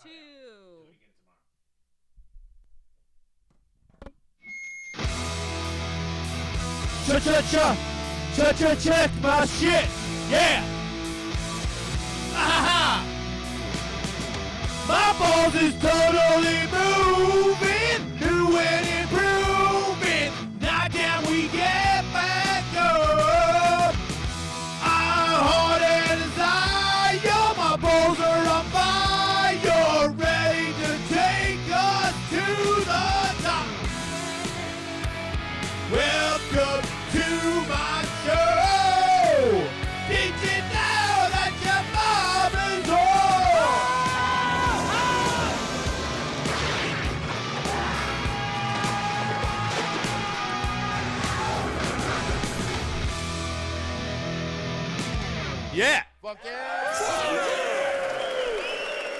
2. Check my shit. Yeah. My balls is totally moving, new and improving. Knock down, we get back up. I'm hard and desire. My balls are on fire, ready to take us to the top. Welcome to my show. Did you know that your mom is home? Yeah. Fuck yeah!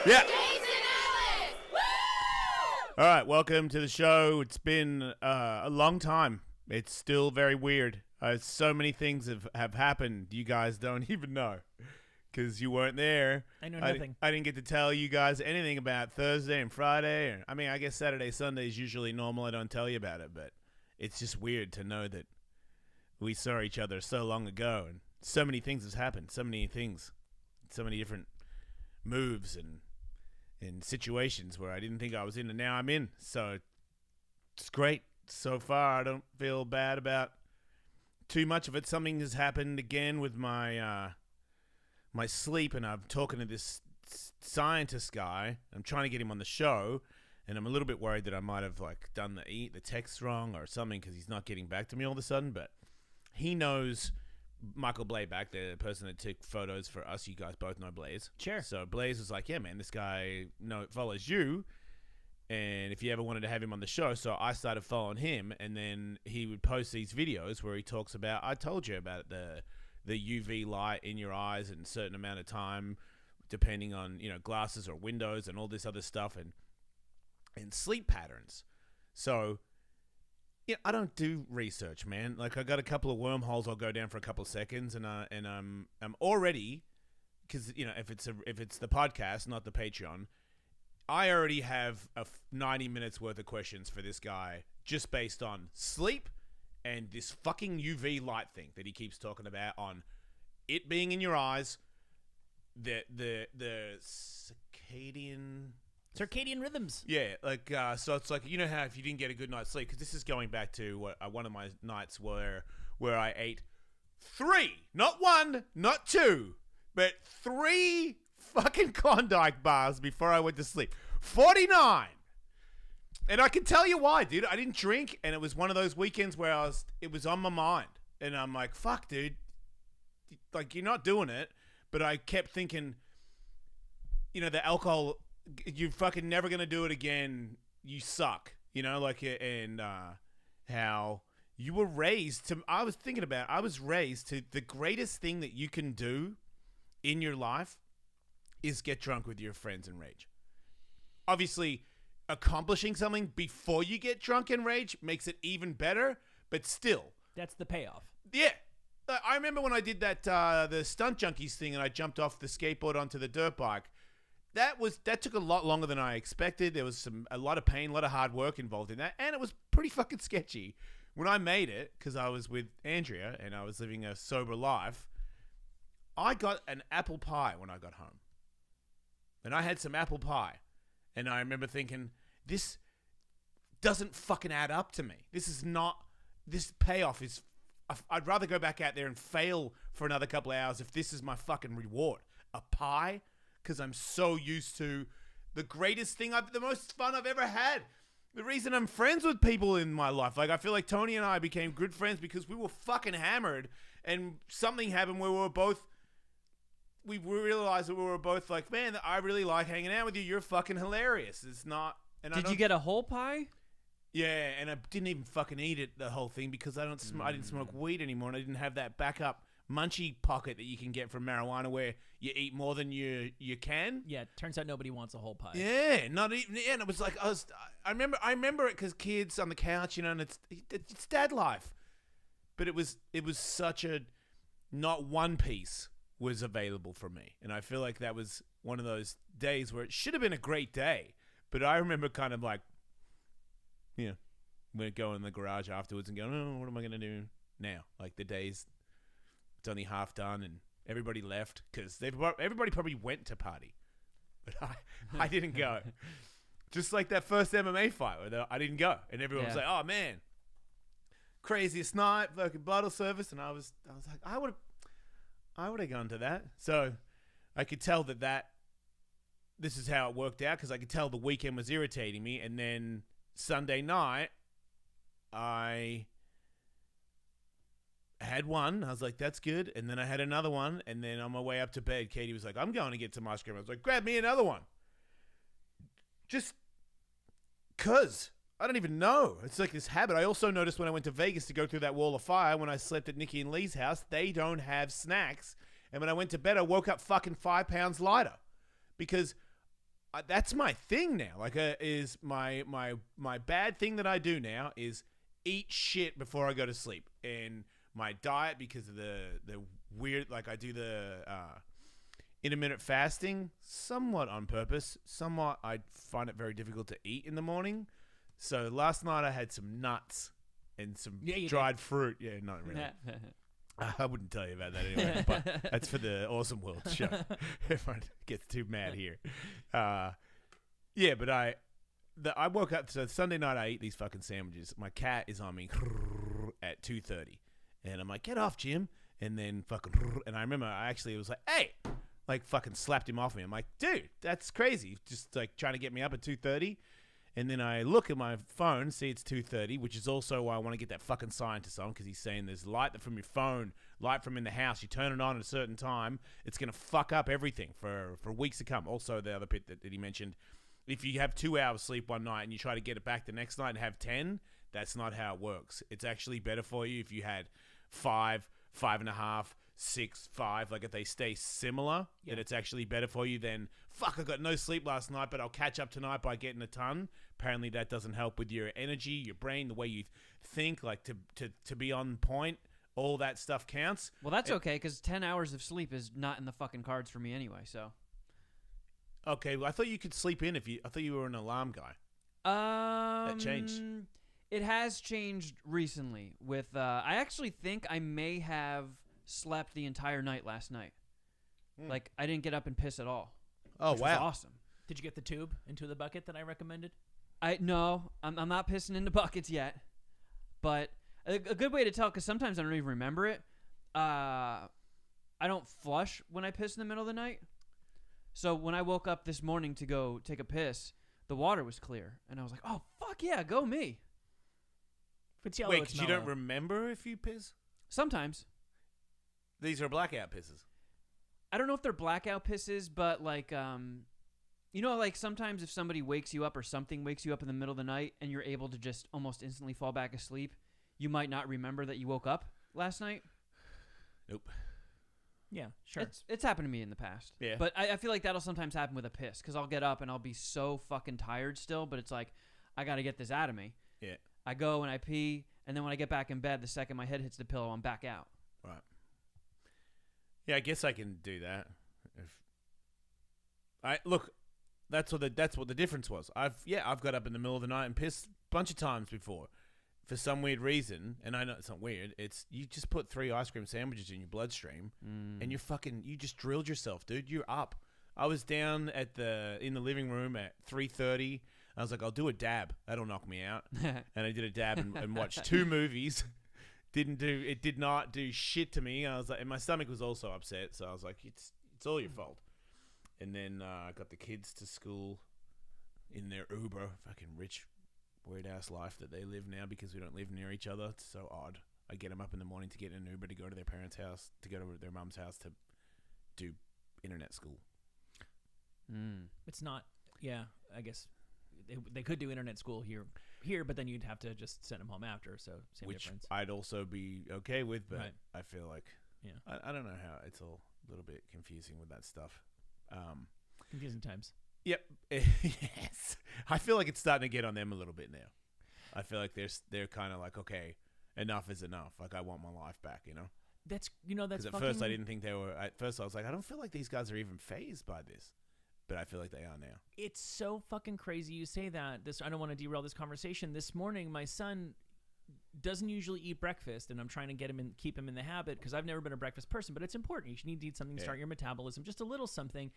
Yeah. Jason Ellis! Woo! All right, welcome to the show. It's been a long time. It's still very weird. So many things have happened. You guys don't even know because you weren't there. I know nothing. I didn't get to tell you guys anything about Thursday and Friday. I mean, I guess Saturday, Sunday is usually normal. I don't tell you about it, but it's just weird to know that we saw each other so long ago and so many things has happened. So many things, so many different moves and situations where I didn't think I was in, and now I'm in. So it's great so far. I don't feel bad about too much of it. Something has happened again with my my sleep, and I'm talking to this scientist guy. I'm trying to get him on the show, and I'm a little bit worried that I might have done the text wrong or something because he's not getting back to me all of a sudden. But he knows Michael Blayback, the person that took photos for us. You guys both know Blaze. Sure. So Blaze was like, yeah, man, this guy follows you, and if you ever wanted to have him on the show. So I started following him, and then he would post these videos where he talks about, I told you about the UV light in your eyes in a certain amount of time, depending on, glasses or windows and all this other stuff, and sleep patterns. So yeah, I don't do research, man. I got a couple of wormholes I'll go down for a couple of seconds, and I'm already, because if it's the podcast, not the Patreon, I already have 90 minutes worth of questions for this guy just based on sleep and this fucking UV light thing that he keeps talking about, on it being in your eyes, the Circadian rhythms. Yeah, so it's like, how if you didn't get a good night's sleep, because this is going back to one of my nights where I ate 3, not 1, not 2, but 3 fucking Klondike bars before I went to sleep. 49! And I can tell you why, dude. I didn't drink, and it was one of those weekends where it was on my mind. And I'm like, fuck, dude. You're not doing it. But I kept thinking, the alcohol, you're fucking never going to do it again. You suck. And how you were raised to, I was raised to, the greatest thing that you can do in your life is get drunk with your friends and rage. Obviously, accomplishing something before you get drunk and rage makes it even better, but still. That's the payoff. Yeah. I remember when I did that the Stunt Junkies thing, and I jumped off the skateboard onto the dirt bike. That took a lot longer than I expected. There was a lot of pain, a lot of hard work involved in that, and it was pretty fucking sketchy. When I made it, because I was with Andrea and I was living a sober life, I got an apple pie when I got home. And I had some apple pie. And I remember thinking, this doesn't fucking add up to me. This payoff is, I'd rather go back out there and fail for another couple of hours if this is my fucking reward. A pie? Because I'm so used to the most fun I've ever had. The reason I'm friends with people in my life. I feel like Tony and I became good friends because we were fucking hammered, and something happened where we realized that we were both like, man, I really like hanging out with you. You're fucking hilarious. It's not. And Did you get a whole pie? Yeah, and I didn't even fucking eat it, the whole thing, because I didn't smoke weed anymore, and I didn't have that backup munchie pocket that you can get from marijuana where you eat more than you can. Yeah, it turns out nobody wants a whole pie. Yeah, not even. Yeah, and it was like I remember it because kids on the couch, and it's dad life. But it was such a, not one piece was available for me, and I feel like that was one of those days where it should have been a great day, but I remember kind of like, we'd go in the garage afterwards and go, oh, what am I going to do now? Like the day's, it's only half done and everybody left because everybody probably went to party, but I didn't go. Just like that first MMA fight where I didn't go and everyone was like, oh man, craziest night, fucking bottle service. And I was like, I would have gone to that. So I could tell that this is how it worked out because I could tell the weekend was irritating me. And then Sunday night, I had one. I was like, that's good. And then I had another one. And then on my way up to bed, Katie was like, I'm going to get some ice cream. I was like, grab me another one. Just because. I don't even know. It's like this habit. I also noticed when I went to Vegas to go through that wall of fire, when I slept at Nikki and Lee's house, they don't have snacks. And when I went to bed, I woke up fucking 5 pounds lighter because that's my thing now. Like, is my bad thing that I do now is eat shit before I go to sleep. And my diet, because of the weird, like I do the intermittent fasting, somewhat on purpose. Somewhat I find it very difficult to eat in the morning. So last night I had some nuts and some dried fruit. Yeah, not really. I wouldn't tell you about that anyway, but that's for the Awesome World show. Everyone gets too mad here. But I woke up, so Sunday night I eat these fucking sandwiches. My cat is on me at 2:30. And I'm like, get off, Jim. And then fucking, and I remember I actually was like, hey, like fucking slapped him off me. I'm like, dude, that's crazy. Just like trying to get me up at 2:30. And then I look at my phone, see it's 2:30, which is also why I want to get that fucking scientist on, because he's saying there's light from your phone, light from in the house. You turn it on at a certain time, it's going to fuck up everything for weeks to come. Also, the other bit that he mentioned, if you have 2 hours sleep one night and you try to get it back the next night and have 10, that's not how it works. It's actually better for you if you had 5, 5.5, 6, 5, like if they stay similar, then it's actually better for you than, fuck, I got no sleep last night, but I'll catch up tonight by getting a ton. Apparently that doesn't help with your energy, your brain, the way you think, like to be on point. All that stuff counts. Well, that's okay, because 10 hours of sleep is not in the fucking cards for me anyway, so. Okay, well, I thought you could sleep in I thought you were an alarm guy. That changed. It has changed recently with, I actually think I may have slept the entire night last night. Like, I didn't get up and piss at all. Oh, which wow. was awesome. Did you get the tube into the bucket that I recommended? No, I'm not pissing into buckets yet. But a good way to tell, because sometimes I don't even remember it, I don't flush when I piss in the middle of the night. So when I woke up this morning to go take a piss, the water was clear. And I was like, oh, fuck yeah, go me. If it's yellow, Wait, it's because you don't mellow. remember if you piss? Sometimes. These are blackout pisses. I don't know if they're blackout pisses, but like, you know, like sometimes if somebody wakes you up or something wakes you up in the middle of the night and you're able to just almost instantly fall back asleep, you might not remember that you woke up last night. Nope. Yeah, sure. It's happened to me in the past. Yeah. But I feel like that'll sometimes happen with a piss, because I'll get up and I'll be so fucking tired still, but it's like, I got to get this out of me. Yeah. I go and I pee, and then when I get back in bed, the second my head hits the pillow, I'm back out. Right. Yeah, I guess I can do that. That's what the difference was. I've got up in the middle of the night and pissed a bunch of times before, for some weird reason. And I know it's not weird. It's you just put 3 ice cream sandwiches in your bloodstream, and you just drilled yourself, dude. You're up. I was down in the living room at 3:30. I was like, I'll do a dab. That'll knock me out. And I did a dab and watched 2 movies. It did not do shit to me. I was like, and my stomach was also upset. So I was like, it's all your fault. And then I got the kids to school in their Uber. Fucking rich, weird ass life that they live now because we don't live near each other. It's so odd. I get them up in the morning to get in an Uber to go to their parents' house, to go to their mum's house to do internet school. It's not. Yeah, I guess they could do internet school here, but then you'd have to just send them home after. So same Which difference. I'd also be okay with, but Right. I feel like I don't know how it's all a little bit confusing with that stuff. Confusing times. Yep. Yes. I feel like it's starting to get on them a little bit now. I feel like they're kind of like, okay, enough is enough. Like, I want my life back, you know? That's Because at first I didn't think they were. At first I was like, I don't feel like these guys are even fazed by this. but I feel like they are now. It's so fucking crazy you say that. I don't want to derail this conversation. This morning, my son doesn't usually eat breakfast, and I'm trying to keep him in the habit because I've never been a breakfast person, but it's important. You need to eat something to start your metabolism, just a little something.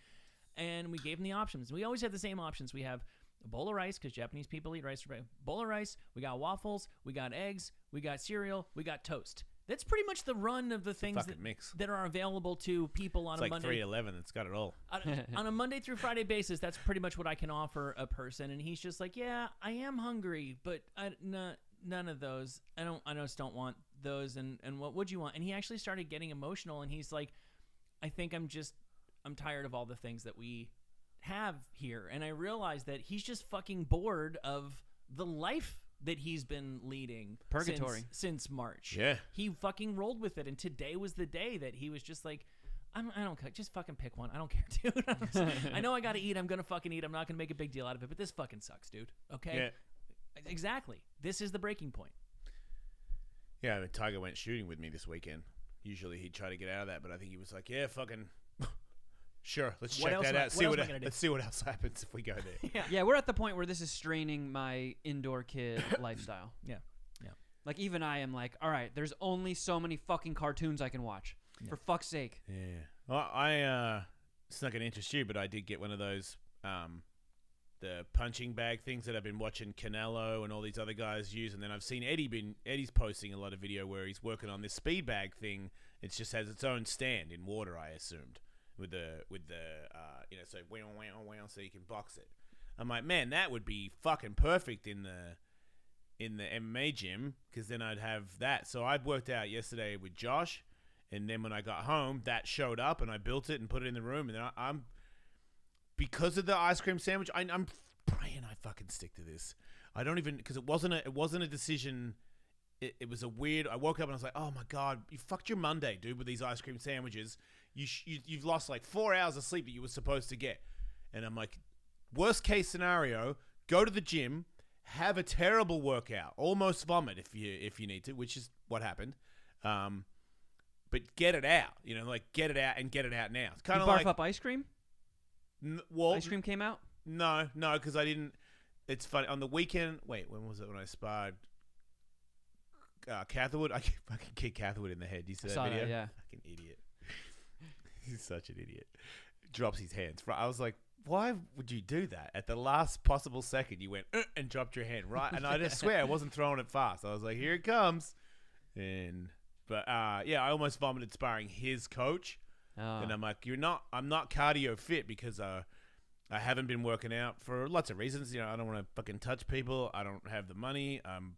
And we gave him the options. We always have the same options. We have a bowl of rice because Japanese people eat rice. Bowl of rice. We got waffles. We got eggs. We got cereal. We got toast. That's pretty much the run of the things that are available to people on It's a like Monday. 311. It's got it all. On a Monday through Friday basis, that's pretty much what I can offer a person. And he's just like, yeah, I am hungry, but none of those. I just don't want those. And what would you want? And he actually started getting emotional, and he's like, I think I'm tired of all the things that we have here. And I realized that he's just fucking bored of the life that he's been leading Purgatory since March. Yeah. He fucking rolled with it, and today was the day that he was just like, I don't care. Just fucking pick one. I don't care, dude. I know I gotta eat. I'm gonna fucking eat. I'm not gonna make a big deal out of it, but this fucking sucks, dude. Okay? Yeah. Exactly. This is the breaking point. Yeah, I mean, Tiger went shooting with me this weekend. Usually he'd try to get out of that, but I think he was like, yeah, fucking... Sure, let's check that out. Let's see what else happens if we go there. Yeah, we're at the point where this is straining my indoor kid lifestyle. Yeah. Like, even I am like, all right, there's only so many fucking cartoons I can watch. For fuck's sake. Yeah. Well, it's not going to interest you, but I did get one of those, the punching bag things that I've been watching Canelo and all these other guys use, and then I've seen Eddie's posting a lot of video where he's working on this speed bag thing. It just has its own stand in water, I assumed. With the so wow, so you can box it. I'm like, man, that would be fucking perfect in the MMA gym, because then I'd have that. So I worked out yesterday with Josh, and then when I got home, that showed up, and I built it and put it in the room. And then I'm because of the ice cream sandwich, I'm praying I fucking stick to this. I don't even, because it wasn't a decision. It was a weird. I woke up and I was like, oh my god, you fucked your Monday, dude, with these ice cream sandwiches. You've lost like 4 hours of sleep that you were supposed to get. And I'm like, worst case scenario, go to the gym, have a terrible workout, almost vomit if you need to, which is what happened. But get it out, get it out and get it out now. It's kind of like barf up ice cream. Ice cream came out. No, because I didn't. It's funny on the weekend. Wait, when was it when I sparred? Catherwood. I fucking kicked Catherwood in the head. You see that video? Yeah. Fucking idiot. He's such an idiot. Drops his hands. I was like, why would you do that? At the last possible second, you went and dropped your hand, right? And I just swear I wasn't throwing it fast. I was like, here it comes. But I almost vomited sparring his coach. Oh. And I'm like, I'm not cardio fit because I haven't been working out for lots of reasons. I don't want to fucking touch people. I don't have the money. I'm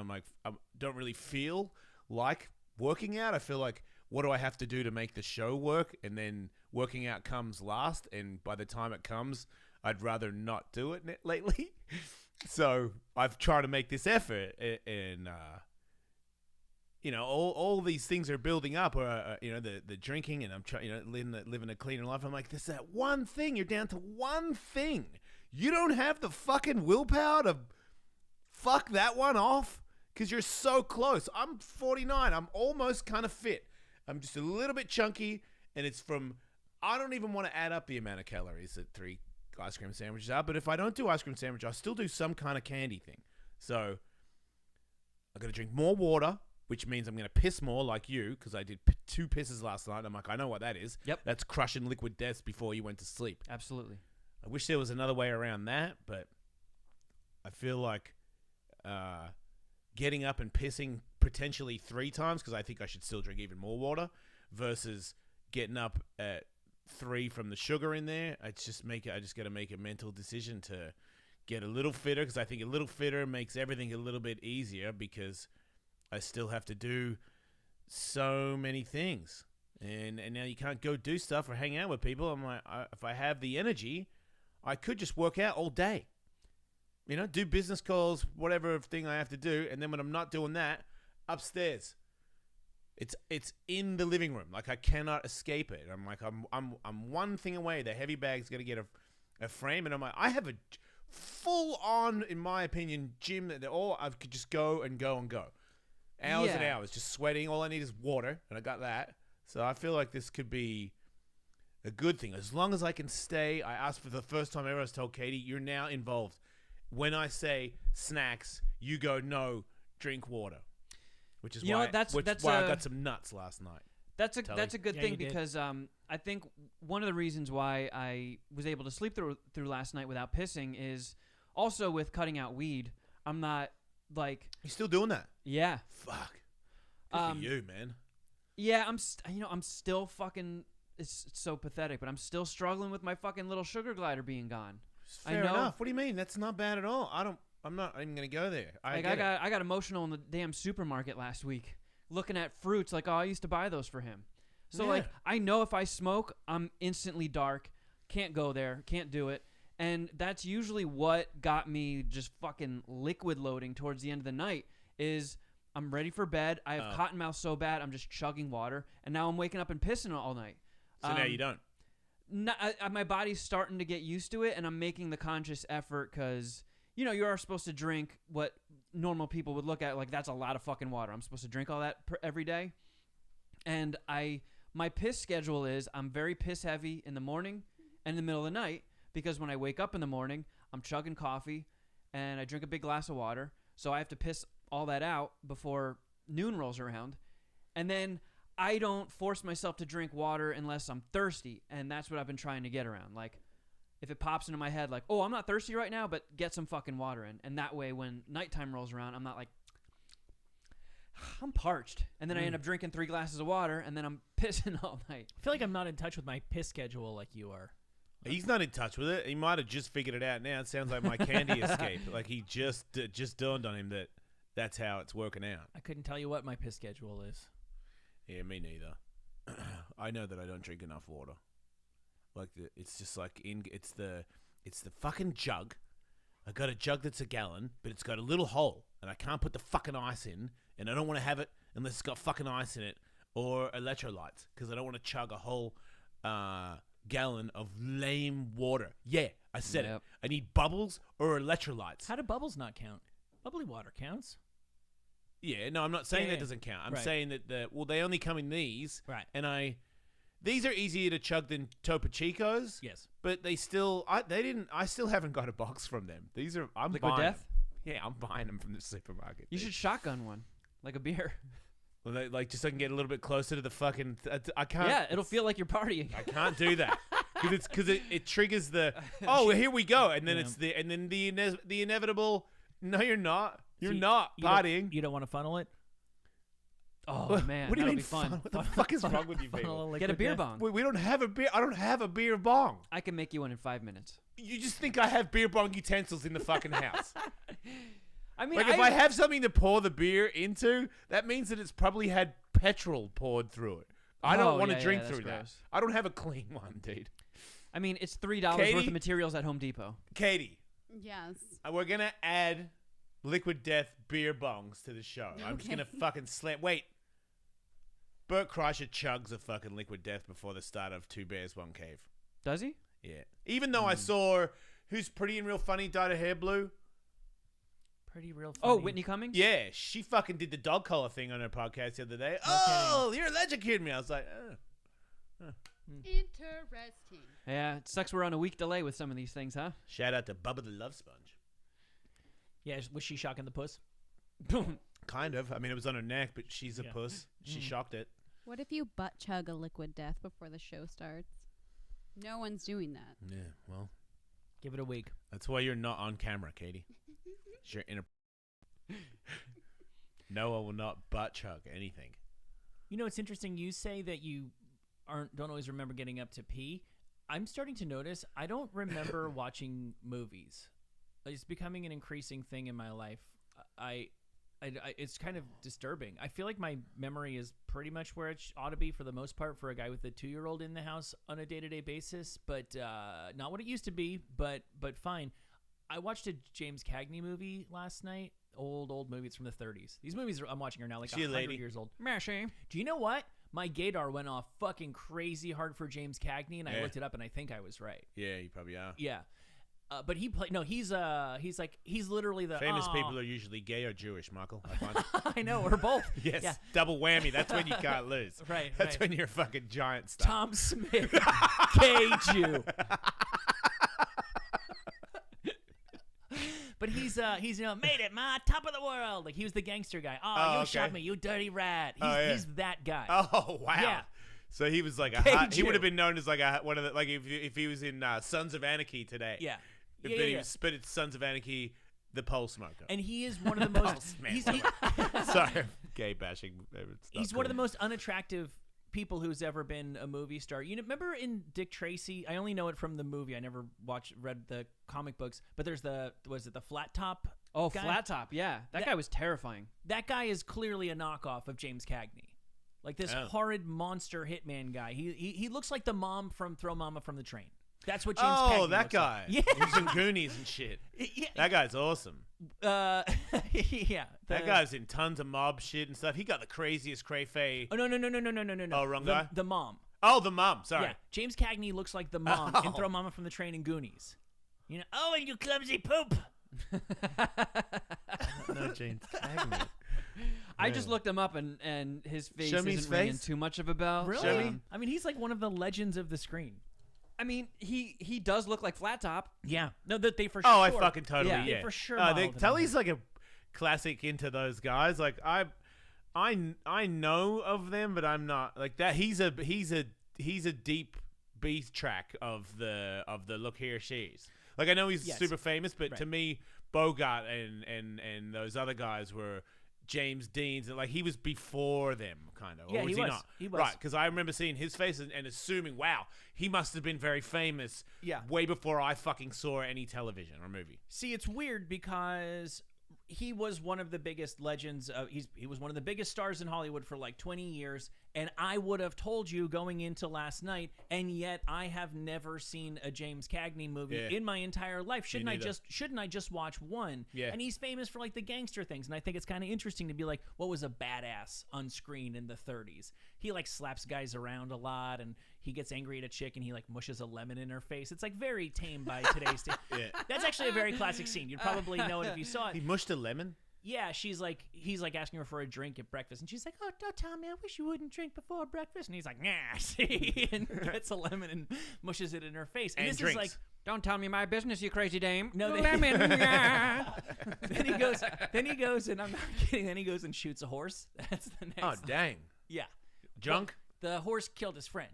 like, I don't really feel like working out. I feel like, what do I have to do to make the show work? And then working out comes last. And by the time it comes, I'd rather not do it lately. So I've tried to make this effort, and all these things are building up. Or the drinking, and I'm trying, living a cleaner life. I'm like, there's that one thing. You're down to one thing. You don't have the fucking willpower to fuck that one off because you're so close. I'm 49. I'm almost kind of fit. I'm just a little bit chunky, and it's from, I don't even want to add up the amount of calories that 3 ice cream sandwiches are, but if I don't do ice cream sandwich, I'll still do some kind of candy thing. So I'm going to drink more water, which means I'm going to piss more like you, because I did 2 pisses last night. I'm like, I know what that is. Yep. That's crushing liquid deaths before you went to sleep. Absolutely. I wish there was another way around that, but I feel like getting up and pissing potentially 3 times, because I think I should still drink even more water, versus getting up at 3 from the sugar in there. I just got to make a mental decision to get a little fitter, because I think a little fitter makes everything a little bit easier, because I still have to do so many things, and now you can't go do stuff or hang out with people. I'm like, if I have the energy, I could just work out all day. Do business calls, whatever thing I have to do, and then when I'm not doing that, upstairs. It's in the living room. Like, I cannot escape it. I'm like, I'm one thing away. The heavy bag's gonna get a frame, and I'm like, I have a full on, in my opinion, gym that I could just go and go and go, hours and hours, just sweating. All I need is water, and I got that. So I feel like this could be A good thing. As long as I can stay, I asked for the first time ever. I was told, Katie, you're now involved. When I say snacks, you go, no, drink water. Which is why, that's I got some nuts last night. That's a good Yeah, thing you did. because I think one of the reasons why I was able to sleep through last night without pissing is also with cutting out weed. I'm not like You still doing that? yeah. Fuck. Good for you, man. Yeah, I'm still fucking. It's so pathetic, but I'm still struggling with my fucking little sugar glider being gone. Fair enough. What do you mean? That's not bad at all. I'm not even gonna go there. I got emotional in the damn supermarket last week, looking at fruits like, oh, I used to buy those for him. So Yeah. like, I know if I smoke, I'm instantly dark. Can't go there. Can't do it. And that's usually what got me just fucking liquid loading towards the end of the night. Is I'm ready for bed. I have cotton mouth so bad, I'm just chugging water, and now I'm waking up and pissing all night. So now you don't. My body's starting to get used to it, and I'm making the conscious effort because, you are supposed to drink what normal people would look at like that's a lot of fucking water. I'm supposed to drink all that every day. And my piss schedule is I'm very piss heavy in the morning and in the middle of the night because when I wake up in the morning, I'm chugging coffee and I drink a big glass of water. So I have to piss all that out before noon rolls around. And then I don't force myself to drink water unless I'm thirsty, and that's what I've been trying to get around. Like, if it pops into my head, like, oh, I'm not thirsty right now, but get some fucking water in. And that way, when nighttime rolls around, I'm not like, I'm parched. And then I end up drinking 3 glasses of water, and then I'm pissing all night. I feel like I'm not in touch with my piss schedule like you are. He's not in touch with it. He might have just figured it out now. It sounds like my candy escape. Like he just dawned on him that that's how it's working out. I couldn't tell you what my piss schedule is. Yeah, me neither. I know that I don't drink enough water. Like it's just like it's the fucking jug. I got a jug that's a gallon, but it's got a little hole, and I can't put the fucking ice in, and I don't want to have it unless it's got fucking ice in it or electrolytes, because I don't want to chug a whole gallon of lame water. Yeah, I said it. I need bubbles or electrolytes. How do bubbles not count? Bubbly water counts. Yeah, no, I'm not saying Yeah, that yeah. doesn't count. I'm Right. saying that they only come in these, Right. and these are easier to chug than Topo Chicos. Yes. But I still haven't got a box from them. These are I'm Liquid buying Death? them. Yeah, I'm buying them from the supermarket. You should shotgun one, like a beer. Well, like just so I can get a little bit closer to the fucking. I can't. Yeah, it'll feel like you're partying. I can't do that because it triggers the. Oh, well, here we go, and then it's the inevitable. No, you're not. You're not partying. You don't want to funnel it? Oh man, What do you that'll mean? be fun. What the fuck is wrong with you people? Get a beer bong. We don't have a beer. I don't have a beer bong. I can make you one in 5 minutes. You just think I have beer bong utensils in the fucking house. I mean, Like if I have something to pour the beer into, that means that it's probably had petrol poured through it. I don't want to drink that's through that. gross. I don't have a clean one, dude. I mean, it's $3 worth Katie? of materials at Home Depot. Katie, Yes. we're gonna add Liquid Death beer bongs to the show. I'm just gonna fucking slam. Wait, Bert Kreischer chugs a fucking Liquid Death before the start of Two Bears, One Cave. Does he? Yeah. Even though I saw Who's Pretty and Real Funny dyed her hair blue. Pretty real funny. Oh, Whitney Cummings? Yeah, she fucking did the dog collar thing on her podcast the other day. Oh, you're electrocuting me. I was like, Interesting. Yeah, it sucks we're on a week delay with some of these things, huh? Shout out to Bubba the Love Sponge. Yeah, was she shocking the puss? Kind of. I mean, it was on her neck, but she's a puss. She shocked it. What if you butt chug a Liquid Death before the show starts? No one's doing that. Yeah, well, Give it a week. that's why you're not on camera, Katie. You're Noah will not butt chug anything. You know, it's interesting. You say that you don't always remember getting up to pee. I'm starting to notice I don't remember watching movies. It's becoming an increasing thing in my life. It's kind of disturbing. I feel like my memory is pretty much where it ought to be for the most part for a guy with a 2-year-old in the house on a day-to-day basis, but not what it used to be, but fine. I watched a James Cagney movie last night. Old movie. It's from the 30s. These movies I'm watching are now like 100 years old. Mashy. Do you know what? My gaydar went off fucking crazy hard for James Cagney, and I looked it up, and I think I was right. Yeah, you probably are. Yeah. But he played. No, he's literally the Famous "Aw." people are usually gay or Jewish, Michael. I find. I know, or both. Yes, Yeah. double whammy. That's when you can't lose. Right, That's right. when you're a fucking giant star. Tom Smith, gay Jew. But he's made it, ma, top of the world. Like he was the gangster guy. Oh, you okay. shot me, you dirty rat. Yeah. He's that guy. Oh wow. Yeah. So he was like Gay he would have Jew. been known as like one of the if he was in Sons of Anarchy today. Yeah. But Yeah, yeah. it's Sons of Anarchy, the pole smoker. And he is one of the most. Man, he's Sorry, gay bashing. he's one of the most unattractive people who's ever been a movie star. You know, remember in Dick Tracy? I only know it from the movie. I never read the comic books. But there's the flat top? Oh, guy? Flat Top. Yeah, that guy was terrifying. That guy is clearly a knockoff of James Cagney. Like this horrid monster hitman guy. He looks like the mom from Throw Mama from the Train. That's what James Cagney that looks guy. Like. Yeah. He was in Goonies and shit. Yeah. That guy's awesome. Yeah. That guy's in tons of mob shit and stuff. He got the craziest cray-fay. Oh no. Oh, wrong guy? The mom. Oh, the mom. Sorry. Yeah. James Cagney looks like the mom in Throw Mama from the Train and Goonies. You know, oh, and you clumsy poop. No, James Cagney. I just looked him up, and his face Show me his isn't ringing face? too much of a bell. Really? I mean, he's like one of the legends of the screen. I mean, he does look like Flat Top. Yeah. No, that they for Oh, sure. I fucking totally, Yeah. yeah. They for sure They, modeled it Tully's like a classic into those guys. Like, I know of them, but I'm not like that. He's a deep beat track of the look here she's. Like, I know he's Yes. super famous, but Right. to me, Bogart and those other guys were James Dean's. Like, he was before them, kind of. Yeah, or was he he was. not? He was. Right, because I remember seeing his face and assuming, wow, he must have been very famous. Yeah. Way before I fucking saw any television or movie. See, it's weird because he was one of the biggest legends. He was one of the biggest stars in Hollywood for like 20 years, and I would have told you going into last night, and yet I have never seen a James Cagney movie Yeah. in my entire life. Shouldn't I just watch one? Yeah. And he's famous for like the gangster things, and I think it's kind of interesting to be like, what was a badass on screen in the 30s? He like slaps guys around a lot, and he gets angry at a chick, and he like mushes a lemon in her face. It's like very tame by today's standards. Yeah. That's actually a very classic scene. You'd probably know it if you saw it. He mushed a lemon? Yeah, he's like asking her for a drink at breakfast, and she's like, "Oh, Tommy, I wish you wouldn't drink before breakfast." And he's like, "Nah," see, and gets a lemon and mushes it in her face. And this drinks. is like, Don't tell me my business, you crazy dame. No, they- Lemon. Yeah. then he goes, and I'm not kidding. Then he goes and shoots a horse. That's the next. Oh, dang. Yeah, Junk? the horse killed his friend.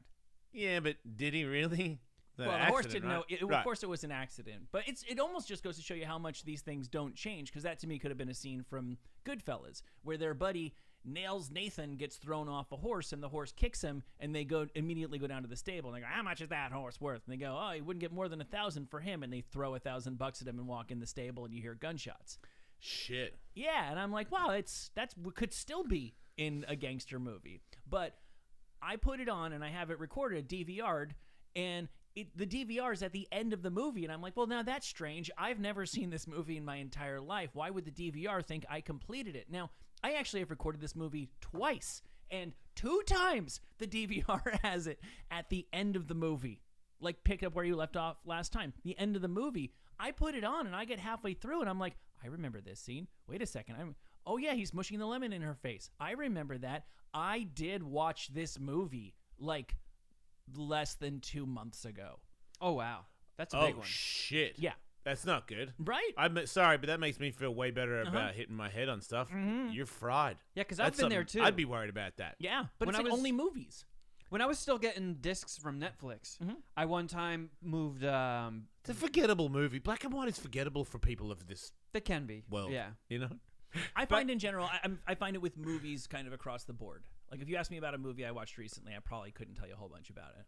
Yeah, but did he really? Well, the horse didn't know. Right. Of course, it was an accident. But it almost just goes to show you how much these things don't change. Because that to me could have been a scene from Goodfellas, where their buddy nails Nathan, gets thrown off a horse, and the horse kicks him, and they immediately go down to the stable, and they go, "How much is that horse worth?" And they go, "Oh, he wouldn't get more than $1,000 for him." And they throw $1,000 at him and walk in the stable, and you hear gunshots. Shit. Yeah, and I'm like, wow, that could still be in a gangster movie. But I put it on, and I have it recorded, DVR'd, and the DVR is at the end of the movie, and I'm like, well, now that's strange. I've never seen this movie in my entire life. Why would the DVR think I completed it? Now, I actually have recorded this movie twice, and 2 times the DVR has it at the end of the movie. Like, pick up where you left off last time. The end of the movie. I put it on, and I get halfway through, and I'm like, I remember this scene. Wait a second. Oh, yeah, he's mushing the lemon in her face. I remember that. I did watch this movie, like, less than 2 months ago. Oh, wow. That's a Oh, big one. shit. Yeah. That's not good. Right? I'm sorry, but that makes me feel way better about hitting my head on stuff. You're fried. Yeah, because I've That's been there, something- too. I'd be worried about that. Yeah, but When it's I like was- only movies. When I was still getting discs from Netflix, I one time moved. It's a forgettable movie. Black and white is forgettable for people of this They can be. world. Yeah. You know? I find in general, I find it with movies kind of across the board. Like, if you ask me about a movie I watched recently, I probably couldn't tell you a whole bunch about it.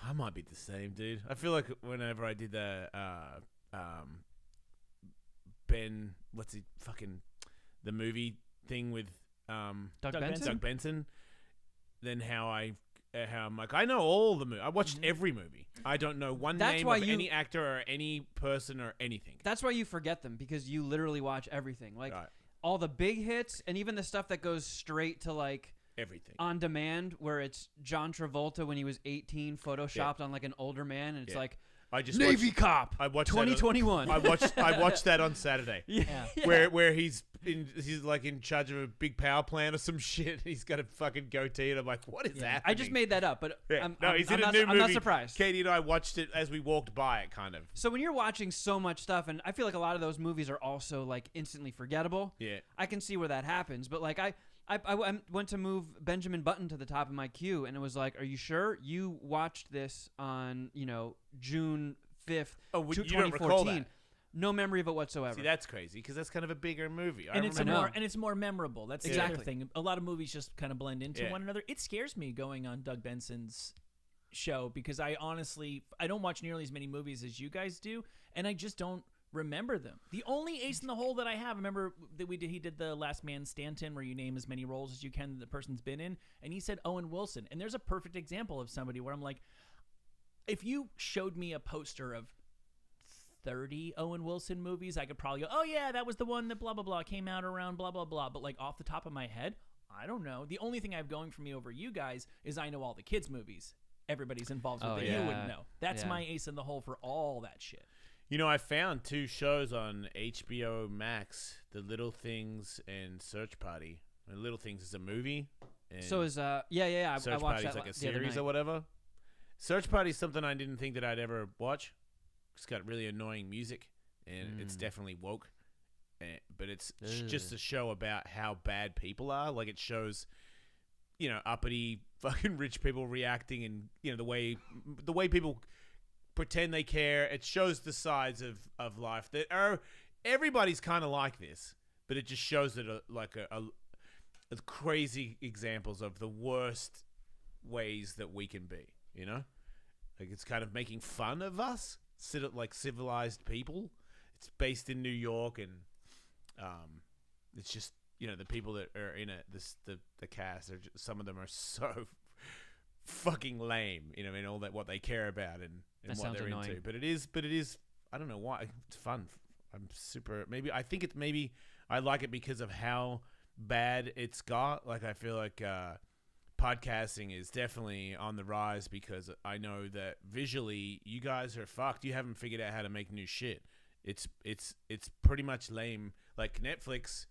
I might be the same, dude. I feel like whenever I did the Ben, what's he fucking the movie thing with Doug Doug Benson? Doug Benson, then how I'm like, I know all the movies. I watched every movie. I don't know one That's name why of you- any actor or any person or anything. That's why you forget them, because you literally watch everything. Like, Right. all the big hits, and even the stuff that goes straight to, like, Everything. on demand, where it's John Travolta when he was 18 photoshopped on, like, an older man, and it's Yeah. like, I just Navy watched, Cop. I watched 2021. I watched that on Saturday. Yeah. Where he's like in charge of a big power plant or some shit. He's got a fucking goatee, and I'm like, what is that? I just made that up, but Yeah. He's in I'm a not, new I'm movie. not surprised. Katie and I watched it as we walked by it, kind of. So when you're watching so much stuff, and I feel like a lot of those movies are also like instantly forgettable. Yeah. I can see where that happens, but like I went to move Benjamin Button to the top of my queue, and it was like, are you sure you watched this on June 5th, Oh, you 2014? don't recall that? No memory of it whatsoever. See, that's crazy because that's kind of a bigger movie. And it's remember- it's more memorable. That's the Exactly. other thing. A lot of movies just kind of blend into Yeah. one another. It scares me going on Doug Benson's show because I don't watch nearly as many movies as you guys do, and I just don't remember them. The only ace in the hole that I have, remember that he did the Last Man Stanton, where you name as many roles as you can that the person's been in, and he said Owen Wilson. And there's a perfect example of somebody where I'm like, if you showed me a poster of 30 Owen Wilson movies, I could probably go, oh yeah, that was the one that blah blah blah came out around blah blah blah. But like off the top of my head, I don't know. The only thing I have going for me over you guys is I know all the kids movies everybody's involved with Oh, that yeah. you wouldn't know. That's Yeah. my ace in the hole for all that shit. You know, I found 2 shows on HBO Max: The Little Things and Search Party. The Little Things is a movie. And So is I Search watched Party's that like a the other series night. or whatever. Search Party is something I didn't think that I'd ever watch. It's got really annoying music, and it's definitely woke. But it's just a show about how bad people are. Like, it shows, uppity fucking rich people reacting, and the way people pretend they care. It shows the sides of life that are everybody's kind of like this, but it just shows it a crazy examples of the worst ways that we can be. Like, it's kind of making fun of us, like civilized people. It's based in New York, and it's just the people that are in it. The cast are just, some of them are so fucking lame. And all that what they care about and That what sounds they're annoying. into. But it is. I don't know why. It's fun. I'm super. Maybe I think maybe I like it because of how bad it's got. Like, I feel like podcasting is definitely on the rise because I know that visually you guys are fucked. You haven't figured out how to make new shit. It's pretty much lame. Like Netflix,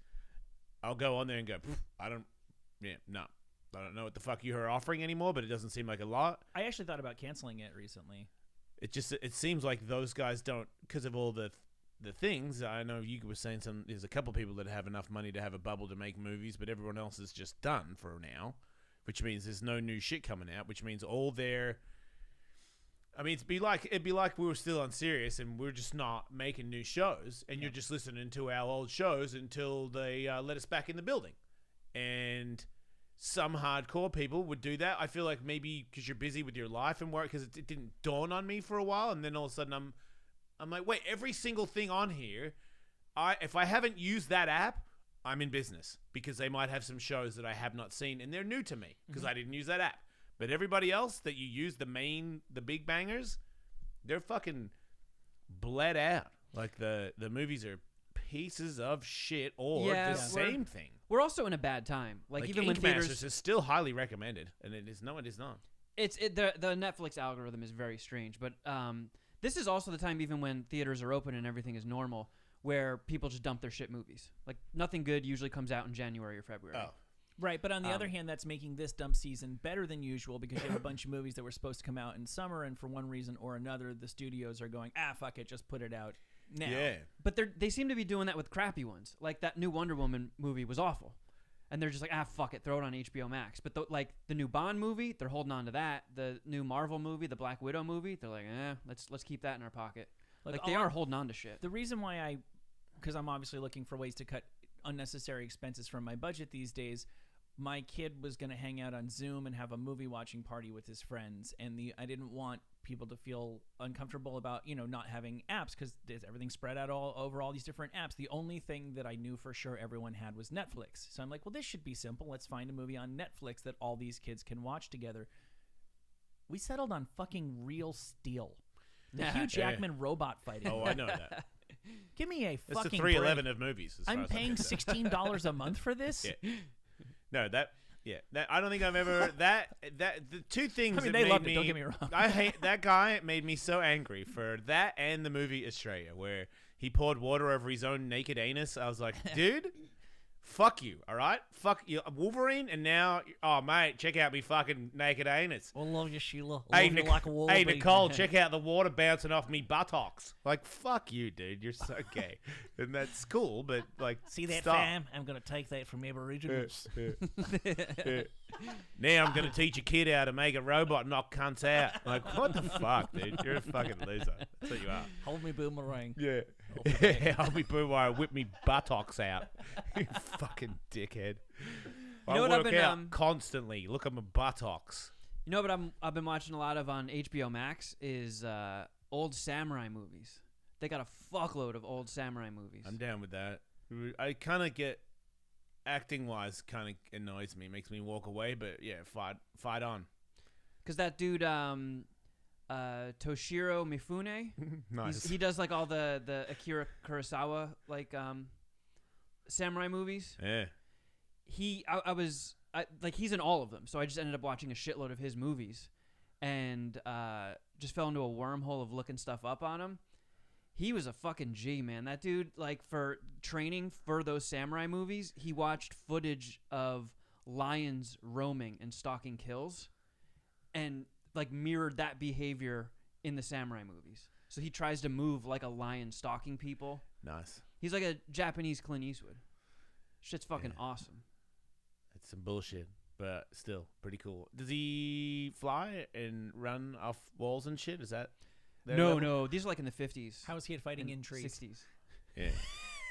I'll go on there and go, I don't know what the fuck you are offering anymore, but it doesn't seem like a lot. I actually thought about canceling it recently. It seems like those guys don't, because of all the things. I know you were saying there's a couple people that have enough money to have a bubble to make movies, but everyone else is just done for now, which means there's no new shit coming out, which means all their, I mean, it'd be like we were still on Sirius and we're just not making new shows, and you're just listening to our old shows until they let us back in the building. And some hardcore people would do that. I feel like maybe because you're busy with your life and work, because it didn't dawn on me for a while, and then all of a sudden I'm like, wait, every single thing on here, if I haven't used that app, I'm in business, because they might have some shows that I have not seen and they're new to me because I didn't use that app. But everybody else that you use, the big bangers, they're fucking bled out. Like the movies are pieces of shit or Yeah, the same thing. We're also in a bad time. Like even when Ink theaters, Masters is still highly recommended, and it is not. the Netflix algorithm is very strange. But this is also the time, even when theaters are open and everything is normal, where people just dump their shit movies. Like, nothing good usually comes out in January or February. Oh. Right, but on the other hand, that's making this dump season better than usual, because you have a bunch of movies that were supposed to come out in summer, and for one reason or another, the studios are going, fuck it, just put it out now. Yeah. But they seem to be doing that with crappy ones. Like, that new Wonder Woman movie was awful. And they're just like, fuck it, throw it on HBO Max. But the new Bond movie, they're holding on to that. The new Marvel movie, the Black Widow movie, they're like, let's keep that in our pocket. Like they are holding on to shit. The reason why because I'm obviously looking for ways to cut unnecessary expenses from my budget these days, my kid was going to hang out on Zoom and have a movie watching party with his friends, and I didn't want people to feel uncomfortable about not having apps, because everything's spread out all over all these different apps. The only thing that I knew for sure everyone had was Netflix. So I'm like, well, this should be simple. Let's find a movie on Netflix that all these kids can watch together. We settled on fucking Real Steel, the Hugh Jackman robot fighting. Oh, I know that. Give me a It's fucking the 311 break. of movies. I'm paying $16 a month for this. Yeah. No, that Yeah, I don't think I've ever the two things. I mean, that they made loved me, it. Don't get me wrong. I hate that guy. Made me so angry for that and the movie Australia, where he poured water over his own naked anus. I was like, dude, fuck you. All right, fuck you, Wolverine. And now, oh mate, check out me fucking naked anus. I love you, Sheila. Hey, hey Nicole, check out the water bouncing off me buttocks. Like, fuck you, dude. You're so gay, and that's cool. But like, See that, stop. fam? I'm gonna take that from Aboriginals. Now I'm gonna teach a kid how to make a robot knock cunts out. Like, what the fuck, dude? You're a fucking loser. That's what you are. Hold me boomerang. Yeah. Yeah, I'll be boo while I whip me buttocks out. You fucking dickhead. You know I what I've work been, out constantly. Look at my buttocks. You know what I've been watching a lot of on HBO Max is old samurai movies. They got a fuckload of old samurai movies. I'm down with that. I kind of get acting wise kind of annoys me, makes me walk away. But yeah, fight on. Because that dude Toshiro Mifune, Nice. he does like all the Akira Kurosawa like samurai movies. Yeah. He's in all of them, so I just ended up watching a shitload of his movies, and just fell into a wormhole of looking stuff up on him. He was a fucking G, man. That dude, like, for training for those samurai movies, he watched footage of lions roaming and stalking kills, and like mirrored that behavior in the samurai movies. So he tries to move like a lion stalking people. Nice. He's like a Japanese Clint Eastwood. Shit's fucking awesome. It's some bullshit, but still pretty cool. Does he fly and run off walls and shit? Is that their level? No. These are like in the 50s. How is he at fighting in trees? 60s. Yeah.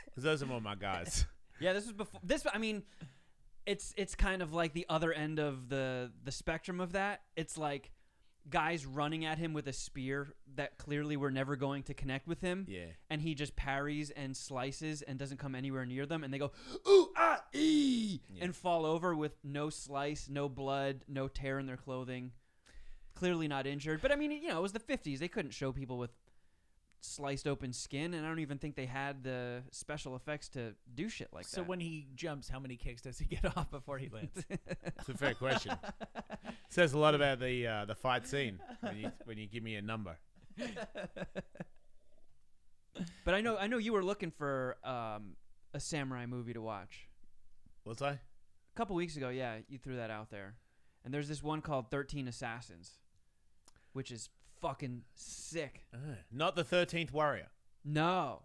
Because those are more my guys. Yeah, this was before. I mean, it's kind of like the other end of the spectrum of that. It's like guys running at him with a spear that clearly were never going to connect with him. Yeah. And he just parries and slices and doesn't come anywhere near them. And they go, ooh, ah, ee, and fall over with no slice, no blood, no tear in their clothing. Clearly not injured. But I mean, it was the 50s. They couldn't show people with sliced open skin. And I don't even think they had the special effects to do shit like that. So when he jumps, how many kicks does he get off before he lands? It's a fair question. Says a lot about the fight scene when you give me a number. But I know you were looking for a samurai movie to watch. Was I? A couple weeks ago, yeah, you threw that out there. And there's this one called 13 Assassins, which is fucking sick. Not the 13th Warrior. No.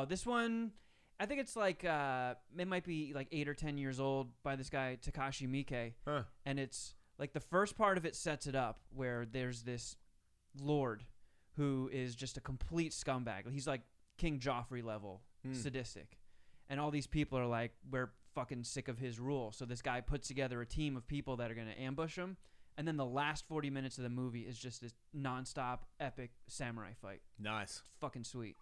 This one, I think it's like, it might be like 8 or 10 years old by this guy, Takashi Miike. Huh. And it's like the first part of it sets it up where there's this lord who is just a complete scumbag. He's like King Joffrey level, sadistic. And all these people are like, we're fucking sick of his rule. So this guy puts together a team of people that are going to ambush him. And then the last 40 minutes of the movie is just this nonstop epic samurai fight. Nice. It's fucking sweet.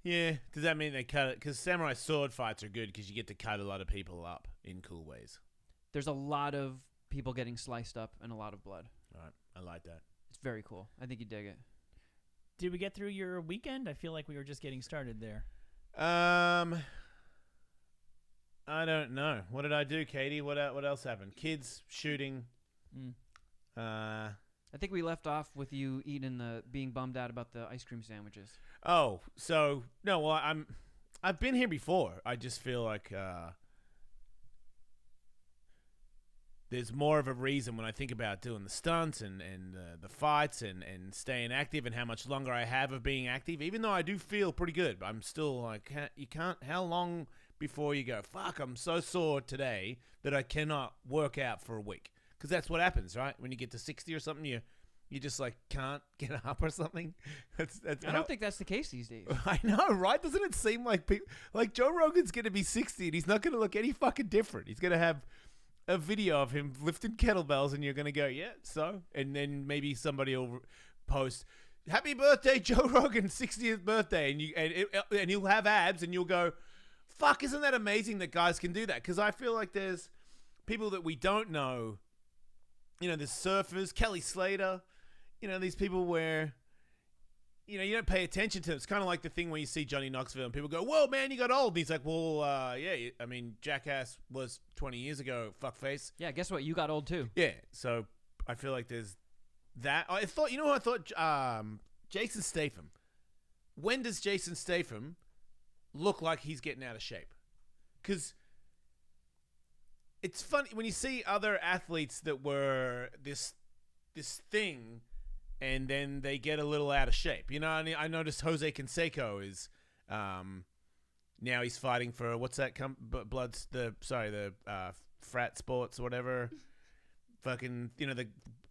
Yeah. Does that mean they cut it? Because samurai sword fights are good because you get to cut a lot of people up in cool ways. There's a lot of people getting sliced up and a lot of blood. All right. I like that. It's very cool. I think you dig it. Did we get through your weekend? I feel like we were just getting started there. I don't know. What did I do, Katie? What else happened? Kids shooting. I think we left off with you being bummed out about the ice cream sandwiches. Oh, so no. Well, I've been here before. I just feel like there's more of a reason when I think about doing the stunts and the fights and staying active and how much longer I have of being active. Even though I do feel pretty good, I'm still like, you can't. How long before you go, fuck, I'm so sore today that I cannot work out for a week? Because that's what happens, right? When you get to 60 or something, you just like can't get up or something. I don't think that's the case these days. I know, right? Doesn't it seem like people like Joe Rogan's going to be 60 and he's not going to look any fucking different? He's going to have a video of him lifting kettlebells and you're going to go, yeah, so? And then maybe somebody will post, happy birthday, Joe Rogan, 60th birthday. And he'll have abs and you'll go, fuck, isn't that amazing that guys can do that? Because I feel like there's people that we don't know. There's surfers, Kelly Slater, these people where you know, you don't pay attention to it. It's kind of like the thing where you see Johnny Knoxville and people go, whoa, man, you got old. And he's like, well, yeah, I mean, Jackass was 20 years ago, fuckface. Yeah, guess what? You got old too. Yeah, so I feel like there's that. I thought, you know what I thought? Jason Statham. When does Jason Statham look like he's getting out of shape? Because it's funny when you see other athletes that were this thing and then they get a little out of shape. You know, I noticed Jose Canseco is now he's fighting for what's that bloods the frat sports or whatever. Fucking, you know,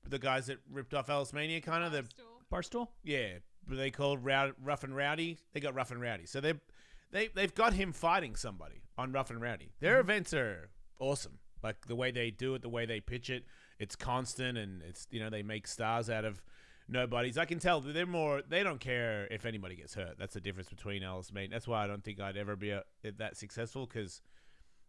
the guys that ripped off Ellis Mania, kind of the Barstool. Yeah, they called Rough and Rowdy. They got Rough and Rowdy, so they've got him fighting somebody on Rough and Rowdy. Their events are awesome. Like the way they do it, the way they pitch it, it's constant, and it's, you know, they make stars out of nobodies. I can tell that they don't care if anybody gets hurt. That's the difference between Ellis Mania. That's why I don't think I'd ever be that successful, because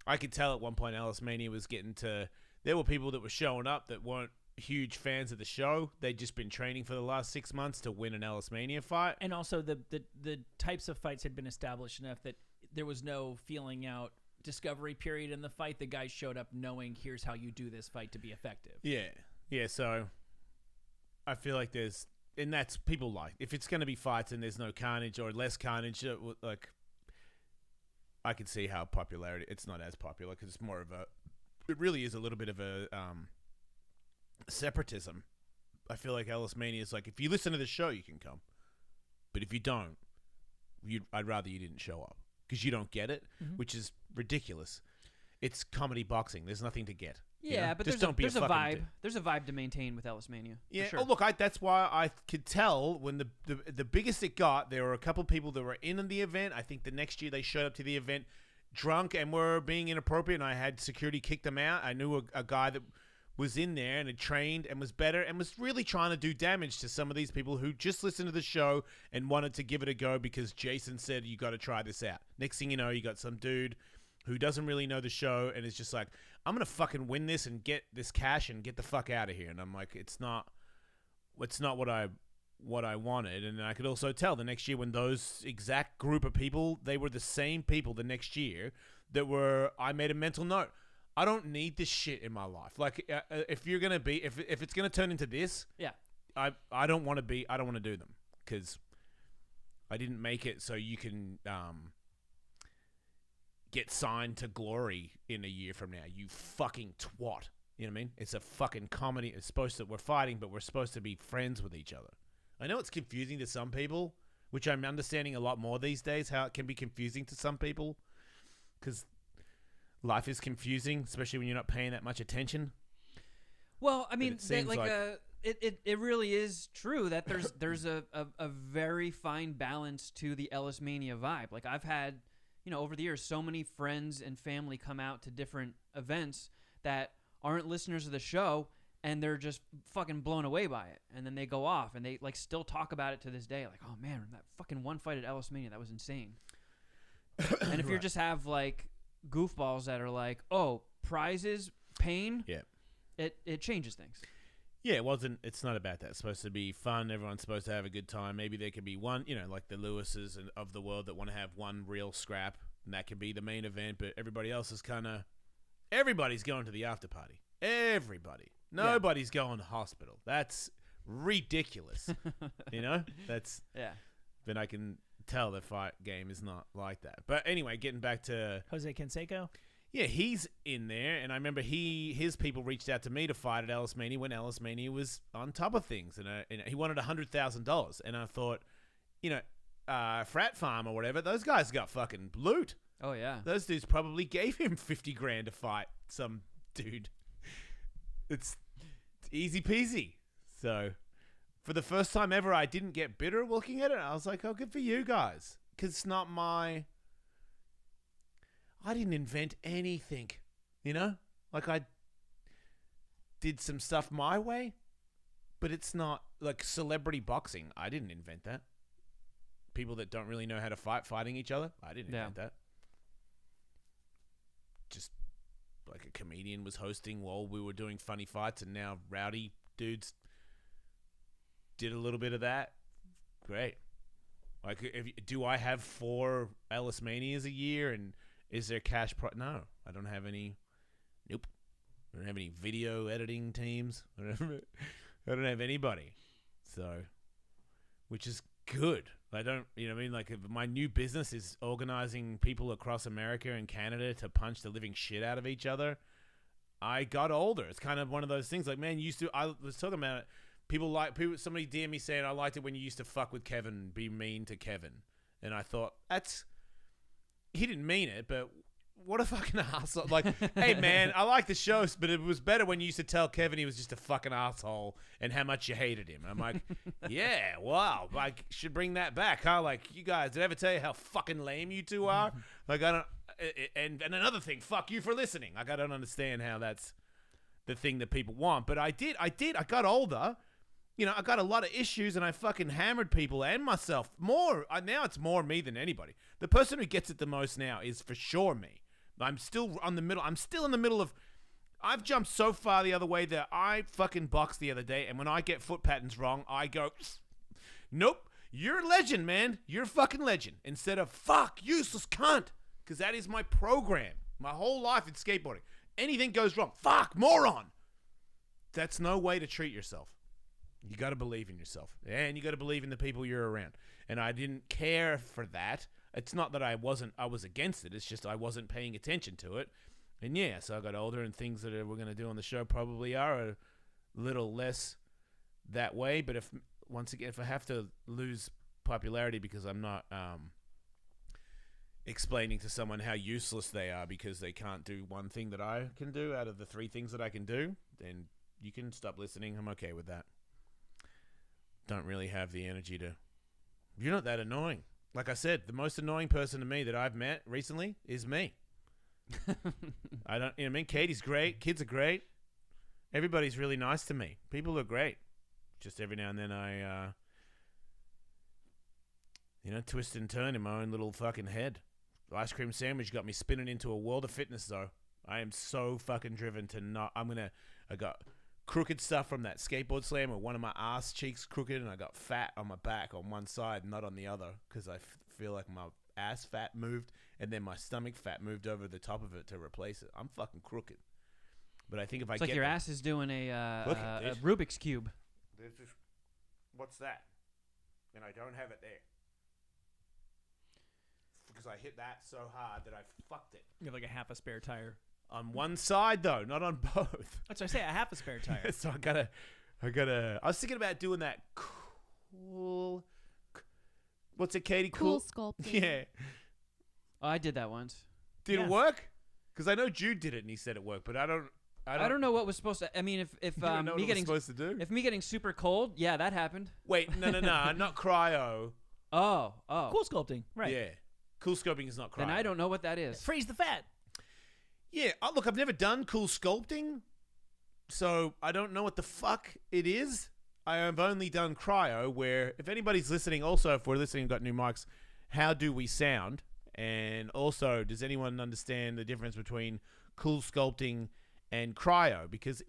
I could tell at one point Ellis Mania was getting to. There were people that were showing up that weren't huge fans of the show. They'd just been training for the last 6 months to win an Ellis Mania fight. And also the types of fights had been established enough that there was no feeling out discovery period in the fight. The guys showed up knowing, here's how you do this fight to be effective. Yeah, so I feel like and that's people like, if it's going to be fights and there's no carnage or less carnage, like, I can see how it's not as popular, because it's more of it really is a little bit of a separatism. I feel like Ellis Mania is like, if you listen to the show, you can come. But if you don't, I'd rather you didn't show up, because you don't get it, which is ridiculous. It's comedy boxing. There's nothing to get. Yeah, but just there's a vibe. There's a vibe to maintain with Ellis Mania. Yeah. For sure. Oh, look, that's why I could tell when the biggest it got, there were a couple people that were in the event. I think the next year they showed up to the event drunk and were being inappropriate, and I had security kick them out. I knew a guy that was in there and had trained and was better and was really trying to do damage to some of these people who just listened to the show and wanted to give it a go because Jason said, you got to try this out. Next thing you know, you got some dude who doesn't really know the show and is just like, I'm going to fucking win this and get this cash and get the fuck out of here. And I'm like, it's not what I wanted. And I could also tell the next year when those exact group of people, they were the same people the next year that were, I made a mental note. I don't need this shit in my life. Like, if you're gonna be, if it's gonna turn into this, yeah, I don't want to do them, because I didn't make it so you can get signed to glory in a year from now. You fucking twat. You know what I mean? It's a fucking comedy. It's supposed to, we're fighting, but we're supposed to be friends with each other. I know it's confusing to some people, which I'm understanding a lot more these days. How it can be confusing to some people, because life is confusing, especially when you're not paying that much attention. Well, I mean, it really is true that there's a very fine balance to the Ellis Mania vibe. Like, I've had, over the years, so many friends and family come out to different events that aren't listeners of the show, and they're just fucking blown away by it. And then they go off, and they still talk about it to this day. Like, oh man, that fucking one fight at Ellis Mania, that was insane. And if you just have goofballs that are like, oh, prizes, pain, yeah, it changes things. Yeah, it's not about that. It's supposed to be fun. Everyone's supposed to have a good time. Maybe there could be one, like the Lewises of the world that want to have one real scrap, and that could be the main event, but everybody else is everybody's going to the after party. Everybody. Nobody's going to hospital. That's ridiculous. That's... Yeah. Then I can tell the fight game is not like that. But anyway, getting back to Jose Canseco. Yeah, he's in there, and I remember his people reached out to me to fight at Ellis Mania when Ellis Mania was on top of things, and he wanted $100,000, and I thought, Frat Farm or whatever, those guys got fucking loot. Oh yeah, those dudes probably gave him $50,000 to fight some dude. It's easy peasy. So, for the first time ever, I didn't get bitter looking at it. I was like, oh, good for you guys. Because it's not I didn't invent anything, Like, I did some stuff my way, but it's not, like, celebrity boxing. I didn't invent that. People that don't really know how to fighting each other, I didn't invent that. Just, like, a comedian was hosting while we were doing funny fights, and now rowdy dudes did a little bit of that. Great. Like, do I have 4 Ellis Manias a year, and is there cash? No, I don't have any. Nope, I don't have any video editing teams. I don't have anybody. So, which is good. I don't, you know what I mean? Like, if my new business is organizing people across America and Canada to punch the living shit out of each other. I got older. It's kind of one of those things. Like, man, I was talking about it. Somebody DM me saying, I liked it when you used to fuck with Kevin, be mean to Kevin. And I thought, he didn't mean it, but what a fucking asshole. Like, hey, man, I like the shows, but it was better when you used to tell Kevin he was just a fucking asshole and how much you hated him. And I'm like, yeah, wow. I should bring that back, huh? Like, you guys, did I ever tell you how fucking lame you two are? Like, I don't, and another thing, fuck you for listening. Like, I don't understand how that's the thing that people want. But I got older. You know, I got a lot of issues, and I fucking hammered people and myself more. Now it's more me than anybody. The person who gets it the most now is for sure me. I'm still in the middle of. I've jumped so far the other way that I fucking boxed the other day, and when I get foot patterns wrong, I go, nope, you're a legend, man. You're a fucking legend. Instead of fuck, useless cunt, because that is my program. My whole life in skateboarding. Anything goes wrong, fuck, moron. That's no way to treat yourself. You got to believe in yourself, and you got to believe in the people you're around. And I didn't care for that. It's not that I was against it. It's just I wasn't paying attention to it. And yeah, so I got older, and things that we're going to do on the show probably are a little less that way. But if I have to lose popularity because I'm not explaining to someone how useless they are because they can't do one thing that I can do out of the 3 things that I can do, then you can stop listening. I'm okay with that. Don't really have the energy to. You're not that annoying. Like I said, the most annoying person to me that I've met recently is me. I don't. You know what I mean? Katie's great. Kids are great. Everybody's really nice to me. People are great. Just every now and then I, twist and turn in my own little fucking head. The ice cream sandwich got me spinning into a world of fitness, though. I am so fucking driven to not. I got crooked stuff from that skateboard slam where one of my ass cheeks crooked, and I got fat on my back on one side, not on the other, because I feel like my ass fat moved, and then my stomach fat moved over the top of it to replace it. I'm fucking crooked. But I think if it's like your ass is doing a Rubik's Cube. What's that? And I don't have it there. Because I hit that so hard that I fucked it. You have like a half a spare tire. On one side, though, not on both. That's what I say, a half a spare tire. So I gotta. I was thinking about doing that cool. What's it, Katie? Cool sculpting. Yeah. Oh, I did that once. Did it work? Because I know Jude did it and he said it worked, but I don't know what was supposed to. I mean, if me getting supposed to do. If me getting super cold, yeah, that happened. Wait, no, not cryo. Oh. Cool sculpting, right? Yeah, cool sculpting is not cryo. Then I don't know what that is. Freeze the fat. Yeah, look, I've never done cool sculpting, so I don't know what the fuck it is. I have only done cryo, where if anybody's listening, also if we're listening, got new mics, how do we sound? And also, does anyone understand the difference between cool sculpting and cryo? Because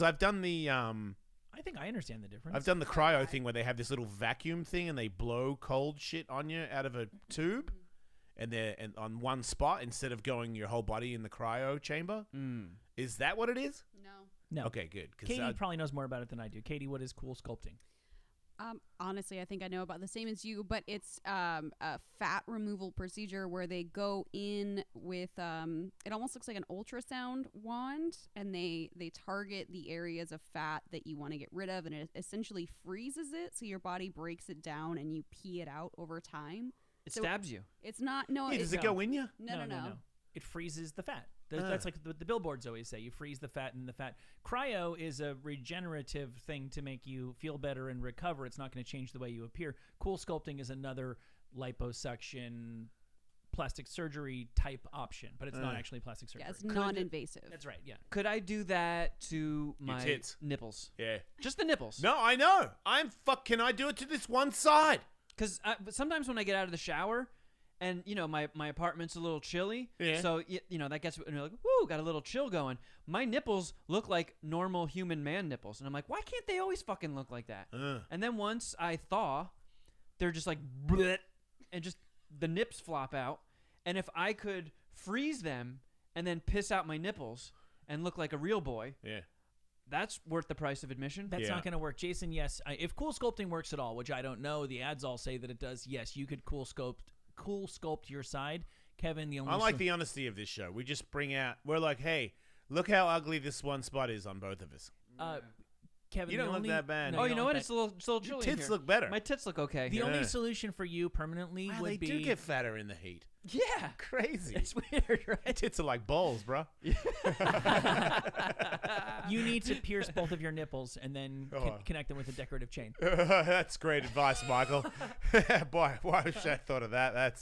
I've done the I think I understand the difference. I've done the cryo thing where they have this little vacuum thing and they blow cold shit on you out of a tube. And they're on one spot instead of going your whole body in the cryo chamber. Is that what it is? No. Okay, good. Katie probably knows more about it than I do. Katie, what is cool sculpting? Honestly, I think I know about the same as you, but it's a fat removal procedure where they go in with it almost looks like an ultrasound wand, and they target the areas of fat that you want to get rid of, and it essentially freezes it, so your body breaks it down and you pee it out over time. It stabs you. It's not. No. Yeah, does it go in you? No. It freezes the fat. That's like the billboards always say. You freeze the fat and the fat. Cryo is a regenerative thing to make you feel better and recover. It's not going to change the way you appear. Cool sculpting is another liposuction, plastic surgery type option, but it's not actually plastic surgery. Yeah, it's non-invasive. That's right, yeah. Could I do that to my tits. nipples? Yeah. Just the nipples. No, I know. Can I do it to this one side? Because sometimes when I get out of the shower, and my apartment's a little chilly, so that gets and you're like, woo, got a little chill going. My nipples look like normal human man nipples, and I'm like, why can't they always fucking look like that? And then once I thaw, they're just like bleh, and just the nips flop out. And if I could freeze them and then piss out my nipples and look like a real boy, that's worth the price of admission. That's not going to work. Jason, yes. If cool sculpting works at all, which I don't know, the ads all say that it does. Yes, you could cool sculpt your side. Kevin, the only I like the honesty of this show. We just bring out, we're like, hey, look how ugly this one spot is on both of us. Kevin, you don't look that bad. No, you know what? It's a little chilly. Your tits here. look better. My tits look okay. The only solution for you permanently would they be do get fatter in the heat. Yeah. Crazy. It's weird, right? Tits are like balls, bro. you need to pierce both of your nipples and then connect them with a decorative chain. That's great advice, Michael. Boy, why wish I thought of that?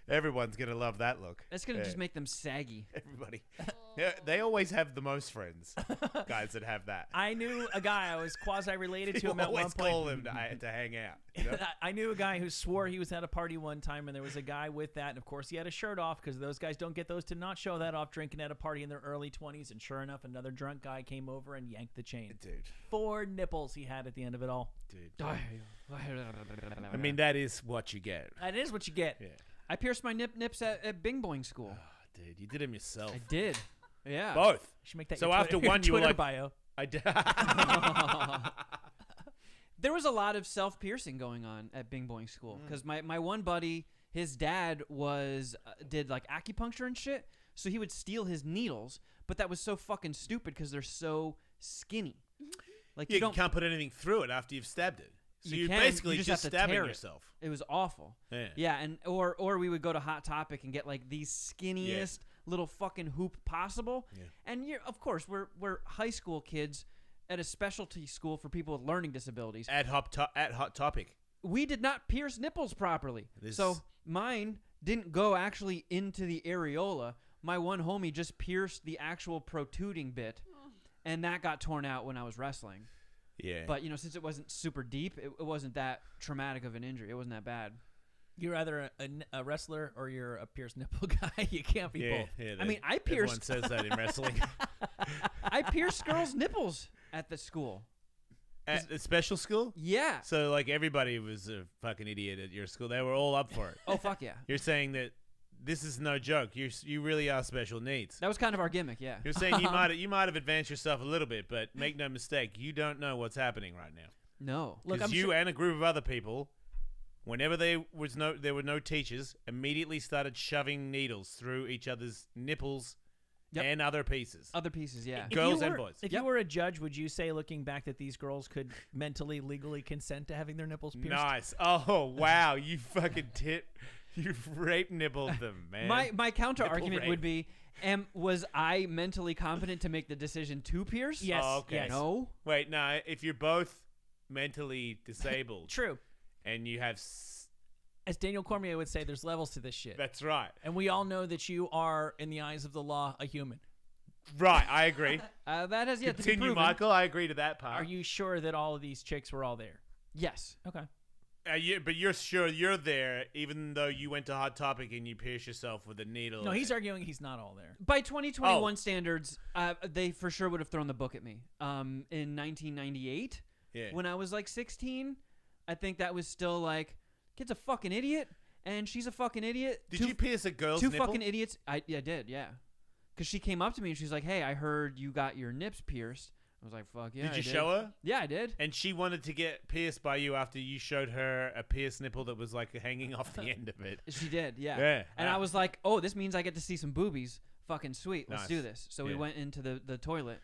Everyone's gonna love that look. That's gonna just make them saggy. Everybody. Yeah, they always have the most friends. Guys that have that. I knew a guy I was quasi-related to him at one always point. call him to hang out. You know? I knew a guy who swore he was at a party one time, and there was a guy with that, and of course he had a shirt off because those guys don't get those to not show that off drinking at a party in their early 20s. And sure enough, another drunk guy came over and yanked the chain. Dude. 4 nipples he had at the end of it all. Dude. I mean, that is what you get. That is what you get. Yeah. I pierced my nips at Bing Boing school. Oh, dude, you did them yourself. I did. Yeah. Both. You should make that So your after Twitter, one, you were Twitter like, bio. I did. There was a lot of self-piercing going on at Bing Boing school because my one buddy, his dad did like acupuncture and shit, so he would steal his needles, but that was so fucking stupid because they're so skinny. Like you can't put anything through it after you've stabbed it. So you're basically just have to stabbing tear it. yourself. It was awful. Yeah. And or we would go to Hot Topic and get like the skinniest little fucking hoop possible. Yeah. And of course we're high school kids at a specialty school for people with learning disabilities. At Hot Topic. We did not pierce nipples properly. So mine didn't go actually into the areola. My one homie just pierced the actual protruding bit, and that got torn out when I was wrestling. Yeah. But, since it wasn't super deep, it wasn't that traumatic of an injury. It wasn't that bad. You're either a wrestler or you're a pierced nipple guy. You can't be both. Yeah, I mean, I pierced... Everyone says that in wrestling. I pierced girls' nipples at the school. At the special school? Yeah. So, like, everybody was a fucking idiot at your school. They were all up for it. Oh, fuck yeah. You're saying that this is no joke. You really are special needs. That was kind of our gimmick, yeah. You're saying you might have advanced yourself a little bit, but make no mistake, you don't know what's happening right now. No. Because you and a group of other people, whenever there were no teachers, immediately started shoving needles through each other's nipples and other pieces. Other pieces, yeah. Girls and boys. If you were a judge, would you say, looking back, that these girls could mentally, legally consent to having their nipples pierced? Nice. Oh, wow. You fucking You've rape nibbled them, man. My counter argument would be, was I mentally competent to make the decision to pierce? Yes. Oh, okay. Yes. No. Wait, no. If you're both mentally disabled, true, and you have, as Daniel Cormier would say, there's levels to this shit. That's right. And we all know that you are, in the eyes of the law, a human. Right. I agree. That has yet to be Continue, proven. Michael. I agree to that part. Are you sure that all of these chicks were all there? Yes. Okay. But you're sure you're there, even though you went to Hot Topic and you pierced yourself with a needle. No, he's arguing he's not all there. By 2021 standards, they for sure would have thrown the book at me. In 1998, when I was like 16, I think that was still like, kid's a fucking idiot, and she's a fucking idiot. Did you pierce a girl's two nipple? Fucking idiots. I did, yeah. Because she came up to me and she's like, "Hey, I heard you got your nips pierced." I was like, fuck yeah. Did you show her? Yeah, I did. And she wanted to get pierced by you after you showed her a pierced nipple that was like hanging off the end of it. She did, yeah. Yeah. And I was like, oh, this means I get to see some boobies. Fucking sweet. Let's Nice. do this. So we went into the toilet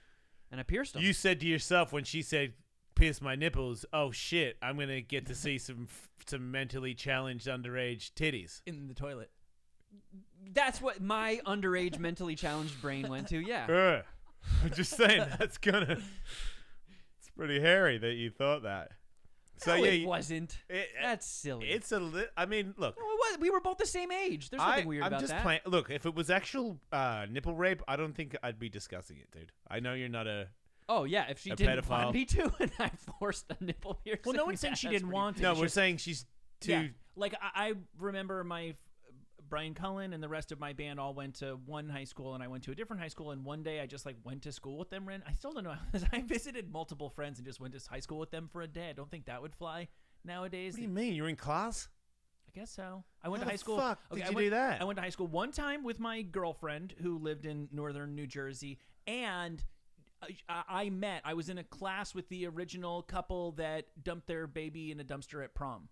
and I pierced them. You said to yourself when she said, pierce my nipples, oh shit, I'm going to get to see some mentally challenged underage titties. In the toilet. That's what my underage mentally challenged brain went to, yeah. I'm just saying, it's pretty hairy that you thought that. So no, it wasn't. That's silly. It's I mean, look. No, we were both the same age. There's nothing weird about that. Playing. Look, if it was actual nipple rape, I don't think I'd be discussing it, dude. I know you're not a. Oh yeah, if she didn't want me to, and I forced a nipple piercing. Well, no one's saying she didn't want it. No, we're saying she's too. Yeah. Like I remember my. Brian Cullen and the rest of my band all went to one high school, and I went to a different high school. And one day I just went to school with them. I still don't know. I visited multiple friends and just went to high school with them for a day. I don't think that would fly. nowadays. What do you mean? You're in class? I guess so. I went How to high the school. fuck did I you went, do that? I went to high school one time with my girlfriend who lived in northern New Jersey, and I was in a class with the original couple that dumped their baby in a dumpster at prom.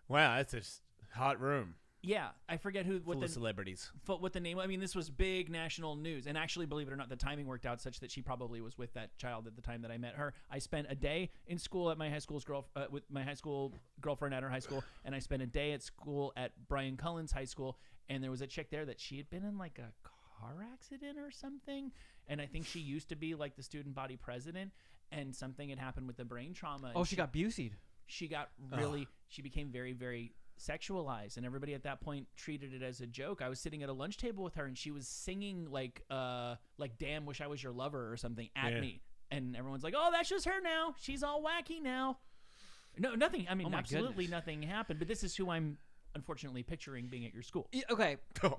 Wow, that's a hot room Yeah, I forget full of celebrities. what the name. I mean, this was big national news, and actually, believe it or not, the timing worked out such that she probably was with that child at the time that I met her. I spent a day in school at my high school's with my high school girlfriend at her high school, and I spent a day at school at Brian Cullen's high school. And there was a chick there that she had been in like a car accident or something, and I think she used to be like the student body president, and something had happened with the brain trauma. Oh, and she got Busey'd. She got really. She became very, very sexualized, and everybody at that point treated it as a joke. I was sitting at a lunch table with her, and she was singing like "Damn, Wish I Was Your Lover" or something at me, and everyone's like, "Oh, that's just her now. She's all wacky now." No, nothing. I mean, Oh my absolutely goodness. nothing happened. But this is who I'm unfortunately picturing being at your school. Okay. Oh.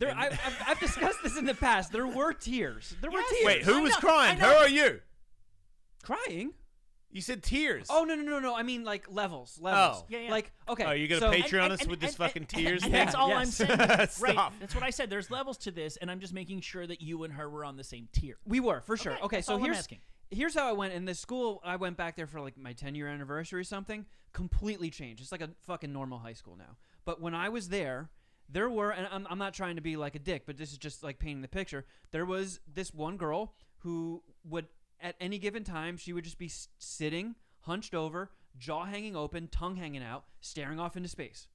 I've discussed this in the past. There were tears. There were tears. Wait, who I was know, crying? I Her know. or you? Crying? You said tears. Oh no! I mean like levels. Oh. Yeah. Like okay. Oh, you gonna so, Patreon us with this fucking tears And thing? that's all I'm Yes. saying. Right. Stop. That's what I said. There's levels to this, and I'm just making sure that you and her were on the same tier. We were for sure. Okay, Okay, that's so all I'm here's asking. here's how I went. In the school, I went back there for like my 10-year anniversary or something. Completely changed. It's like a fucking normal high school now. But when I was there were, and I'm not trying to be like a dick, but this is just like painting the picture. There was this one girl who would, at any given time, she would just be sitting, hunched over, jaw hanging open, tongue hanging out, staring off into space.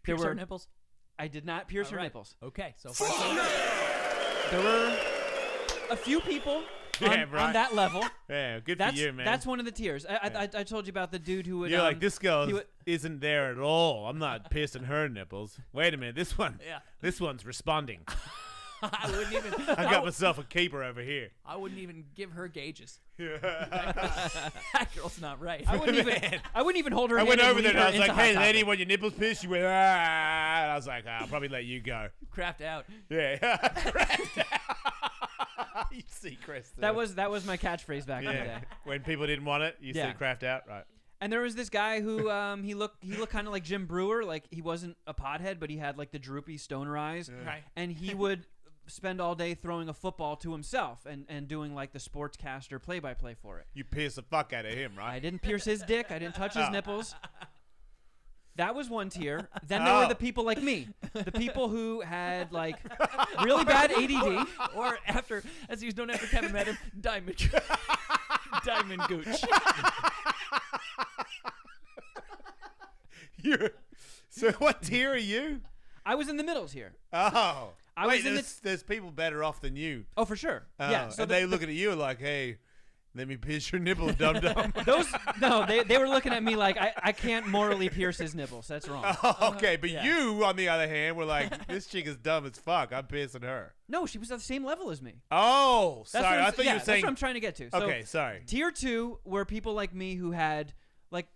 There Pierce her were nipples. I did not pierce All her right. nipples. Okay, so far so good. There were a few people on, Yeah, right. on that level. Yeah, good That's for you, man. that's one of the tiers. I told you about the dude who would. You're like, this girl he would- isn't there at all. I'm not piercing her nipples. Wait a minute, this one. Yeah. This one's responding. I wouldn't even. I got myself a keeper over here. I wouldn't even give her gauges. That girl's not right. I wouldn't even. I wouldn't even hold her. I hand went and over there lead and I her was like, into Hot hey, Topic. lady, when your nipples pierced, she went, ah. And I was like, I'll probably let you go. Crapped out. Yeah. You see, Chris. That was my catchphrase back in the yeah. day. When people didn't want it, you Yeah. said craft out, right? And there was this guy who he looked kind of like Jim Brewer. Like he wasn't a pothead, but he had like the droopy stoner eyes. Right. And he would spend all day throwing a football to himself and doing like the sportscaster play-by-play for it. You pierced the fuck out of him, I right? didn't pierce his dick. I didn't touch his Oh. nipples. That was one tier. Then there were Oh. the people like me, the people who had like really bad ADD. Or after, as he was known after Kevin met him, Diamond Gooch. So what tier are you? I was in the middle tier. Oh. I Wait, was in there's people better off than you. Oh, for sure. Oh, Yeah. So and they looking at you like, hey, let me pierce your nipple, dum-dum. they were looking at me like I can't morally pierce his nipples. That's wrong. Oh, okay, but Yeah. you, on the other hand, were like, this chick is dumb as fuck. I'm piercing her. No, she was at the same level as me. Oh, That's sorry. what I thought you were that's saying. what I'm trying to get to. So Okay, sorry. Tier 2 were people like me who had like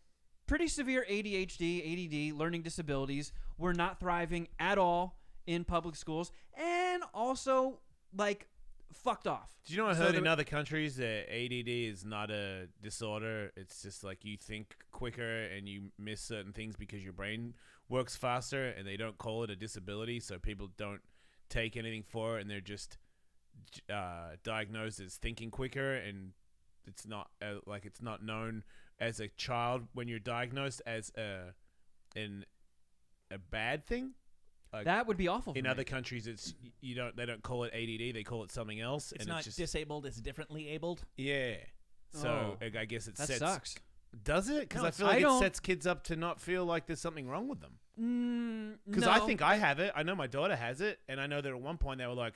pretty severe ADHD, ADD, learning disabilities, were not thriving at all in public schools, and also like fucked off. Do you know I So heard there- in other countries that ADD is not a disorder? It's just like you think quicker and you miss certain things because your brain works faster, and they don't call it a disability, so people don't take anything for it, and they're just diagnosed as thinking quicker, and it's not it's not known as a child when you're diagnosed as a bad thing. That would be awful for In me. other countries, it's they don't call it ADD, they call it something else. It's and not it's just disabled, it's differently abled. yeah. So Oh. I guess it That sets. sucks. Does it? Because No, I it's- feel like I it don't- sets kids up to not feel like there's something wrong with them. Because No. I think I have it. I know my daughter has it, and I know that at one point they were like,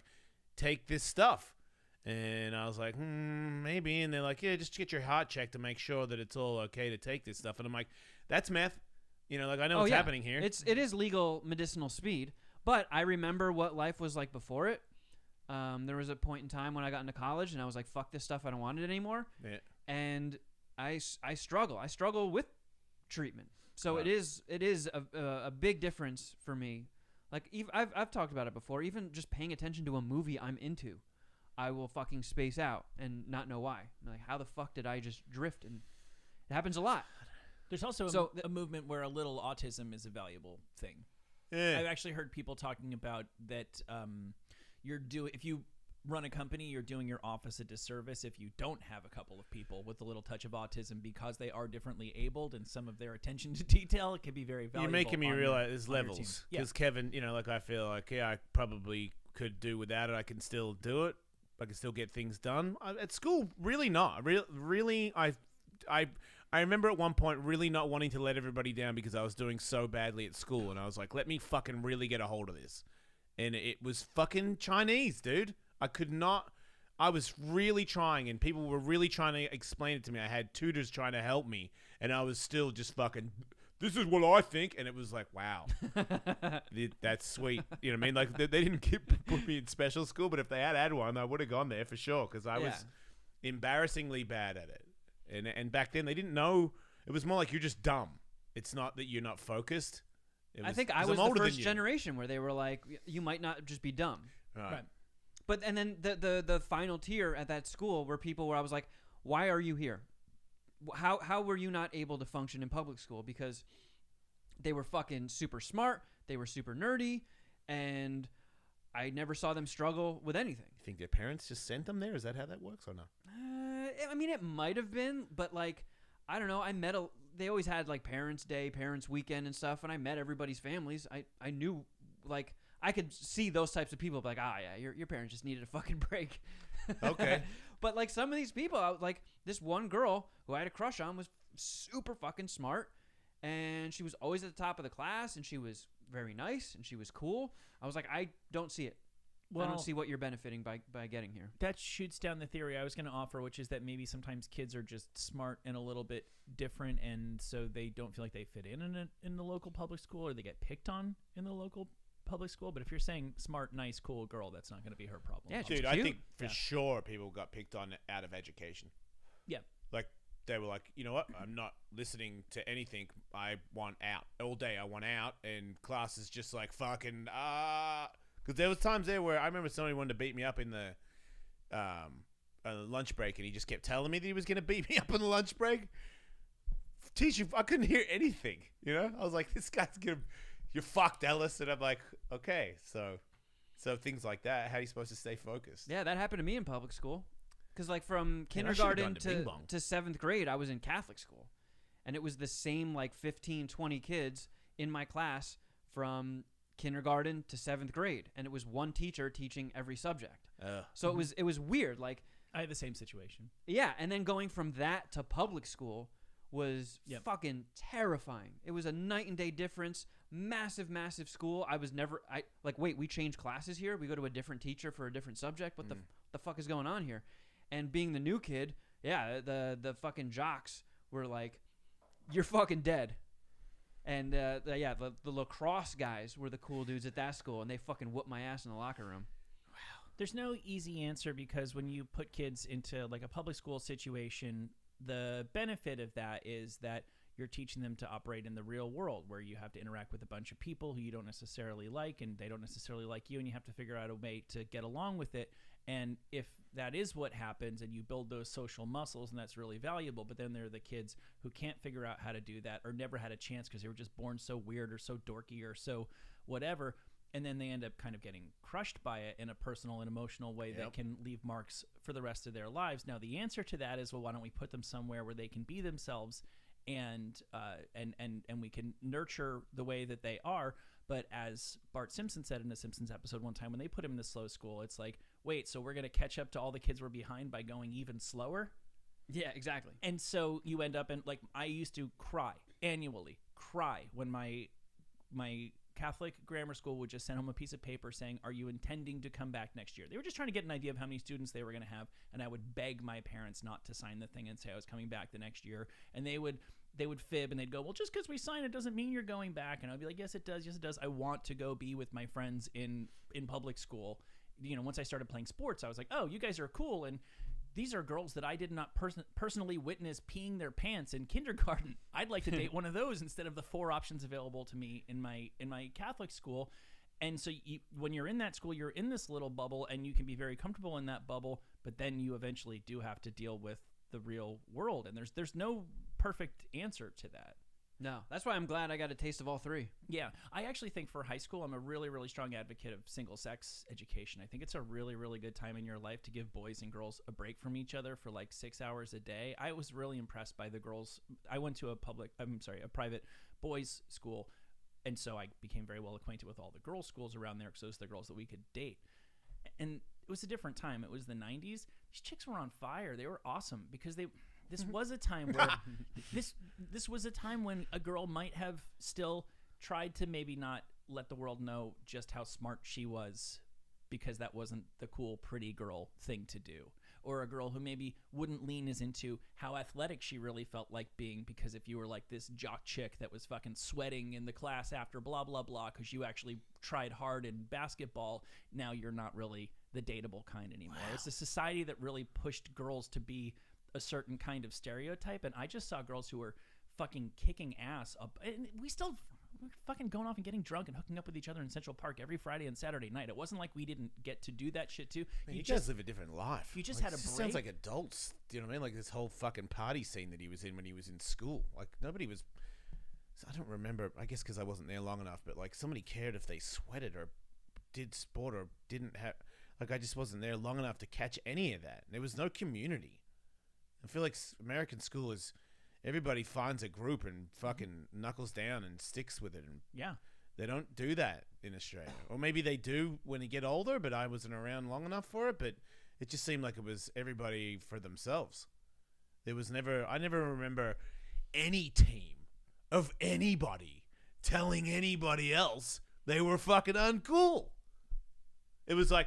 "Take this stuff," and I was like, "Maybe." And they're like, "Yeah, just get your heart checked to make sure that it's all okay to take this stuff." And I'm like, "That's meth." You know, like I know what's happening here. It is legal medicinal speed, but I remember what life was like before it. There was a point in time when I got into college and I was like, "Fuck this stuff! I don't want it anymore." Yeah. And I struggle. I struggle with treatment. So Right. it is a big difference for me. Like I've talked about it before. Even just paying attention to a movie I'm into, I will fucking space out and not know why. I'm like, how the fuck did I just drift It happens a lot. There's also So a movement where a little autism is a valuable thing. Yeah. I've actually heard people talking about that. If you run a company, you're doing your office a disservice if you don't have a couple of people with a little touch of autism because they are differently abled and some of their attention to detail can be very valuable. You're making me realize there's on your team. levels. Yeah. Because Kevin, like I feel like, I probably could do without it. I can still do it. I can still get things done. At school, really not. Really, I remember at one point really not wanting to let everybody down because I was doing so badly at school. And I was like, let me fucking really get a hold of this. And it was fucking Chinese, dude. I could not. I was really trying, and people were really trying to explain it to me. I had tutors trying to help me, and I was still just fucking, this is what I think. And it was like, wow, that's sweet. You know what I mean? Like, they didn't put me in special school, but if they had one, I would have gone there for sure because I was embarrassingly bad at it. And back then, they didn't know. It was more like you're just dumb. It's not that you're not focused. I think I was the first generation where they were like, you might not just be dumb. Right. But and then the final tier at that school were people where I was like, why are you here? How were you not able to function in public school? Because they were fucking super smart, they were super nerdy, and I never saw them struggle with anything. You think their parents just sent them there? Is that how that works or no? I mean, it might have been, but like, I don't know. They always had like Parents' Day, Parents' Weekend and stuff, and I met everybody's families. I knew, like, I could see those types of people like, yeah, your parents just needed a fucking break. Okay. But like some of these people, like this one girl who I had a crush on was super fucking smart, and she was always at the top of the class, and she was very nice, and she was cool. I was like, I don't see it. Well, I don't see what you're benefiting by getting here. That shoots down the theory I was going to offer, which is that maybe sometimes kids are just smart and a little bit different, and so they don't feel like they fit in the local public school, or they get picked on in the local public school. But if you're saying smart, nice, cool girl, that's not going to be her problem. Yeah, dude, I think for sure people got picked on out of education. Yeah. Like, they were like, you know what? I'm not listening to anything. I want out. All day I want out, and class is just like fucking, because there was times there where I remember somebody wanted to beat me up in the lunch break, and he just kept telling me that he was going to beat me up in the lunch break. Teacher, I couldn't hear anything, I was like, this guy's going to... You're fucked, Ellis. And I'm like, okay, so things like that. How are you supposed to stay focused? Yeah, that happened to me in public school. Because like from kindergarten to 7th grade, I was in Catholic school. And it was the same like 15, 20 kids in my class from kindergarten to 7th grade. And it was one teacher teaching every subject. So it was weird. Like, I had the same situation. Yeah, and then going from that to public school was fucking terrifying. It was a night and day difference. Massive school. Wait, we change classes here? We go to a different teacher for a different subject? What the fuck is going on here? And being the new kid, the fucking jocks were like, you're fucking dead. And the lacrosse guys were the cool dudes at that school, and they fucking whooped my ass in the locker room. There's no easy answer, because when you put kids into like a public school situation, the benefit of that is that you're teaching them to operate in the real world, where you have to interact with a bunch of people who you don't necessarily like, and they don't necessarily like you, and you have to figure out a way to get along with it. And if that is what happens, and you build those social muscles, and that's really valuable, but then there are the kids who can't figure out how to do that, or never had a chance because they were just born so weird or so dorky or so whatever, and then they end up kind of getting crushed by it in a personal and emotional way that can leave marks for the rest of their lives. Now, the answer to that is, well, why don't we put them somewhere where they can be themselves, and we can nurture the way that they are. But as Bart Simpson said in a Simpsons episode one time, when they put him in the slow school, it's like, wait, so we're going to catch up to all the kids we're behind by going even slower? Yeah, exactly. And so you end up in, like, I used to annually cry when my Catholic grammar school would just send home a piece of paper saying, are you intending to come back next year? They were just trying to get an idea of how many students they were going to have, and I would beg my parents not to sign the thing and say I was coming back the next year. And they would fib, and they'd go, well, just because we sign it doesn't mean you're going back. And I'd be like, yes, it does. Yes, it does. I want to go be with my friends in public school. Once I started playing sports, I was like, oh, you guys are cool. And these are girls that I did not personally witness peeing their pants in kindergarten. I'd like to date one of those instead of the 4 options available to me in my Catholic school. And so when you're in that school, you're in this little bubble, and you can be very comfortable in that bubble, but then you eventually do have to deal with the real world. And there's no perfect answer to that. No, that's why I'm glad I got a taste of all three. Yeah, I actually think for high school, I'm a really, really strong advocate of single-sex education. I think it's a really, really good time in your life to give boys and girls a break from each other for like 6 hours a day. I was really impressed by the girls. I went to a private boys' school, and so I became very well acquainted with all the girls' schools around there because those are the girls that we could date. And it was a different time. It was the 90s. These chicks were on fire. They were awesome because this was a time where this was a time when a girl might have still tried to maybe not let the world know just how smart she was because that wasn't the cool pretty girl thing to do, or a girl who maybe wouldn't lean as into how athletic she really felt like being, because if you were like this jock chick that was fucking sweating in the class after blah blah blah because you actually tried hard in basketball, now you're not really the dateable kind anymore. Wow. It's a society that really pushed girls to be a certain kind of stereotype, and I just saw girls who were fucking kicking ass up, and we're fucking going off and getting drunk and hooking up with each other in Central Park every Friday and Saturday night. It wasn't like we didn't get to do that shit too. Man, you guys live a different life. You just like, had a break. Sounds like adults. Do you know what I mean? Like this whole fucking party scene that he was in when he was in school. Like nobody was. I don't remember. I guess because I wasn't there long enough. But like somebody cared if they sweated or did sport or didn't have. Like I just wasn't there long enough to catch any of that. There was no community. I feel like American school is everybody finds a group and fucking knuckles down and sticks with it. And yeah, they don't do that in Australia. Or maybe they do when you get older, but I wasn't around long enough for it. But it just seemed like it was everybody for themselves. I never remember any team of anybody telling anybody else they were fucking uncool. It was like,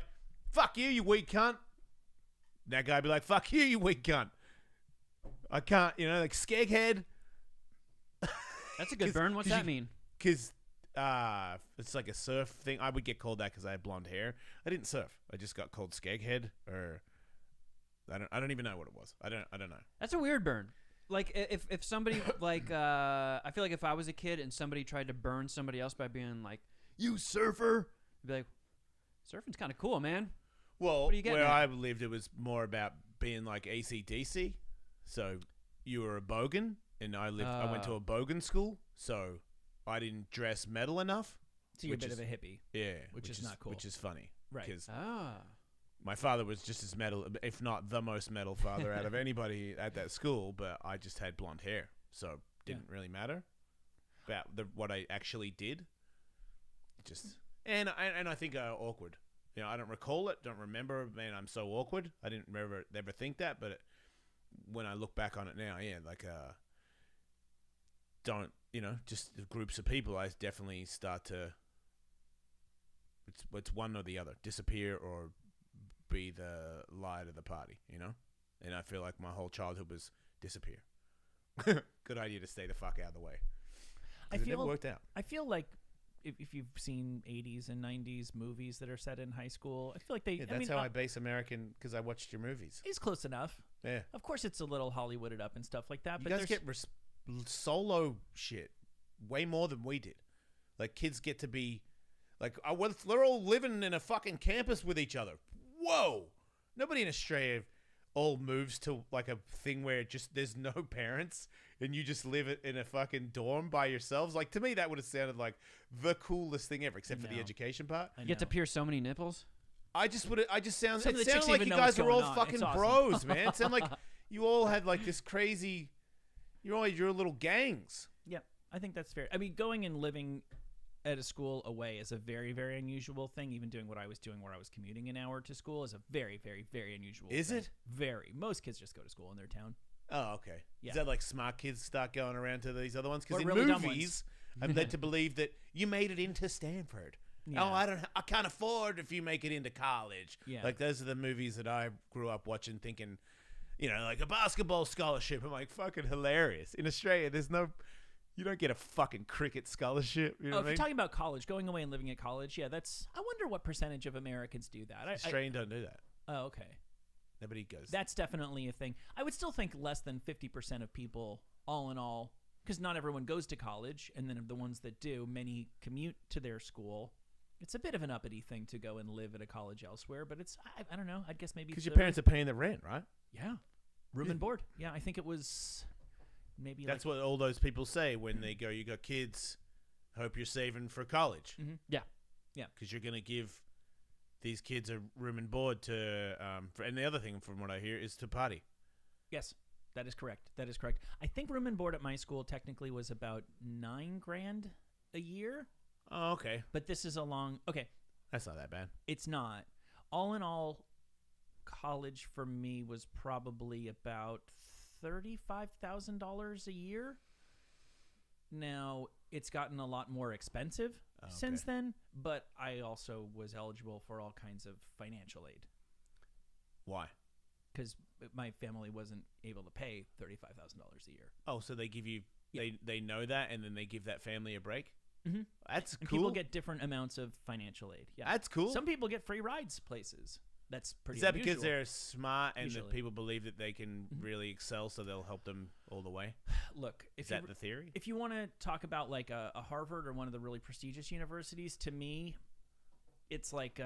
fuck you, you weak cunt. That guy be like, fuck you, you weak cunt. I can't, like skeghead. That's a good burn. What's that mean? Because it's like a surf thing. I would get called that because I had blonde hair. I didn't surf. I just got called skeghead, or I don't even know what it was. I don't know. That's a weird burn. Like if somebody like I feel like if I was a kid and somebody tried to burn somebody else by being like, "You surfer," I'd be like, "Surfing's kind of cool, man." Well, what are you getting where at? I lived, it was more about being like AC/DC. So you were a bogan, and I went to a bogan school, so I didn't dress metal enough. So you're a bit of a hippie. Yeah, which is not cool. Which is funny, right? Because Ah. my father was just as metal, if not the most metal father out of anybody at that school, but I just had blonde hair, so it didn't really matter about what I actually did. And I think awkward. I don't recall it, don't remember. Man, I'm so awkward. I didn't never think that, but when I look back on it now, just groups of people, I definitely start to. It's one or the other, disappear or be the light of the party, And I feel like my whole childhood was disappear. Good idea to stay the fuck out of the way. It never worked out. I feel like if you've seen 80s and 90s movies that are set in high school, I feel like they. Yeah, that's how I base American, because I watched your movies. It's close enough. Yeah. Of course, it's a little Hollywooded up and stuff like that. You but guys get solo shit way more than we did. Like kids get to be like, they're all living in a fucking campus with each other. Whoa! Nobody in Australia all moves to like a thing where there's no parents and you just live in a fucking dorm by yourselves. Like to me, that would have sounded like the coolest thing ever, except for the education part. You get to pierce so many nipples. It sounded like you know guys what's are all going on. fucking It's awesome. bros, man. It sounded like you all had like this crazy, you all had your little gangs. Yeah, I think that's fair. I mean, going and living at a school away is a very, very unusual thing. Even doing what I was doing, where I was commuting an hour to school, is a very, very, very unusual thing. Is it? Very. Most kids just go to school in their town. Oh, okay. Yeah. Is that like smart kids start going around to these other ones? Because in really dumb movies, I'm led to believe that you made it into Stanford. Yeah. Oh, I can't afford if you make it into college. Yeah. Like those are the movies that I grew up watching, thinking, like a basketball scholarship. I'm like, fucking hilarious. In Australia, you don't get a fucking cricket scholarship. You know what I If mean? you're talking about college, going away and living at college, I wonder what percentage of Americans do that. Australians don't do that. Oh, okay. Nobody goes. That's definitely a thing. I would still think less than 50% of people, all in all, because not everyone goes to college, and then of the ones that do, many commute to their school. It's a bit of an uppity thing to go and live at a college elsewhere, but I don't know. I guess maybe because your parents are paying the rent, right? Yeah. Room and board. Yeah, I think it was maybe That's what all those people say when they go, you got kids, hope you're saving for college. Mm-hmm. Yeah. Because you're going to give these kids a room and board to, and the other thing from what I hear is to party. Yes, that is correct. That is correct. I think room and board at my school technically was about $9,000 a year. Oh, okay. But this is okay. That's not that bad. It's not. All in all, college for me was probably about $35,000 a year. Now, it's gotten a lot more expensive since then, but I also was eligible for all kinds of financial aid Why? because my family wasn't able to pay $35,000 a year. Oh, so they give you, Yeah. they know that, and then they give that family a break? Mm-hmm. That's And cool. people get different amounts of financial aid. Yeah, That's cool. Some people get free rides places. That's pretty Is that unusual. because they're smart and Usually. that people believe that they can Mhm. really excel, so they'll help them all the way? Look, Is that the theory? if you want to talk about like a Harvard or one of the really prestigious universities, to me, it's like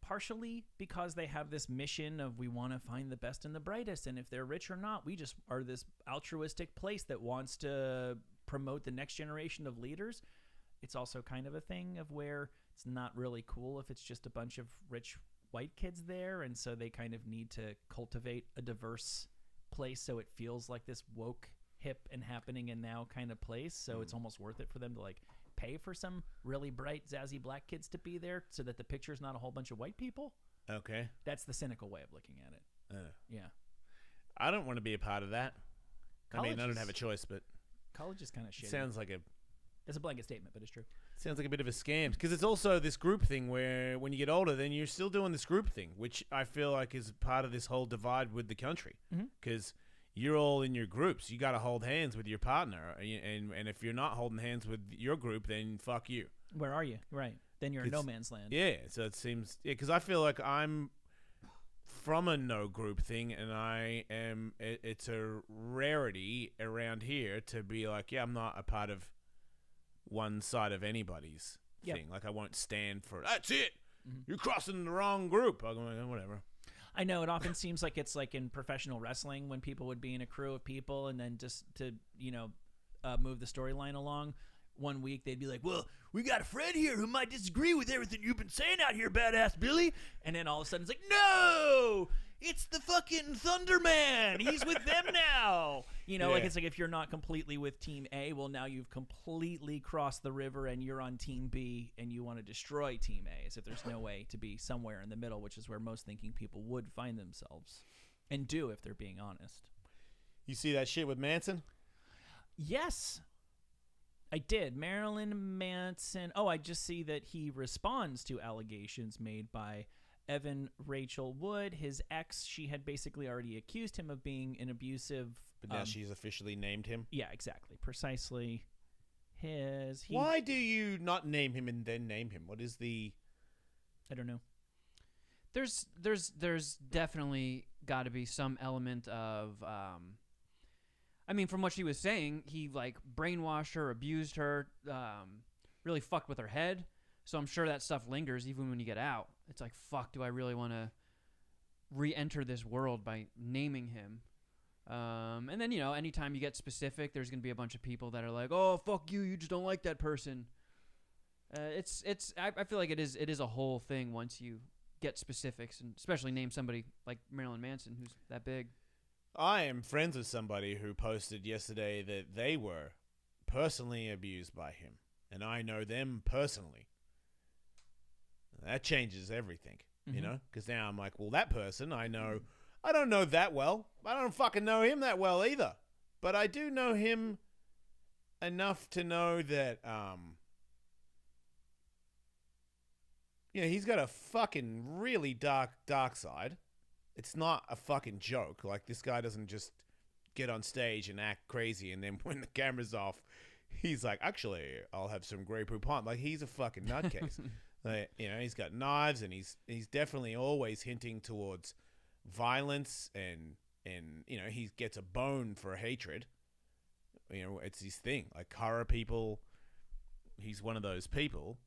partially because they have this mission of we want to find the best and the brightest, and if they're rich or not, we just are this altruistic place that wants to promote the next generation of leaders. It's also kind of a thing of where it's not really cool if it's just a bunch of rich white kids there, and so they kind of need to cultivate a diverse place so it feels like this woke, hip, and happening and now kind of place. So it's almost worth it for them to like pay for some really bright, zazzy black kids to be there so that the picture's not a whole bunch of white people. Okay. That's the cynical way of looking at it. Yeah. I don't want to be a part of that. I mean, College I don't is- have a choice, but College is kind of shitty. sounds like a It's a blanket statement, but it's true. bit of a scam, because it's also this group thing where when you get older, then you're still doing this group thing, which I feel like is part of this whole divide with the country, Mhm. because you're all in your groups. You got to hold hands with your partner, and if you're not holding hands with your group, then fuck you. Where are you? Right. Then you're in no It's- man's land. Yeah, so it seems, because I feel like I'm from a no group thing, and it's a rarity around here to be like, yeah, I'm not a part of one side of anybody's Yep. thing. Like, I won't stand for, that's it, Mhm. you're crossing the wrong group. I'm like, "Oh, whatever. I know it often seems like it's like in professional wrestling when people would be in a crew of people and then just to, move the storyline along. One week they'd be like, well, we got a friend here who might disagree with everything you've been saying out here, badass Billy. And then all of a sudden it's like, no, it's the fucking Thunderman. He's with them now. Like Yeah. it's like if you're not completely with Team A, well, now you've completely crossed the river and you're on Team B and you want to destroy Team A, as if there's no way to be somewhere in the middle, which is where most thinking people would find themselves and do if they're being honest. You see that shit with Manson? Yes, I did. Marilyn Manson. Oh, I just see that he responds to allegations made by Evan Rachel Wood, his ex. She had basically already accused him of being an abusive. But now she's officially named him. Yeah, exactly. Precisely. Why do you not name him and then name him? What is the... I don't know. There's definitely got to be some element of I mean, from what she was saying, he like brainwashed her, abused her, really fucked with her head. So I'm sure that stuff lingers even when you get out. It's like, fuck, do I really want to re-enter this world by naming him? And then, anytime you get specific, there's going to be a bunch of people that are like, oh, fuck you, you just don't like that person. I feel like it is a whole thing once you get specifics, and especially name somebody like Marilyn Manson, who's that big. I am friends with somebody who posted yesterday that they were personally abused by him, and I know them personally. That changes everything, because now I'm like, well, that person I know, I don't know that well. I don't fucking know him that well either, but I do know him enough to know that, he's got a fucking really dark side. It's not a fucking joke. Like, this guy doesn't just get on stage and act crazy, and then when the camera's off, he's like, actually, I'll have some Grey Poupon. Like, he's a fucking nutcase. Like, he's got knives, and he's definitely always hinting towards violence, and he gets a bone for hatred. It's his thing. Like, horror people, he's one of those people.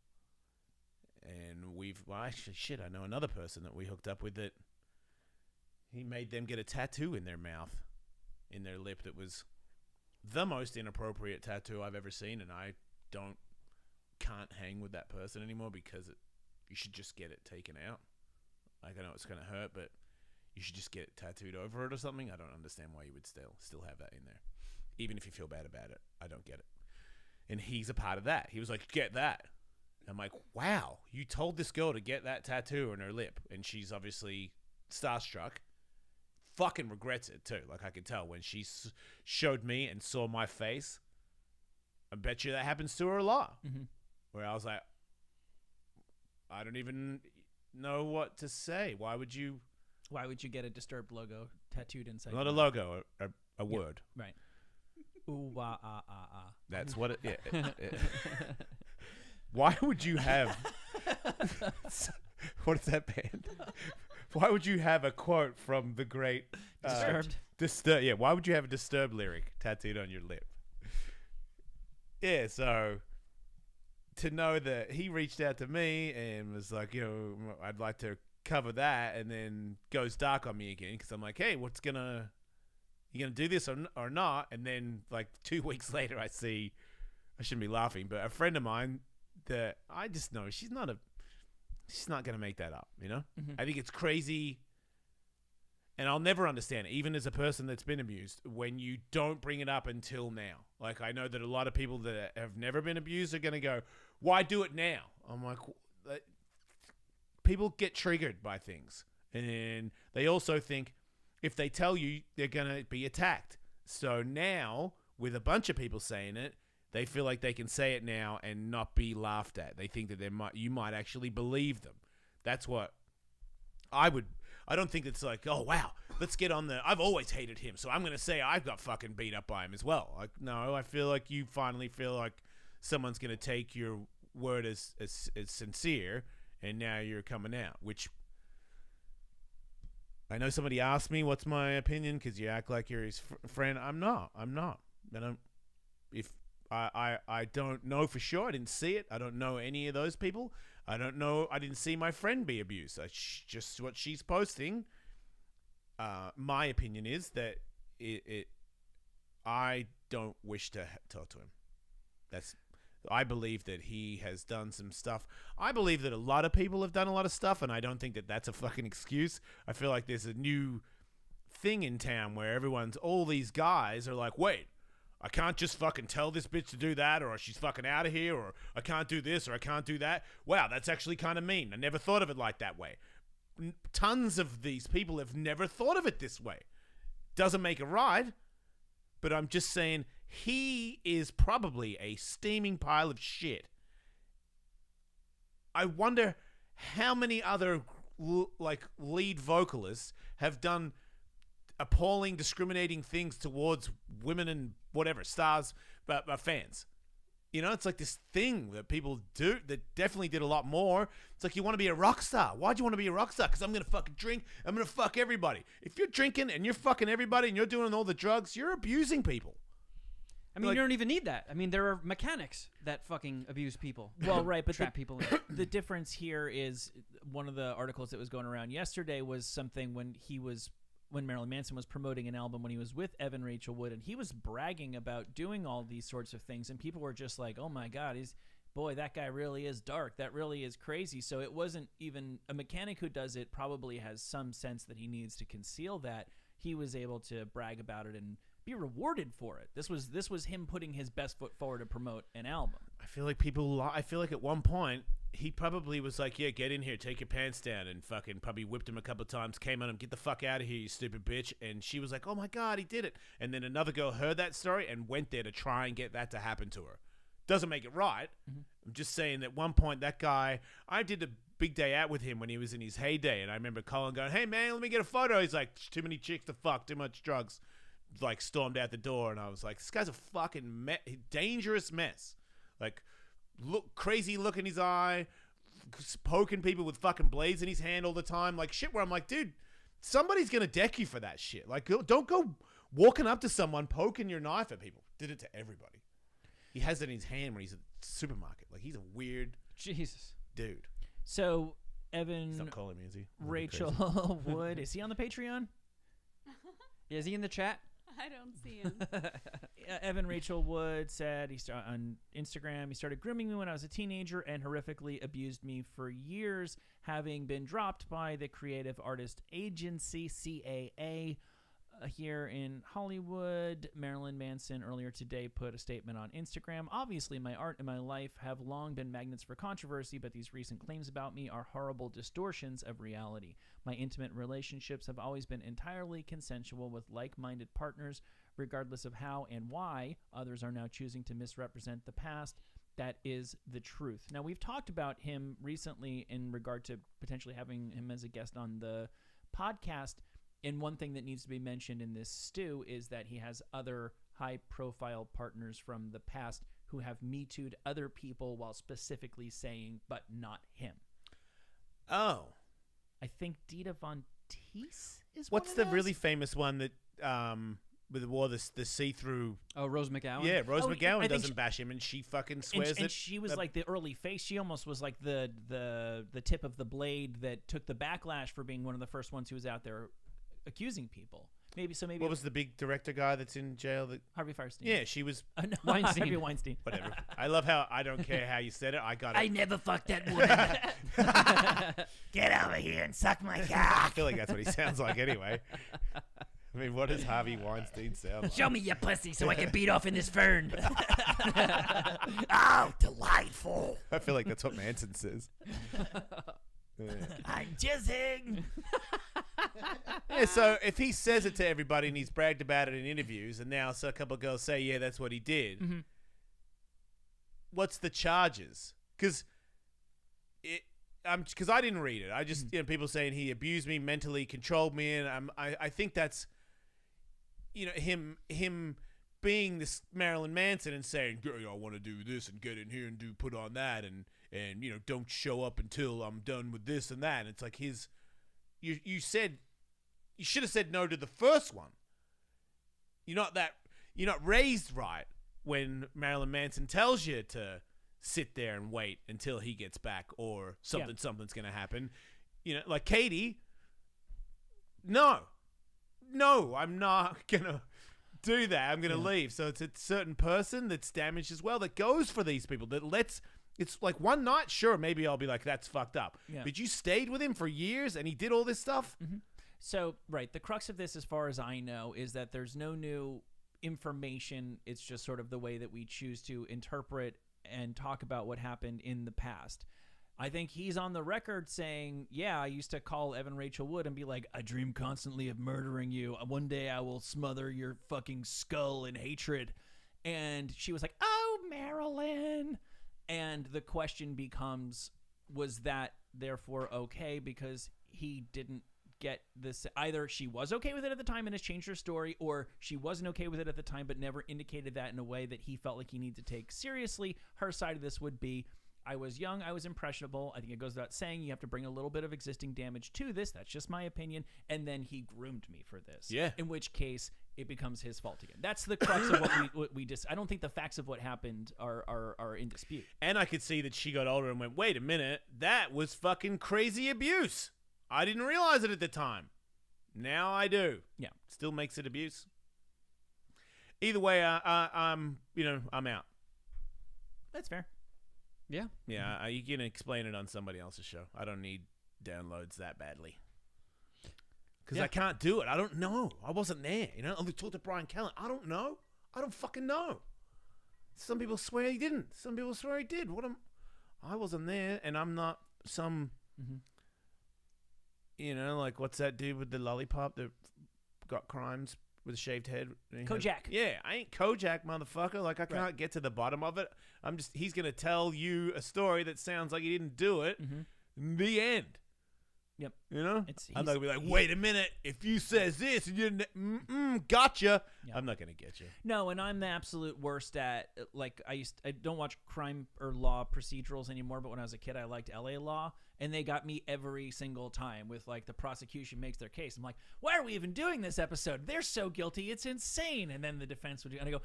And actually, shit, I know another person that we hooked up with that he made them get a tattoo in their mouth. in their lip that was the most inappropriate tattoo I've ever seen, and I can't hang with that person anymore because you should just get it taken out. Like, I know it's gonna hurt, but you should just get it tattooed over it or something. I don't understand why you would still have that in there, even if you feel bad about it. I don't get it. And he's a part of that. He was like, get that. I'm like, wow, you told this girl to get that tattoo on her lip, and she's obviously starstruck. Fucking regrets it too. Like, I could tell when she showed me and saw my face. I bet you that happens to her a lot. Mm-hmm. Where I was like, I don't even know what to say. Why would you get a Disturbed logo tattooed inside? Not a your logo, a word. Right. Ooh, wah, ah, ah, ah. That's what it. Yeah. Why would you have? What is that band? Why would you have a quote from the great Disturbed? Yeah. Why would you have a Disturbed lyric tattooed on your lip? Yeah. So to know that he reached out to me and was like, I'd like to cover that, and then goes dark on me again because I'm like, hey, you gonna do this or not? And then like 2 weeks later, I shouldn't be laughing, but a friend of mine that I just know she's not gonna make that up. Mm-hmm. I think it's crazy, and I'll never understand it, even as a person that's been abused, when you don't bring it up until now. Like, I know that a lot of people that have never been abused are gonna go, why do it now? I'm like, people get triggered by things, and they also think if they tell you, they're gonna be attacked. So now, with a bunch of people saying it, they feel like they can say it now and not be laughed at. They think that you might actually believe them. That's what I don't think it's like, oh wow, let's get on I've always hated him, so I'm gonna say I've got fucking beat up by him as well. Like, no, I feel like you finally feel like someone's gonna take your word as sincere, and now you're coming out. Which I know somebody asked me, what's my opinion? Because you act like you're his friend. I'm not. I don't. If I don't know for sure. I didn't see it. I don't know any of those people. I don't know. I didn't see my friend be abused. Just what she's posting. My opinion is that I don't wish to talk to him. I believe that he has done some stuff. I believe that a lot of people have done a lot of stuff, and I don't think that that's a fucking excuse. I feel like there's a new thing in town where all these guys are like, wait, I can't just fucking tell this bitch to do that, or she's fucking out of here, or I can't do this, or I can't do that. Wow, that's actually kind of mean. I never thought of it like that way. Tons of these people have never thought of it this way. Doesn't make it right, but I'm just saying he is probably a steaming pile of shit. I wonder how many other lead vocalists have done appalling, discriminating things towards women and whatever stars, but fans. It's like this thing that people do that definitely did a lot more. It's like, you want to be a rock star. Why'd you want to be a rock star? Because I'm going to fucking drink. I'm going to fuck everybody. If you're drinking and you're fucking everybody and you're doing all the drugs, you're abusing people. I mean, you don't even need that. I mean, there are mechanics that fucking abuse people. Well, right, but trap people in. The difference here is one of the articles that was going around yesterday was something when Marilyn Manson was promoting an album when he was with Evan Rachel Wood, and he was bragging about doing all these sorts of things, and people were just like, oh my God, that guy really is dark. That really is crazy. So it wasn't even a mechanic who does it probably has some sense that he needs to conceal that. He was able to brag about it and be rewarded for it. This was him putting his best foot forward to promote an album. I feel like at one point he probably was like, yeah, get in here, take your pants down, and fucking probably whipped him a couple of times, came on him, get the fuck out of here, you stupid bitch. And she was like, oh my God, he did it. And then another girl heard that story and went there to try and get that to happen to her. Doesn't make it right. Mm-hmm. I'm just saying that at one point that guy, I did a big day out with him when he was in his heyday, and I remember Colin going, hey man, let me get a photo. He's like, too many chicks to fuck, too much drugs. Like, stormed out the door, and I was like, this guy's a fucking dangerous mess. Like, crazy look in his eye, poking people with fucking blades in his hand all the time, like shit where I'm like, dude, somebody's gonna deck you for that shit. Like, don't go walking up to someone poking your knife at people. Did it to everybody. He has it in his hand when he's at the supermarket. Like, he's a weird Jesus dude. So Evan, he's not calling me, is he? Rachel Wood, is he on the Patreon? Yeah, is he in the chat? I don't see him. Evan Rachel Wood said on Instagram, he started grooming me when I was a teenager and horrifically abused me for years, having been dropped by the Creative Artist Agency, CAA, here in Hollywood. Marilyn Manson earlier today put a statement on Instagram. Obviously, my art and my life have long been magnets for controversy, but these recent claims about me are horrible distortions of reality. My intimate relationships have always been entirely consensual with like-minded partners, regardless of how and why others are now choosing to misrepresent the past. That is the truth. Now, we've talked about him recently in regard to potentially having him as a guest on the podcast. And one thing that needs to be mentioned in this stew is that he has other high-profile partners from the past who have Me Too'd other people while specifically saying, but not him. Oh. I think Dita Von Teese is What's one the of those? really famous one that wore the see-through? Oh, Rose McGowan. Yeah, Rose Oh, I McGowan think doesn't bash him, and she fucking swears and that she was like the early face. She almost was like the tip of the blade that took the backlash for being one of the first ones who was out there accusing people. Maybe What was the big director guy that's in jail? That Harvey Firestein. yeah, she was No, Weinstein. Harvey Weinstein. whatever. I love how I don't care how you said it. I got it. I never fucked that woman. Get over here and suck my I cock. feel like that's what he sounds like anyway. I mean, what does Harvey Weinstein sound like? Show me your pussy so I can beat off in this fern. Oh, delightful. I feel like that's what Manson says. Yeah. I'm jizzing. Yeah, so if he says it to everybody and he's bragged about it in interviews, and now so a couple of girls say, yeah, that's what he did, what's the charges? Because I didn't read it. I just, people saying he abused me, mentally controlled me, and I think that's, him being this Marilyn Manson and saying, I want to do this and get in here and put on that and don't show up until I'm done with this and that. And it's like you should have said no to the first one. You're not raised right when Marilyn Manson tells you to sit there and wait until he gets back or something's going to happen. Like Katie, no, I'm not going to do that. I'm going to leave. So it's a certain person that's damaged as well that goes for these people, that it's like one night, sure, maybe I'll be like, that's fucked up. Yeah. But you stayed with him for years and he did all this stuff? Mm-hmm. So, right, the crux of this, as far as I know, is that there's no new information. It's just sort of the way that we choose to interpret and talk about what happened in the past. I think he's on the record saying, yeah, I used to call Evan Rachel Wood and be like, I dream constantly of murdering you. One day I will smother your fucking skull in hatred. And she was like, oh, Marilyn. And the question becomes, was that therefore okay? Because he didn't get this. Either she was okay with it at the time and has changed her story, or she wasn't okay with it at the time but never indicated that in a way that he felt like he needed to take seriously. Her side of this would be, I was young, I was impressionable. I think it goes without saying you have to bring a little bit of existing damage to this. That's just my opinion. And then he groomed me for this. Yeah. In which case, it becomes his fault again. That's the crux of what we I don't think the facts of what happened are in dispute. And I could see that she got older and went, wait a minute, that was fucking crazy abuse. I didn't realize it at the time. Now I do. Yeah. Still makes it abuse. Either way, I'm out. That's fair. Yeah. Yeah, you can explain it on somebody else's show. I don't need downloads that badly. Because I can't do it. I don't know. I wasn't there. I talked to Brian Callen. I don't know. I don't fucking know. Some people swear he didn't. Some people swear he did. I wasn't there, and I'm not some... like what's that dude with the lollipop that got crimes with a shaved head? Kojak. Yeah, I ain't Kojak, motherfucker. Like, I can't get to the bottom of it. He's going to tell you a story that sounds like he didn't do it. The end. Yep. I'm not going to be like, wait a minute, if you says this, and you didn't, gotcha. Yep. I'm not going to get you. No, and I'm the absolute worst at, like, I don't watch crime or law procedurals anymore, but when I was a kid, I liked LA Law, and they got me every single time with, like, the prosecution makes their case. I'm like, why are we even doing this episode? They're so guilty, it's insane. And then the defense would do, and I go,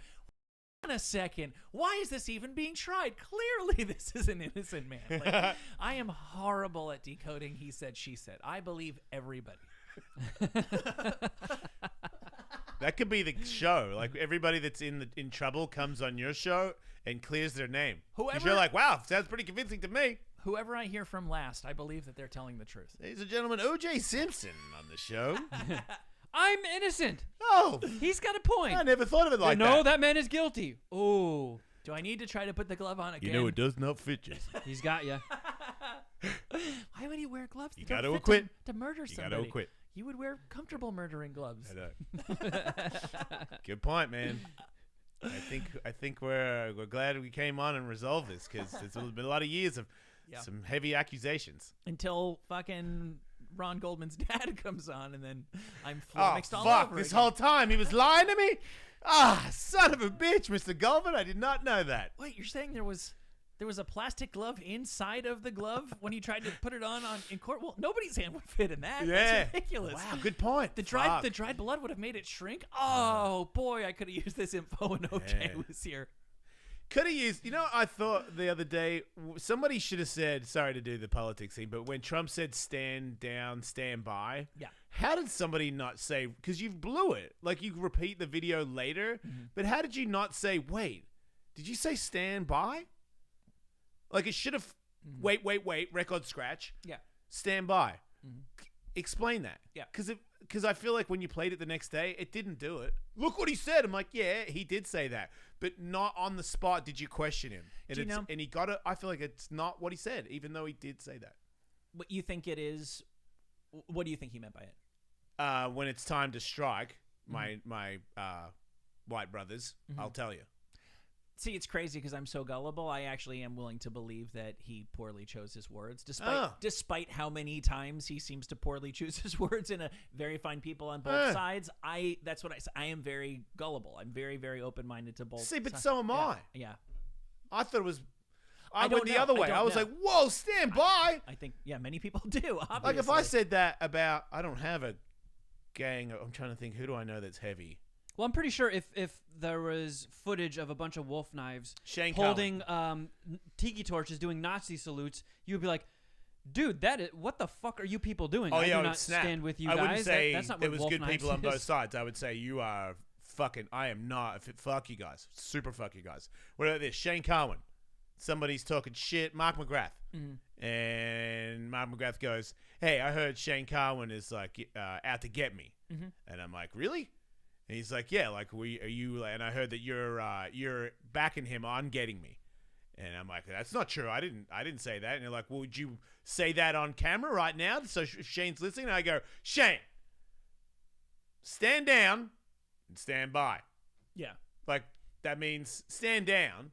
wait a second, why is this even being tried? Clearly this is an innocent man. Like, I am horrible at decoding he said, she said. I believe everybody. That That could be the show. Like everybody that's in trouble comes on your show and clears their name. 'Cause Whoever- you're like, wow, sounds pretty convincing to me. Whoever I hear from last, I believe that they're telling the truth. Ladies and gentlemen, O.J. Simpson on the show. I'm innocent. Oh, He's got a point. I never thought of it like no, that. that man is guilty. Oh, Do I need to try to put the glove on again? You know, it does not fit you. he's got you. Why would he wear gloves? You that don't gotta fit acquit. to murder You somebody. gotta acquit. You would wear comfortable murdering gloves. I know. Good point, man. I think we're glad we came on and resolved this because there's been a lot of years of Yeah. some heavy accusations. Until fucking Ron Goldman's dad comes on, and then I'm Oh, flummoxed all fuck. over This again. whole time he was lying to me? Ah, son of a bitch, Mr. Goldman. I did not know that. Wait, you're saying there was a plastic glove inside of the glove when he tried to put it on in court? Well, nobody's hand would fit in that. Yeah. That's ridiculous. Wow, good point. The Fuck. dried blood would have made it shrink. Oh boy, I could have used this info when OJ Yeah. was here. Could have used, I thought the other day, somebody should have said, sorry to do the politics thing, but when Trump said stand down, stand by, Yeah. how did somebody not say, because you blew it, like you repeat the video later, but how did you not say, wait, did you say stand by? Like it should have, wait, record scratch, Yeah. stand by. Explain that. Yeah. Because I feel like when you played it the next day, it didn't do it. Look what he said. I'm like, yeah, he did say that. But not on the spot did you question him. And, Do you know- and he got it. I feel like it's not what he said, even though he did say that. What you think it is? What do you think he meant by it? When it's time to strike, my white brothers, I'll tell you. See, it's crazy because I'm so gullible. I actually am willing to believe that he poorly chose his words, despite how many times he seems to poorly choose his words in a very fine people on both sides. That's what I say. I am very gullible. I'm very, very open-minded to both. See, but sides. so am I. Yeah. I thought it was. I don't went the know. other I way. don't I was know. like, whoa, stand by. I think many people do. Obviously. Like if I said that about, I don't have a gang. I'm trying to think, who do I know that's heavy? Well, I'm pretty sure if there was footage of a bunch of wolf knives Shane holding tiki torches doing Nazi salutes, you'd be like, dude, what the fuck are you people doing? Oh I yeah, do I would not snap. stand with you I guys. wouldn't say that's not there what was wolf good knives people on both is. sides. I would say you are fucking. I am not. Fuck you guys. Super fuck you guys. What about this? Shane Carwin. Somebody's talking shit. Mark McGrath. And Mark McGrath goes, "Hey, I heard Shane Carwin is like out to get me." And I'm like, "Really?" And he's like, "Yeah, like are you?" And I heard that you're backing him on getting me. And I'm like, "That's not true. I didn't say that." And they're like, "Well, would you say that on camera right now?" So Shane's listening. And I go, "Shane, stand down and stand by." Yeah. Like that means stand down.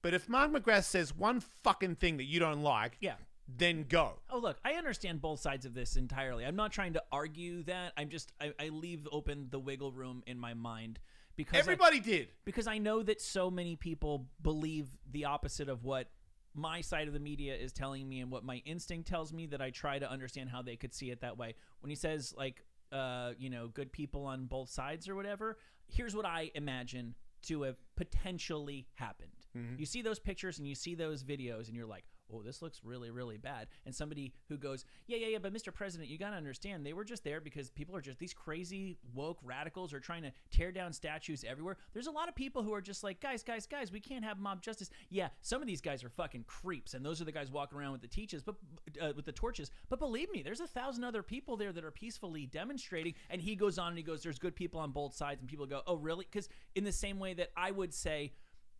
But if Mark McGrath says one fucking thing that you don't like, Yeah. then go. Oh, look, I understand both sides of this entirely. I'm not trying to argue that. I leave open the wiggle room in my mind because Everybody did. because I know that so many people believe the opposite of what my side of the media is telling me and what my instinct tells me, that I try to understand how they could see it that way. When he says like good people on both sides or whatever, here's what I imagine to have potentially happened. You see those pictures and you see those videos and you're like, oh, this looks really, really bad. And somebody who goes, yeah, but Mr. President, you got to understand, they were just there because people are just, these crazy woke radicals are trying to tear down statues everywhere. There's a lot of people who are just like, guys, we can't have mob justice. Yeah, some of these guys are fucking creeps, and those are the guys walking around with the torches. But believe me, there's 1,000 other people there that are peacefully demonstrating. And he goes on and he goes, there's good people on both sides, and people go, oh, really? Because in the same way that I would say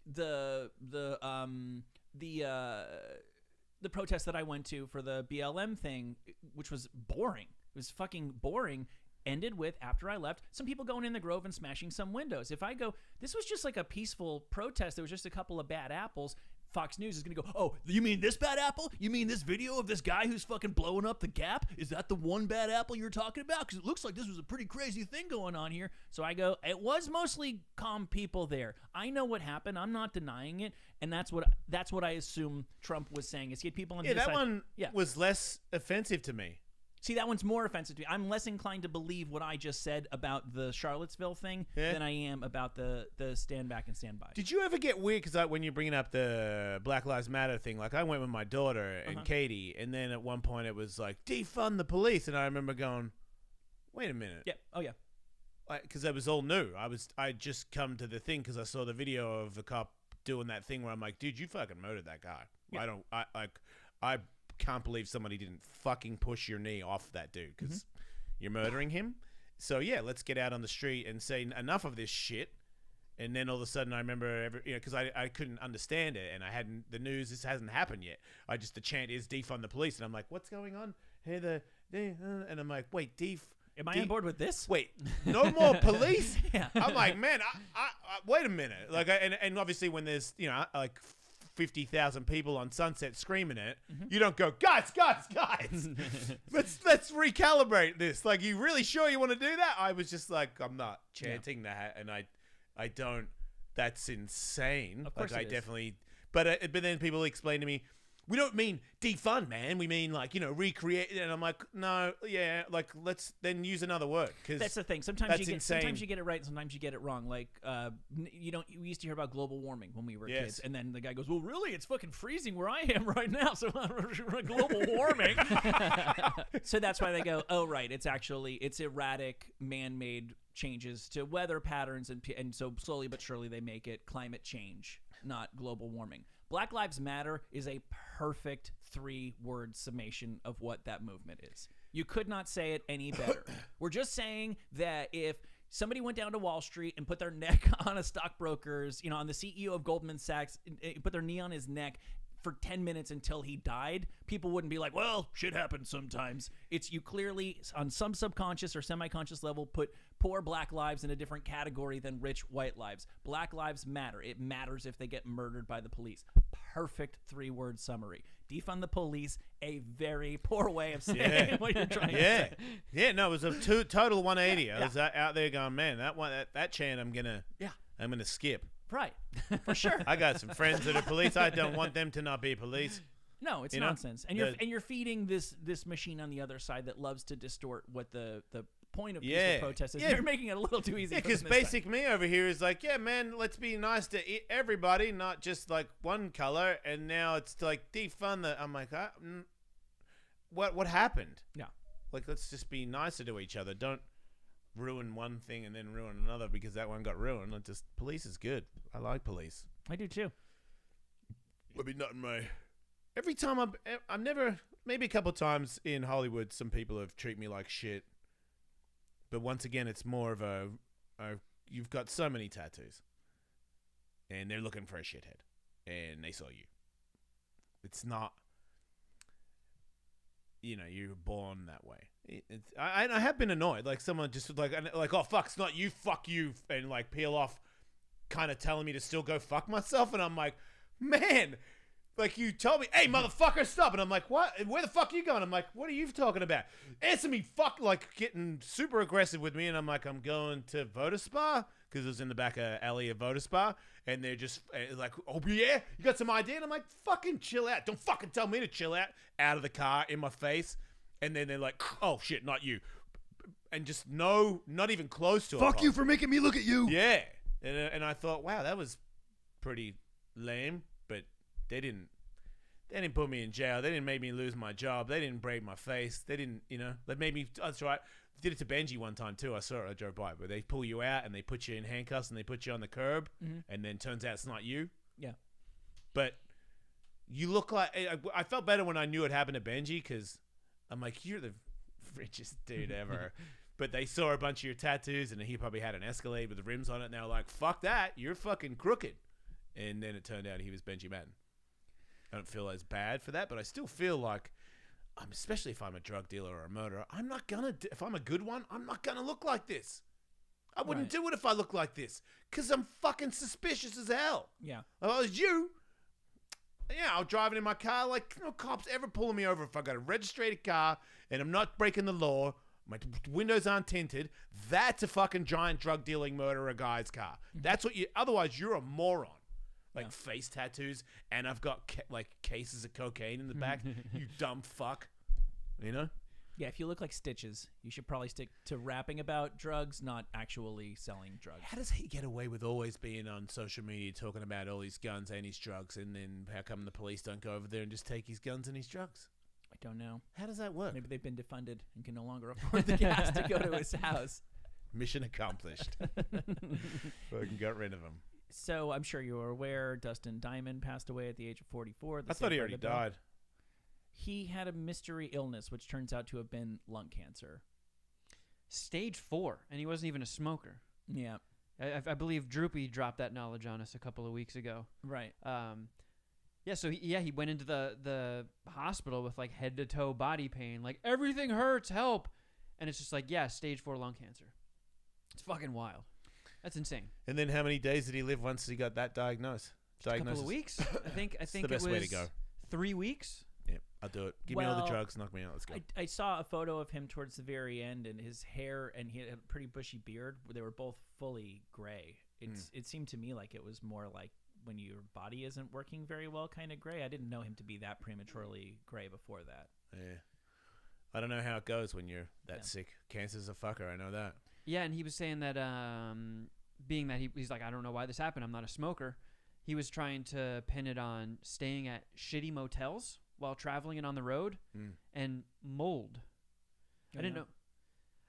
the protest that I went to for the BLM thing, which was boring. It was fucking boring. Ended with, after I left, some people going in the Grove and smashing some windows. If I go, this was just like a peaceful protest. There was just a couple of bad apples. Fox News is going to go, oh, you mean this bad apple? You mean this video of this guy who's fucking blowing up the Gap? Is that the one bad apple you're talking about? Because it looks like this was a pretty crazy thing going on here. So I go, it was mostly calm people there. I know what happened. I'm not denying it. And that's what I assume Trump was saying, is he had people on his that side. one was less offensive to me. See, that one's more offensive to me. I'm less inclined to believe what I just said about the Charlottesville thing than I am about the stand back and stand by. Did you ever get weird? Because when you're bringing up the Black Lives Matter thing, like I went with my daughter and Katie, and then at one point it was like, defund the police. And I remember going, wait a minute. Yeah. Oh, yeah. because it was all new. I just come to the thing because I saw the video of a cop doing that thing where I'm like, dude, you fucking murdered that guy. Yeah. I can't believe somebody didn't fucking push your knee off that dude because you're murdering him. So yeah, let's get out on the street and say enough of this shit. And then all of a sudden I remember, because I couldn't understand it and I hadn't, the news, this hasn't happened yet. The chant is defund the police. And I'm like, what's going on? Hey, and I'm like, wait, Am I on board with this? Wait, no more police? Yeah. I'm like, man, I wait a minute. Like, and obviously when there's, like 50,000 people on Sunset screaming it, you don't go, guys, let's recalibrate this. Like, you really sure you want to do that? I was just like, I'm not chanting that, and I don't. That's insane. Of course, like, I definitely. But then people explain to me, we don't mean defund, man. We mean recreate. And I'm like, no, yeah, like let's then use another word because that's the thing. Sometimes you get it right, and sometimes you get it wrong. Like we used to hear about global warming when we were kids, and then the guy goes, "Well, really, it's fucking freezing where I am right now, so global warming." So that's why they go, "Oh, right, it's erratic, man-made changes to weather patterns, and so slowly but surely they make it climate change, not global warming." Black Lives Matter is a perfect 3-word summation of what that movement is. You could not say it any better. We're just saying that if somebody went down to Wall Street and put their neck on a stockbroker's, on the CEO of Goldman Sachs, put their knee on his neck for 10 minutes until he died, people wouldn't be like, well, shit happens sometimes. It's you clearly, on some subconscious or semi-conscious level, put poor black lives in a different category than rich white lives. Black lives matter. It matters if they get murdered by the police. Perfect 3-word summary. Defund the police, a very poor way of saying what you're trying to say. Yeah, no, it was a total 180. I was out there going, man, that chant I'm gonna skip. Right, for sure. I got some friends that are police. I don't want them to not be police. No, it's nonsense. And you're feeding this machine on the other side that loves to distort what the point of peaceful protest is. You're making it a little too easy. Yeah, because basic me over here is like, yeah, man, let's be nice to everybody, not just like one color. And now it's like defund the. I'm like, what happened? Yeah, like let's just be nicer to each other. Don't ruin one thing and then ruin another because that one got ruined. Police is good. I like police. I do too. I mean, not in my. Every time I'm never, maybe a couple of times in Hollywood, some people have treated me like shit. But once again, it's more of you've got so many tattoos, and they're looking for a shithead, and they saw you. It's not, you're born that way. I have been annoyed, like someone just like, oh fuck, it's not you, fuck you, and like peel off, kind of telling me to still go fuck myself, and I'm like, man. Like, you told me, hey, motherfucker, stop. And I'm like, what? Where the fuck are you going? I'm like, what are you talking about? Answer me, fuck, like, getting super aggressive with me. And I'm like, I'm going to Vodaspa, because it was in the back alley of Vodaspa. And they're just like, oh, yeah? You got some idea? And I'm like, fucking chill out. Don't fucking tell me to chill out of the car, in my face. And then they're like, oh, shit, not you. And just not even close to it. Fuck you for making me look at you. Yeah. And I thought, wow, that was pretty lame. But they didn't put me in jail. They didn't make me lose my job. They didn't break my face. They didn't, they made me, that's right. Did it to Benji one time too. I saw it. I drove by, where they pull you out and they put you in handcuffs and they put you on the curb, and then turns out it's not you. Yeah. But you look like, I felt better when I knew it happened to Benji, because I'm like, you're the richest dude ever. But they saw a bunch of your tattoos, and he probably had an Escalade with the rims on it, and they were like, fuck that, you're fucking crooked. And then it turned out he was Benji Madden. I don't feel as bad for that, but I still feel like, especially if I'm a drug dealer or a murderer, I'm not gonna. If I'm a good one, I'm not gonna look like this. I wouldn't do it if I looked like this, because I'm fucking suspicious as hell. Yeah. If I was you, I was driving in my car, like, no cops ever pulling me over if I got a registered car and I'm not breaking the law. My windows aren't tinted. That's a fucking giant drug dealing murderer guy's car. That's what you. Otherwise, you're a moron. Like face tattoos, and I've got cases of cocaine in the back. You dumb fuck. Yeah, if you look like Stitches, you should probably stick to rapping about drugs, not actually selling drugs. How does he get away with always being on social media talking about all his guns and his drugs, and then how come the police don't go over there and just take his guns and his drugs? I don't know. How does that work? Maybe they've been defunded and can no longer afford the gas to go to his house. Mission accomplished. Fucking got rid of him. So I'm sure you are aware Dustin Diamond passed away at the age of 44. I thought he already died. He had a mystery illness, which turns out to have been lung cancer. Stage 4, and he wasn't even a smoker. Yeah. I believe Droopy dropped that knowledge on us a couple of weeks ago. Right. Yeah, so he went into the hospital with like head to toe body pain, like everything hurts, help. And it's just like, yeah, stage 4 lung cancer. It's fucking wild. That's insane. And then how many days did he live once he got that diagnosis? A couple of weeks. I think the best way to go. 3 weeks. Yeah, I'll do it. Give me all the drugs, knock me out. Let's go. I saw a photo of him towards the very end, and his hair, and he had a pretty bushy beard. They were both fully gray. It seemed to me like it was more like when your body isn't working very well, kind of gray. I didn't know him to be that prematurely gray before that. Yeah. I don't know how it goes when you're that sick. Cancer's a fucker. I know that. Yeah, and he was saying that being that he's like, I don't know why this happened. I'm not a smoker. He was trying to pin it on staying at shitty motels while traveling and on the road and mold. I didn't know.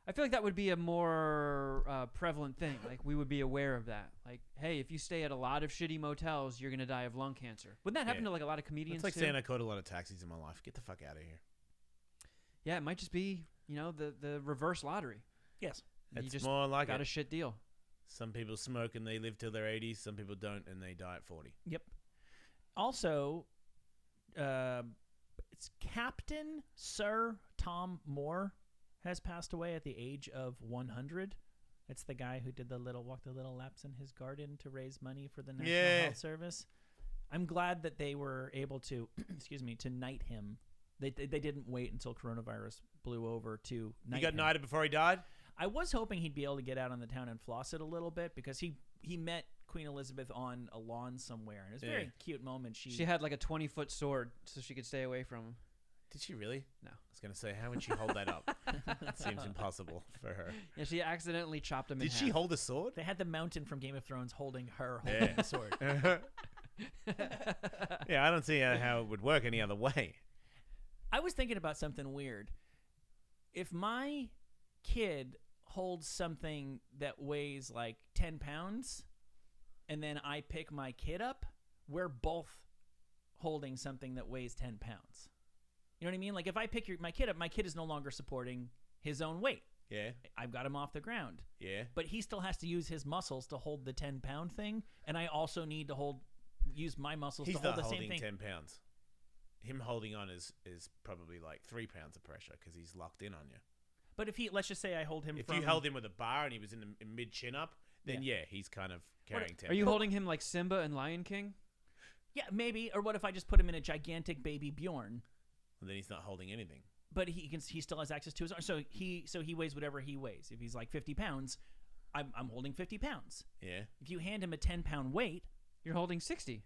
I feel like that would be a more prevalent thing. Like, we would be aware of that. Like, hey, if you stay at a lot of shitty motels, you're going to die of lung cancer. Wouldn't that happen to, like, a lot of comedians, It's like too? saying I caught a lot of taxis in my life. Get the fuck out of here. Yeah, it might just be, the reverse lottery. Yes. You It's just more like got a shit deal. Some people smoke and they live till their 80s. Some people don't and they die at 40. Yep. Also, it's Captain Sir Tom Moore has passed away at the age of 100. It's the guy who did walk the little laps in his garden to raise money for the National Health Service. I'm glad that they were able to, to knight him. They didn't wait until coronavirus blew over to knight him. He got knighted before he died? I was hoping he'd be able to get out on the town and floss it a little bit, because he met Queen Elizabeth on a lawn somewhere, and it was a very cute moment. She had like a 20-foot sword so she could stay away from him. Did she really? No. I was going to say, how would she hold that up? It seems impossible for her. Yeah, she accidentally chopped him in half. Did she hold a sword? They had the mountain from Game of Thrones holding the sword. Yeah, I don't see how it would work any other way. I was thinking about something weird. If my kid holds something that weighs like 10 pounds and then I pick my kid up, we're both holding something that weighs 10 pounds. You know what I mean? Like, if I pick my kid up, my kid is no longer supporting his own weight. Yeah. I've got him off the ground. Yeah. But he still has to use his muscles to hold the 10-pound thing, and I also need to use my muscles to hold the same thing. He's not holding 10 pounds. Him holding on is probably like 3 pounds of pressure because he's locked in on you. But if let's just say I hold him If you held him with a bar and he was in mid chin up, then he's kind of carrying 10 Are you holding him like Simba and Lion King? Yeah, maybe. Or what if I just put him in a gigantic baby Bjorn? And then he's not holding anything. But he still has access to his arm. So he weighs whatever he weighs. If he's like 50 pounds, I'm holding 50 pounds. Yeah. If you hand him a 10-pound weight, you're holding 60.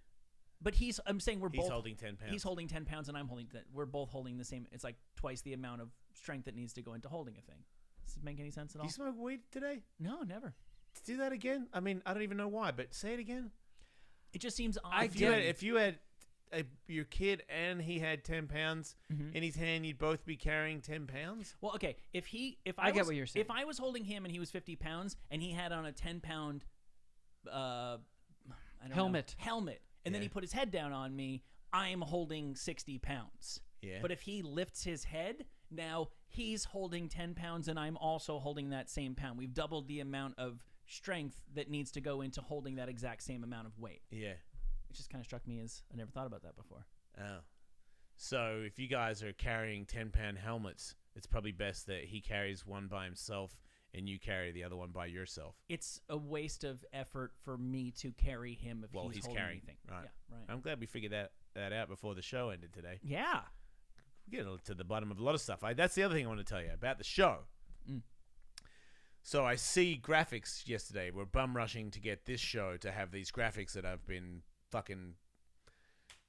But I'm saying we're both. He's holding 10 pounds. He's holding 10 pounds, and I'm holding. We're both holding the same. It's like twice the amount of strength that needs to go into holding a thing. Does it make any sense at all? Do you smoke weed today? No, never. Do that again? I mean, I don't even know why, but say it again. It just seems odd. If you had your kid and he had 10 pounds in his hand, you'd both be carrying 10 pounds? Well, okay. I get what you're saying. If I was holding him and he was 50 pounds and he had on a 10-pound helmet, and then he put his head down on me, I'm holding 60 pounds. Yeah. But if he lifts his head, now he's holding 10 pounds and I'm also holding that same pound. We've doubled the amount of strength that needs to go into holding that exact same amount of weight. Yeah. It just kind of struck me as I never thought about that before. Oh. So if you guys are carrying 10-pound helmets, it's probably best that he carries one by himself and you carry the other one by yourself. It's a waste of effort for me to carry him if he's holding carrying anything. Right. Yeah, right. I'm glad we figured that out before the show ended today. Yeah. We get to the bottom of a lot of stuff. That's the other thing I want to tell you about the show. So I see graphics yesterday. We're bum rushing to get this show to have these graphics that I've been fucking,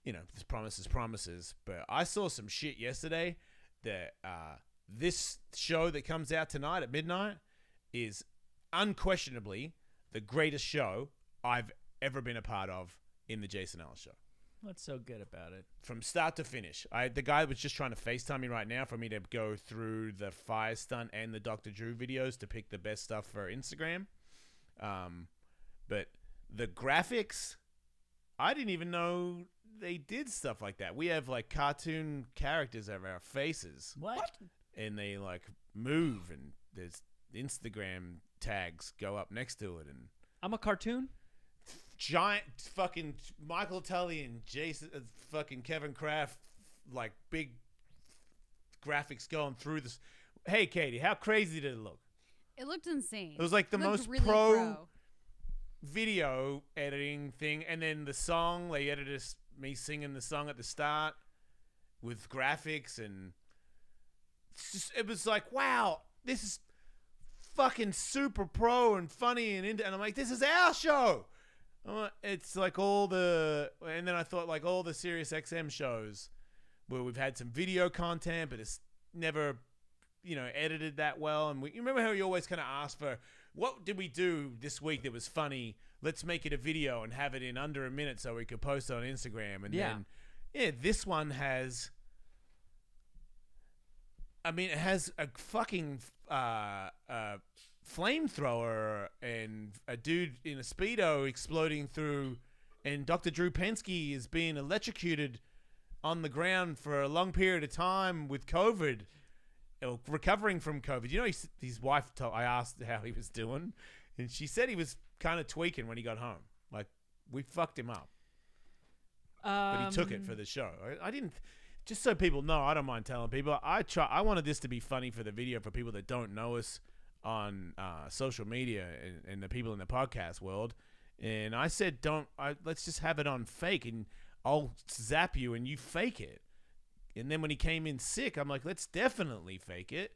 this promises. But I saw some shit yesterday that this show that comes out tonight at midnight is unquestionably the greatest show I've ever been a part of in the Jason Ellis Show. What's so good about it? From start to finish. The guy was just trying to FaceTime me right now for me to go through the fire stunt and the Dr. Drew videos to pick the best stuff for Instagram. But the graphics, I didn't even know they did stuff like that. We have like cartoon characters of our faces. What? And they like move, and there's Instagram tags go up next to it, and I'm a cartoon. giant fucking Michael Tully and Jason, fucking Kevin Kraft, like big graphics going through this. Hey, Katie, how crazy did it look? It looked insane. It was like the It looked most really pro video editing thing, and then the song they edited me singing the song at the start with graphics, and it was like, wow, this is fucking super pro and funny and I'm like, this is our show. It's like all the, and then I thought like all the Sirius XM shows where we've had some video content, but it's never, edited that well. And you remember how you always kind of ask for, what did we do this week that was funny? Let's make it a video and have it in under a minute so we could post it on Instagram. And then, this one has, it has a fucking flamethrower and a dude in a Speedo exploding through, and Dr. Drew Pensky is being electrocuted on the ground for a long period of time with COVID, or recovering from COVID. His wife I asked how he was doing, and she said he was kind of tweaking when he got home. Like, we fucked him up. But he took it for the show. I didn't... Just so people know, I don't mind telling people. I wanted this to be funny for the video for people that don't know us on social media and the people in the podcast world. And I said, let's just have it on fake, and I'll zap you and you fake it. And then when he came in sick, I'm like, let's definitely fake it.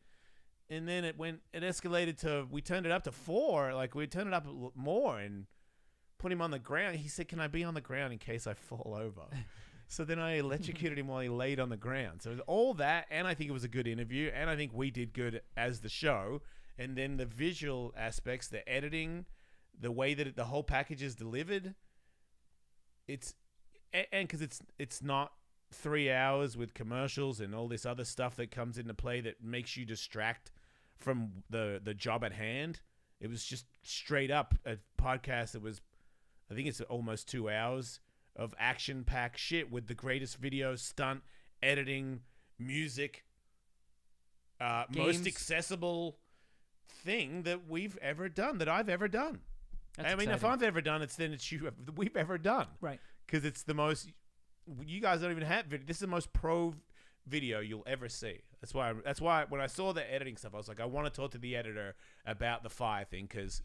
And then it escalated to, we turned it up to 4. Like, we turned it up more and put him on the ground. He said, can I be on the ground in case I fall over? So then I electrocuted him while he laid on the ground. So it was all that, and I think it was a good interview, and I think we did good as the show. And then the visual aspects, the editing, the way that the whole package is delivered, because it's not 3 hours with commercials and all this other stuff that comes into play that makes you distract from the job at hand. It was just straight up a podcast that was, I think it's almost 2 hours of action-packed shit with the greatest video, stunt, editing, music, most accessible thing that we've ever done, that I've ever done. That's if exciting. I've ever done it, then it's we've ever done. Right. Because it's the most, you guys don't even have video. This is the most pro video you'll ever see. That's why when I saw the editing stuff, I was like, I want to talk to the editor about the fire thing, because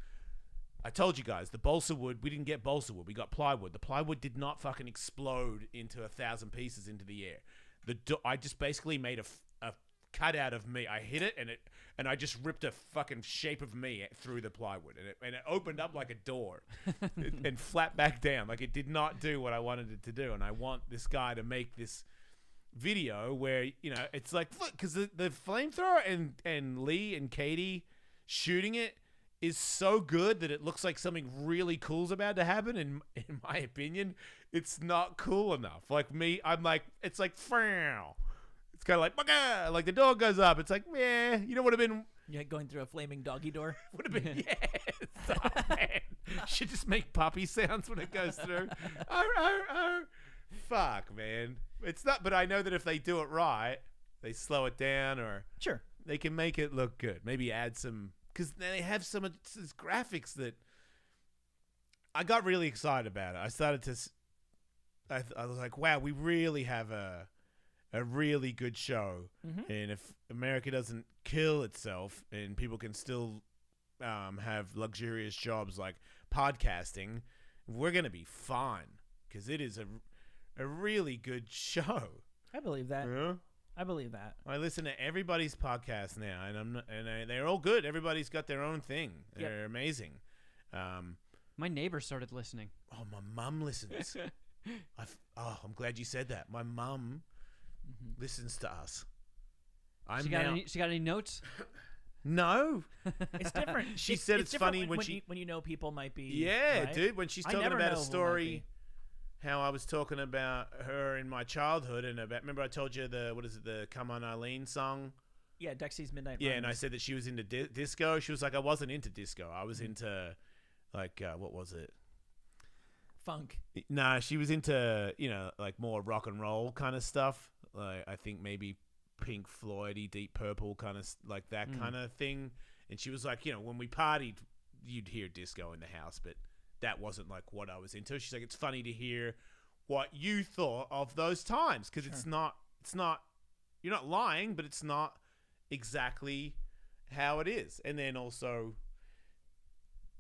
I told you guys, the balsa wood, we didn't get balsa wood, we got plywood. The plywood did not fucking explode into 1,000 pieces into the air. I just basically made a cutout of me. I hit it, and I just ripped a fucking shape of me through the plywood, and it opened up like a door and flapped back down. Like, it did not do what I wanted it to do. And I want this guy to make this video where, it's like, because the flamethrower and Lee and Katie shooting it is so good that it looks like something really cool's about to happen. In my opinion, it's not cool enough. Like me, I'm like, it's like, Frow. It's kind of like the door goes up. It's like, would have been. Yeah, going through a flaming doggy door. Would have been, yes. Oh, man. Should just make puppy sounds when it goes through. Arr, arr, arr. Fuck, man. It's not, but I know that if they do it right, they slow it down, or Sure. they can make it look good. Maybe add some, because they have some of these graphics that I got really excited about it. I started to, I was like, wow, we really have a really good show. Mm-hmm. And if America doesn't kill itself and people can still have luxurious jobs like podcasting, we're going to be fine, because it is a really good show. I believe that. Yeah? I believe that. I listen to everybody's podcast now, and they're all good. Everybody's got their own thing. They're amazing. My neighbor started listening. Oh, my mum listens. I'm glad you said that. My mum listens to us. She got any notes? No. It's different. She said it's funny different when when you know people might be. Yeah, right? dude. When she's I talking never about know a who might story, be. how I was talking about her in my childhood and about. Remember, I told you the "Come On Eileen" song. Yeah, Dexy's Midnight Yeah, Runners. and I said that she was into disco. She was like, I wasn't into disco. I was into, like, what was it? Funk. Nah, she was into, like more rock and roll kind of stuff. Like, I think maybe Pink Floyd-y, Deep Purple kind of, like that kind of thing. And she was like, when we partied, you'd hear disco in the house, but that wasn't like what I was into. She's like, it's funny to hear what you thought of those times because it's not, you're not lying, but it's not exactly how it is. And then also,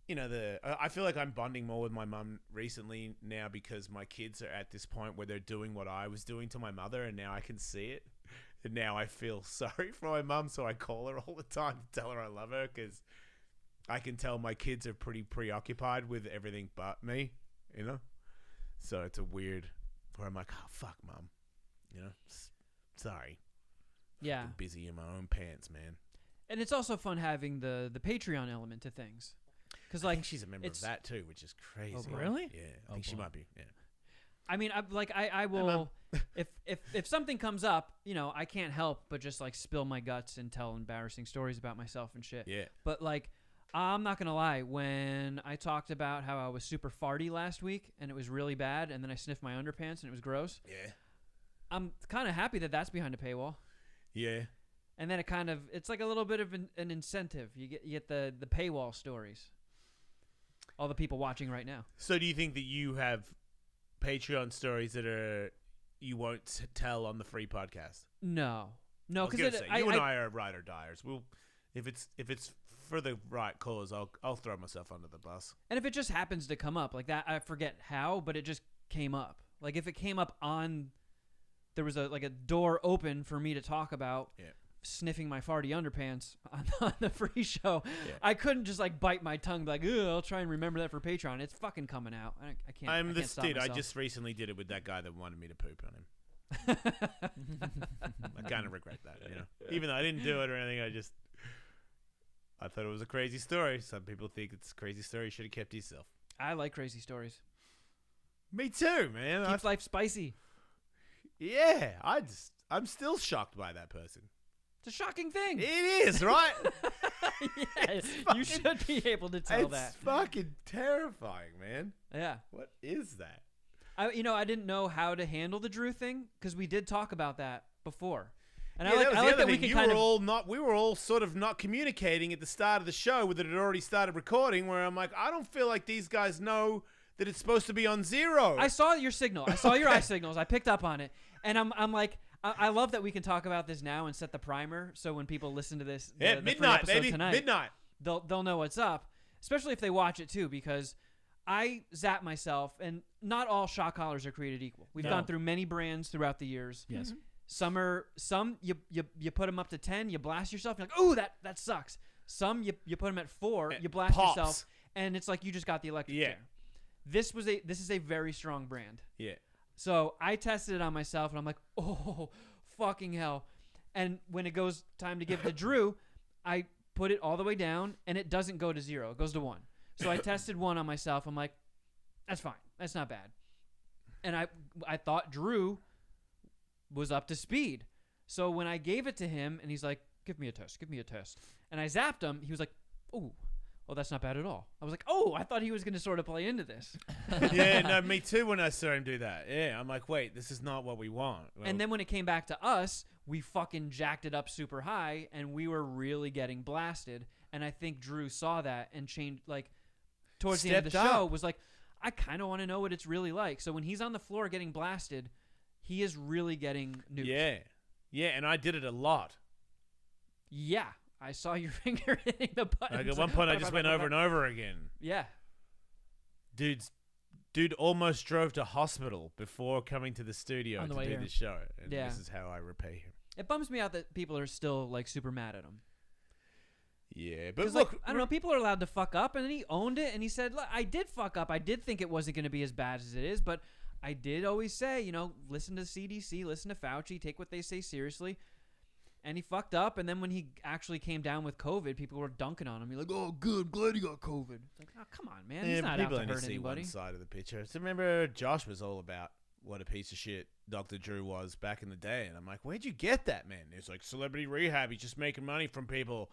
I feel like I'm bonding more with my mum recently now because my kids are at this point where they're doing what I was doing to my mother, and now I can see it. And now I feel sorry for my mum, so I call her all the time to tell her I love her because I can tell my kids are pretty preoccupied with everything but me, So it's a weird where I'm like, oh, fuck, Mum. Sorry. Yeah. I'm busy in my own pants, man. And it's also fun having the Patreon element to things. Because I think she's a member of that too, which is crazy. Oh, really? Yeah, I think she might be. Yeah. I mean, I will if something comes up, I can't help but just like spill my guts and tell embarrassing stories about myself and shit. Yeah. But like, I'm not gonna lie. When I talked about how I was super farty last week and it was really bad, and then I sniffed my underpants and it was gross. Yeah. I'm kind of happy that that's behind a paywall. Yeah. And then it's like a little bit of an incentive. You get the paywall stories. All the people watching right now. So do you think that you have Patreon stories that you won't tell on the free podcast? No, because you and I are ride or diers. We'll if it's for the right cause, I'll throw myself under the bus. And if it just happens to come up like that, I forget how, but it just came up. Like if it came up there was a door open for me to talk about. Yeah. Sniffing my farty underpants on the free show. Yeah. I couldn't just like bite my tongue and be like, I'll try and remember that for Patreon. It's fucking coming out. I can't. I'm this stop dude. myself. I just recently did it with that guy that wanted me to poop on him. I kind of regret that, Even though I didn't do it or anything, I thought it was a crazy story. Some people think it's a crazy story. You should have kept yourself. I like crazy stories. Me too, man. Keeps life spicy. Yeah, I'm still shocked by that person. It's a shocking thing. It is, right? Yes, you should be able to tell that. It's fucking terrifying, man. Yeah. What is that? I didn't know how to handle the Drew thing because we did talk about that before. And yeah, I like that we can we were all sort of not communicating at the start of the show with it had already started recording, where I'm like, I don't feel like these guys know that it's supposed to be on 0. I saw your signal. I saw your eye signals. I picked up on it. And I'm like, I love that we can talk about this now and set the primer so when people listen to this the midnight, free episode baby, tonight, midnight. They'll know what's up, especially if they watch it too, because I zap myself, and not all shock collars are created equal. We've gone through many brands throughout the years. Yes. Some you put them up to 10, you blast yourself, you're like, ooh, that sucks. Some you put them at 4, you blast yourself, and it's like you just got the electric chair. This is a very strong brand. Yeah. So I tested it on myself, and I'm like, oh, fucking hell. And when it goes time to give to Drew, I put it all the way down, and it doesn't go to 0. It goes to 1. So I tested 1 on myself. I'm like, that's fine. That's not bad. And I thought Drew was up to speed. So when I gave it to him, and he's like, give me a test. And I zapped him. He was like, oh, well, that's not bad at all. I was like, oh, I thought he was going to sort of play into this. Yeah, no, me too when I saw him do that. Yeah, I'm like, wait, this is not what we want. Well, and then when it came back to us, we fucking jacked it up super high, and we were really getting blasted. And I think Drew saw that and changed, like, towards the end of the show, was like, I kind of want to know what it's really like. So when he's on the floor getting blasted, he is really getting nuked. Yeah. Yeah, and I did it a lot. Yeah. I saw your finger hitting the button. Like at one point, I just went over and over again. Yeah. Dude almost drove to hospital before coming to the studio to do the show. And this is how I repay him. It bums me out that people are still, like, super mad at him. Yeah, but look, like, I don't know, people are allowed to fuck up, and then he owned it, and he said, look, I did fuck up. I did think it wasn't going to be as bad as it is, but I did always say, listen to CDC, listen to Fauci, take what they say seriously. And he fucked up, and then when he actually came down with COVID, people were dunking on him. You're like, oh, good, glad he got COVID. It's like, oh, come on, man. He's not out people to only hurt see anybody. one side of the picture. So remember, Josh was all about what a piece of shit Dr. Drew was back in the day. And I'm like, where'd you get that, man? It's like celebrity rehab. He's just making money from people.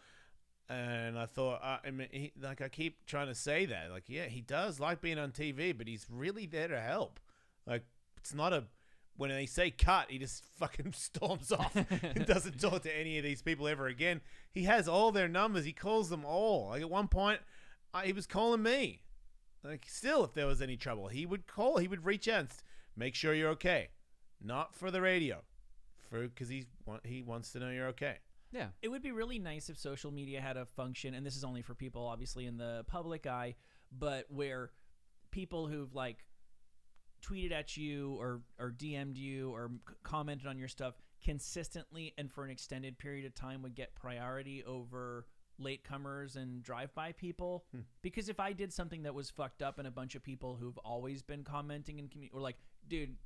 And I thought, I mean, I keep trying to say that. Like, yeah, he does like being on TV, but he's really there to help. Like, it's not a... When they say cut, he just fucking storms off and doesn't talk to any of these people ever again. He has all their numbers. He calls them all. Like, at one point, he was calling me. Like, still, if there was any trouble, he would call. He would reach out and make sure you're okay. Not for the radio. Because he wants to know you're okay. Yeah. It would be really nice if social media had a function, and this is only for people, obviously, in the public eye, but where people who've, like, tweeted at you or DM'd you or commented on your stuff consistently and for an extended period of time would get priority over latecomers and drive-by people. Because if I did something that was fucked up and a bunch of people who've always been commenting and were like, dude,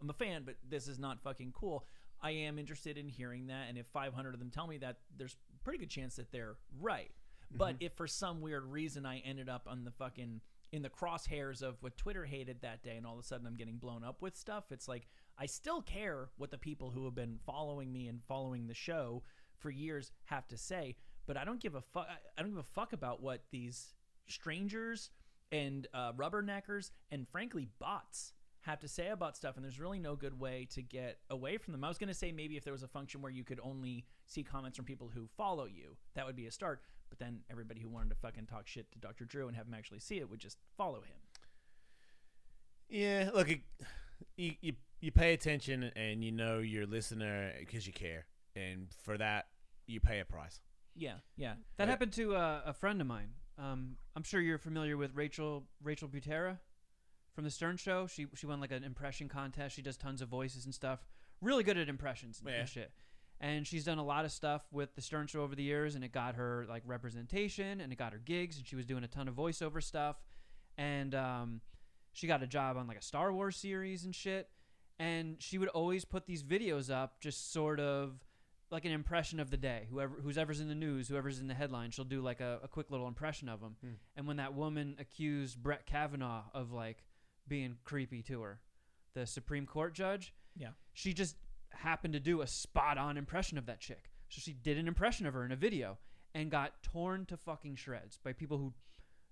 I'm a fan, but this is not fucking cool, I am interested in hearing that. And if 500 of them tell me that, there's a pretty good chance that they're right. But if for some weird reason I ended up on the fucking... in the crosshairs of what Twitter hated that day, and all of a sudden I'm getting blown up with stuff, it's like, I still care what the people who have been following me and following the show for years have to say, but I don't give a fuck. I don't give a fuck about what these strangers and rubberneckers and frankly bots have to say about stuff, and there's really no good way to get away from them. I was going to say maybe if there was a function where you could only see comments from people who follow you, that would be a start. But then everybody who wanted to fucking talk shit to Dr. Drew and have him actually see it would just follow him. Yeah, look, you pay attention and you know your listener because you care. And for that, you pay a price. Yeah, yeah. That happened to a friend of mine. I'm sure you're familiar with Rachel Butera from the Stern Show. She won like an impression contest. She does tons of voices and stuff. Really good at impressions and shit. And she's done a lot of stuff with the Stern Show over the years, and it got her like representation, and it got her gigs, and she was doing a ton of voiceover stuff. And she got a job on like a Star Wars series and shit. And she would always put these videos up, just sort of like an impression of the day. Whoever's in the news, whoever's in the headline, she'll do like a quick little impression of them. And when that woman accused Brett Kavanaugh of like being creepy to her, the Supreme Court judge, she just happened to do a spot-on impression of that chick. So she did an impression of her in a video and got torn to fucking shreds by people who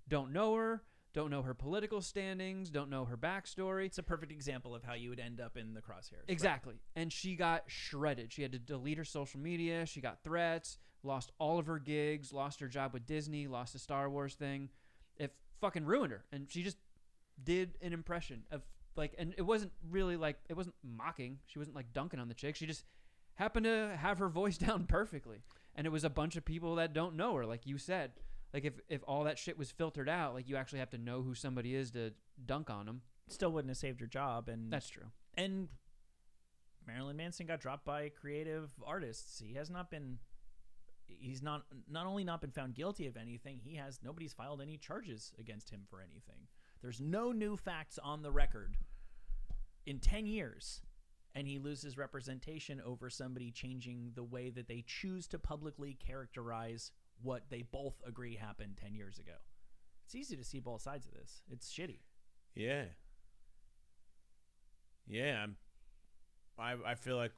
don't know her, don't know her political standings, don't know her backstory. It's a perfect example of how you would end up in the crosshairs. Exactly. Right? And she got shredded. She had to delete her social media. She got threats, lost all of her gigs, lost her job with Disney, lost the Star Wars thing. It fucking ruined her. And she just did an impression of like, and it wasn't really like, it wasn't mocking. She wasn't like dunking on the chick. She just happened to have her voice down perfectly. And it was a bunch of people that don't know her, like you said. Like if all that shit was filtered out, like you actually have to know who somebody is to dunk on them. Still wouldn't have saved your job. And that's true. And Marilyn Manson got dropped by creative artists. He has not been, he's not only not been found guilty of anything, nobody's filed any charges against him for anything. There's no new facts on the record in 10 years, and he loses representation over somebody changing the way that they choose to publicly characterize what they both agree happened 10 years ago. It's easy to see both sides of this. It's shitty. Yeah. Yeah. I feel like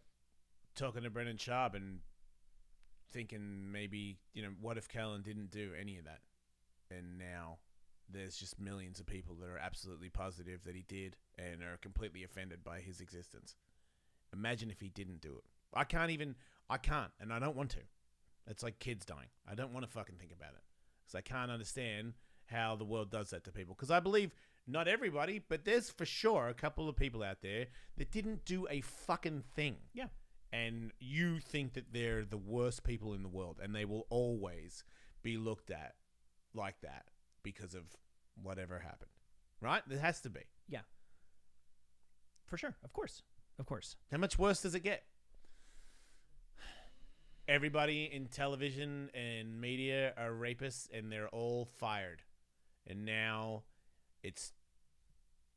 talking to Brendan Schaub and thinking maybe, what if Kellen didn't do any of that? And now there's just millions of people that are absolutely positive that he did and are completely offended by his existence. Imagine if he didn't do it. I can't, and I don't want to. It's like kids dying. I don't want to fucking think about it because I can't understand how the world does that to people. Because I believe not everybody, but there's for sure a couple of people out there that didn't do a fucking thing. Yeah. And you think that they're the worst people in the world and they will always be looked at like that because of whatever happened. Right? There has to be. Yeah. For sure. Of course. Of course. How much worse does it get? Everybody in television and media are rapists and they're all fired. And now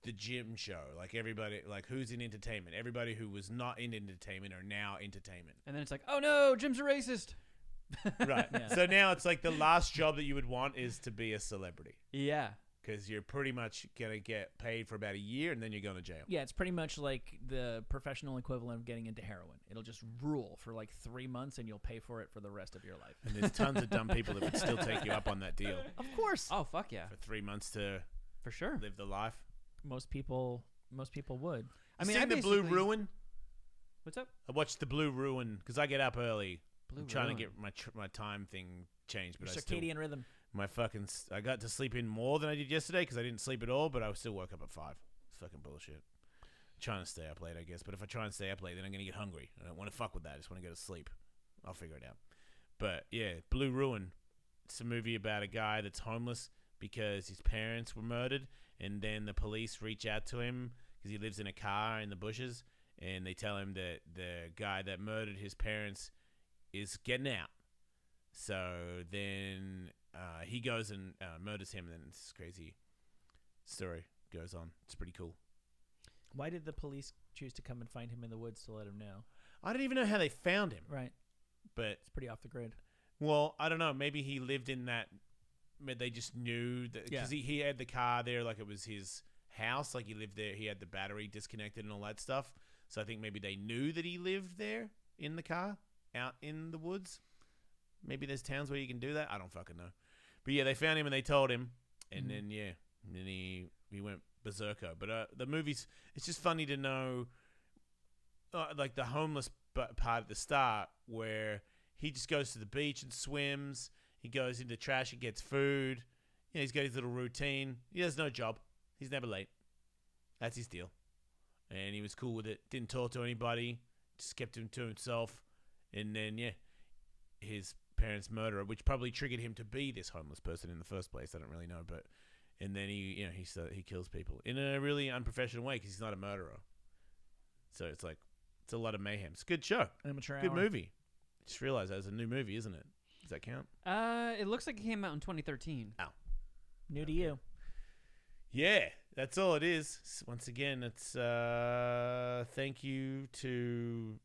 the gym show. Like everybody, like who's in entertainment? Everybody who was not in entertainment are now entertainment. And then it's like, oh no, Jim's a racist. Right. Yeah. So now it's like the last job that you would want is to be a celebrity. Yeah. Because you're pretty much going to get paid for about a year and then you're going to jail. Yeah, it's pretty much like the professional equivalent of getting into heroin. It'll just rule for like 3 months, and you'll pay for it for the rest of your life. And there's tons of dumb people that would still take you up on that deal Of course, Oh fuck yeah, for 3 months to for sure. live the life. most people would. I mean, Seen the Blue Ruin? What's up? I watched the Blue Ruin because I get up early. Blue I'm trying Ruin. to get my time thing changed, but Your I still circadian rhythm. I got to sleep in more than I did yesterday because I didn't sleep at all, but I still woke up at 5. It's fucking bullshit. Trying to stay up late, I guess, but if I try and stay up late, then I'm gonna get hungry. I don't want to fuck with that. I just want to go to sleep. I'll figure it out. But yeah, Blue Ruin. It's a movie about a guy that's homeless because his parents were murdered, and then the police reach out to him because he lives in a car in the bushes, and they tell him that the guy that murdered his parents is getting out. So then he goes and murders him, and then this crazy story goes on. It's pretty cool. Why did the police choose to come and find him in the woods to let him know? I don't even know how they found him, Right, but it's pretty off the grid. well, I don't know. Maybe he lived in that. They just knew that because he had the car there, like it was his house. Like he lived there. He had the battery disconnected and all that stuff. So I think maybe they knew that he lived there in the car, out in the woods. Maybe there's towns where you can do that. I don't fucking know. But yeah, they found him and they told him, and then he went berserker. But the movies, it's just funny to know, like the homeless part at the start where he just goes to the beach and swims. He goes into trash and gets food. You know, he's got his little routine. He has no job. He's never late. That's his deal. And he was cool with it. Didn't talk to anybody. Just kept him to himself. And then, his parents' murderer, which probably triggered him to be this homeless person in the first place. I don't really know, but and then he kills people in a really unprofessional way because he's not a murderer. So it's like it's a lot of mayhem. It's a good show, Amateur good hour. movie. Just realized that was a new movie, isn't it? Does that count? It looks like it came out in 2013. New to you. Yeah, that's all it is. Once again, it's thank you to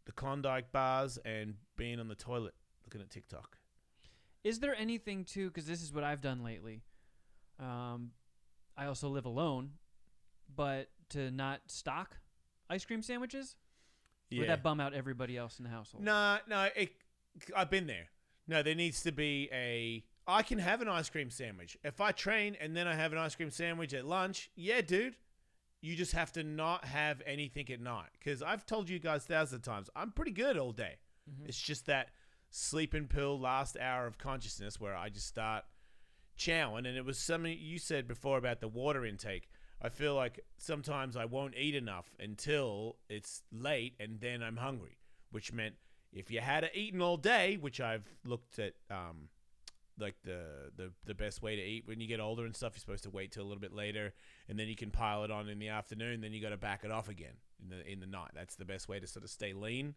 the Klondike bars and being on the toilet looking at TikTok. Is there anything too? Because this is what I've done lately. I also live alone, but to not stock ice cream sandwiches, would that bum out everybody else in the household? No, I've been there. No, there needs to be I can have an ice cream sandwich. If I train and then I have an ice cream sandwich at lunch, yeah, dude, you just have to not have anything at night. Because I've told you guys thousands of times, I'm pretty good all day. Mm-hmm. It's just that sleeping pill last hour of consciousness where I just start chowing. And it was something you said before about the water intake. I feel like sometimes I won't eat enough until it's late and then I'm hungry, which meant if you had eaten all day, which I've looked at, like the best way to eat when you get older and stuff, you're supposed to wait till a little bit later, and then you can pile it on in the afternoon. Then you got to back it off again in the night. That's the best way to sort of stay lean,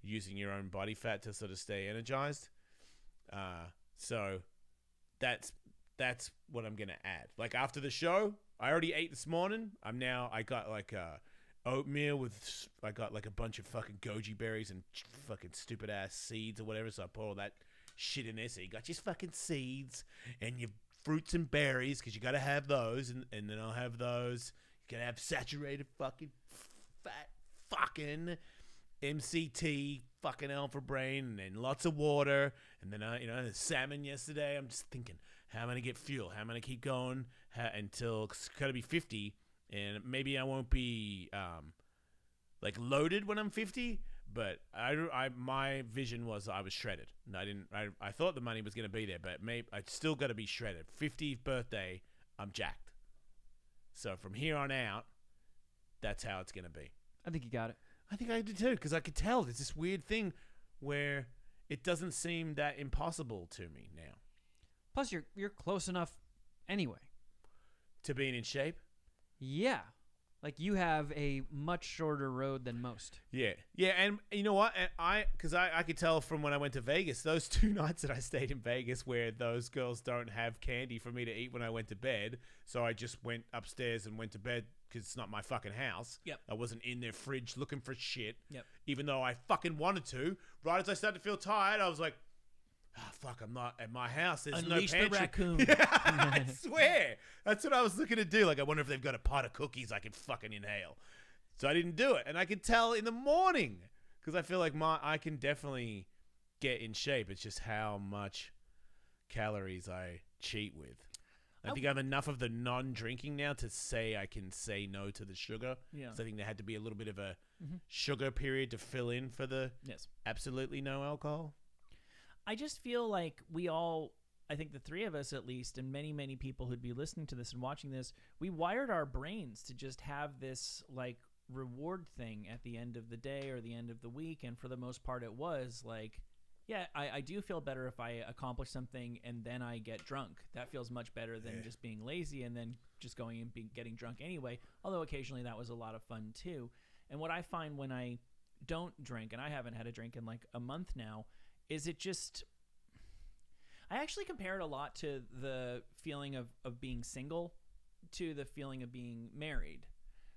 using your own body fat to sort of stay energized. So that's what I'm gonna add. Like after the show, I already ate this morning. I got like oatmeal with I got like a bunch of fucking goji berries and fucking stupid ass seeds or whatever. So I put all that shit in there. So you got your fucking seeds and your fruits and berries because you got to have those, and then I'll have those. You gotta have saturated fucking fat fucking MCT fucking alpha brain, and then lots of water, and then the salmon yesterday. I'm just thinking, how am I gonna get fuel? How am I gonna keep going until it's gotta be 50, and maybe I won't be like loaded when I'm 50. But my vision was I was shredded. And I thought the money was going to be there, but maybe I still got to be shredded. 50th birthday, I'm jacked. So from here on out, that's how it's going to be. I think you got it. I think I did too, because I could tell there's this weird thing where it doesn't seem that impossible to me now. Plus, you're close enough anyway. To being in shape? Yeah. Like you have a much shorter road than most. Yeah, and you know what? And because I could tell from when I went to Vegas, those 2 nights that I stayed in Vegas, where those girls don't have candy for me to eat when I went to bed, so I just went upstairs and went to bed because it's not my fucking house. Yep. I wasn't in their fridge looking for shit. Yep. Even though I fucking wanted to. Right as I started to feel tired, I was like, oh, fuck, I'm not at my house. There's Unleash no the pantry. raccoon. Yeah, I swear. That's what I was looking to do. Like, I wonder if they've got a pot of cookies I can fucking inhale. So I didn't do it. And I could tell in the morning because I feel like I can definitely get in shape. It's just how much calories I cheat with. I think I have enough of the non-drinking now to say I can say no to the sugar. Yeah. So I think there had to be a little bit of a sugar period to fill in for the absolutely no alcohol. I just feel like we all, I think the 3 of us at least, and many, many people who'd be listening to this and watching this, we wired our brains to just have this like reward thing at the end of the day or the end of the week. And for the most part, it was like, yeah, I do feel better if I accomplish something and then I get drunk. That feels much better than just being lazy and then just going and getting drunk anyway. Although occasionally that was a lot of fun too. And what I find when I don't drink, and I haven't had a drink in like a month now, is it just, I actually compare it a lot to the feeling of being single to the feeling of being married,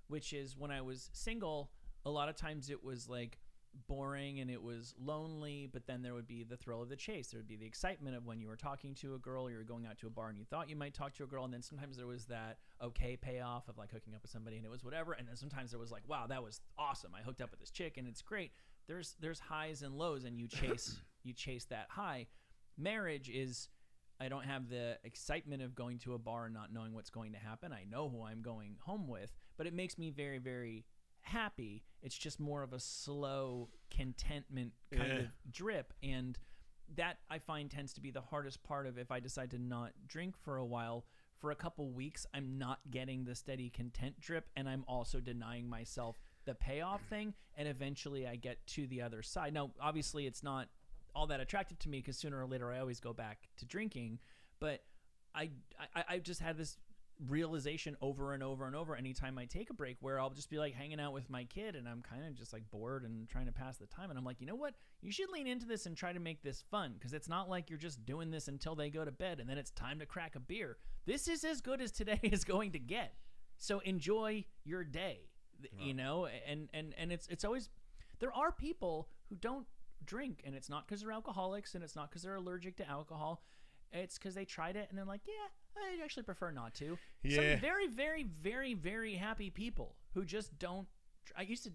which is when I was single, a lot of times it was like boring and it was lonely, but then there would be the thrill of the chase. There would be the excitement of when you were talking to a girl, you were going out to a bar and you thought you might talk to a girl, and then sometimes there was that okay payoff of like hooking up with somebody and it was whatever, and then sometimes there was like, wow, that was awesome, I hooked up with this chick and it's great. There's highs and lows and you chase that high. Marriage is, I don't have the excitement of going to a bar and not knowing what's going to happen. I know who I'm going home with, but it makes me very, very happy. It's just more of a slow contentment kind of drip, and that I find tends to be the hardest part of if I decide to not drink for a while. For a couple weeks, I'm not getting the steady content drip, and I'm also denying myself the payoff thing, and eventually I get to the other side. Now, obviously, it's not all that attractive to me because sooner or later I always go back to drinking, but I've just had this realization over and over and over anytime I take a break where I'll just be like hanging out with my kid and I'm kind of just like bored and trying to pass the time, and I'm like, you know what, you should lean into this and try to make this fun, because it's not like you're just doing this until they go to bed and then it's time to crack a beer. This is as good as today is going to get, so enjoy your day. You know, and it's always, there are people who don't drink, and it's not because they're alcoholics, and it's not because they're allergic to alcohol. It's because they tried it and they're like, yeah, I actually prefer not to. Yeah. Some very, very, very, very happy people who just don't. I used to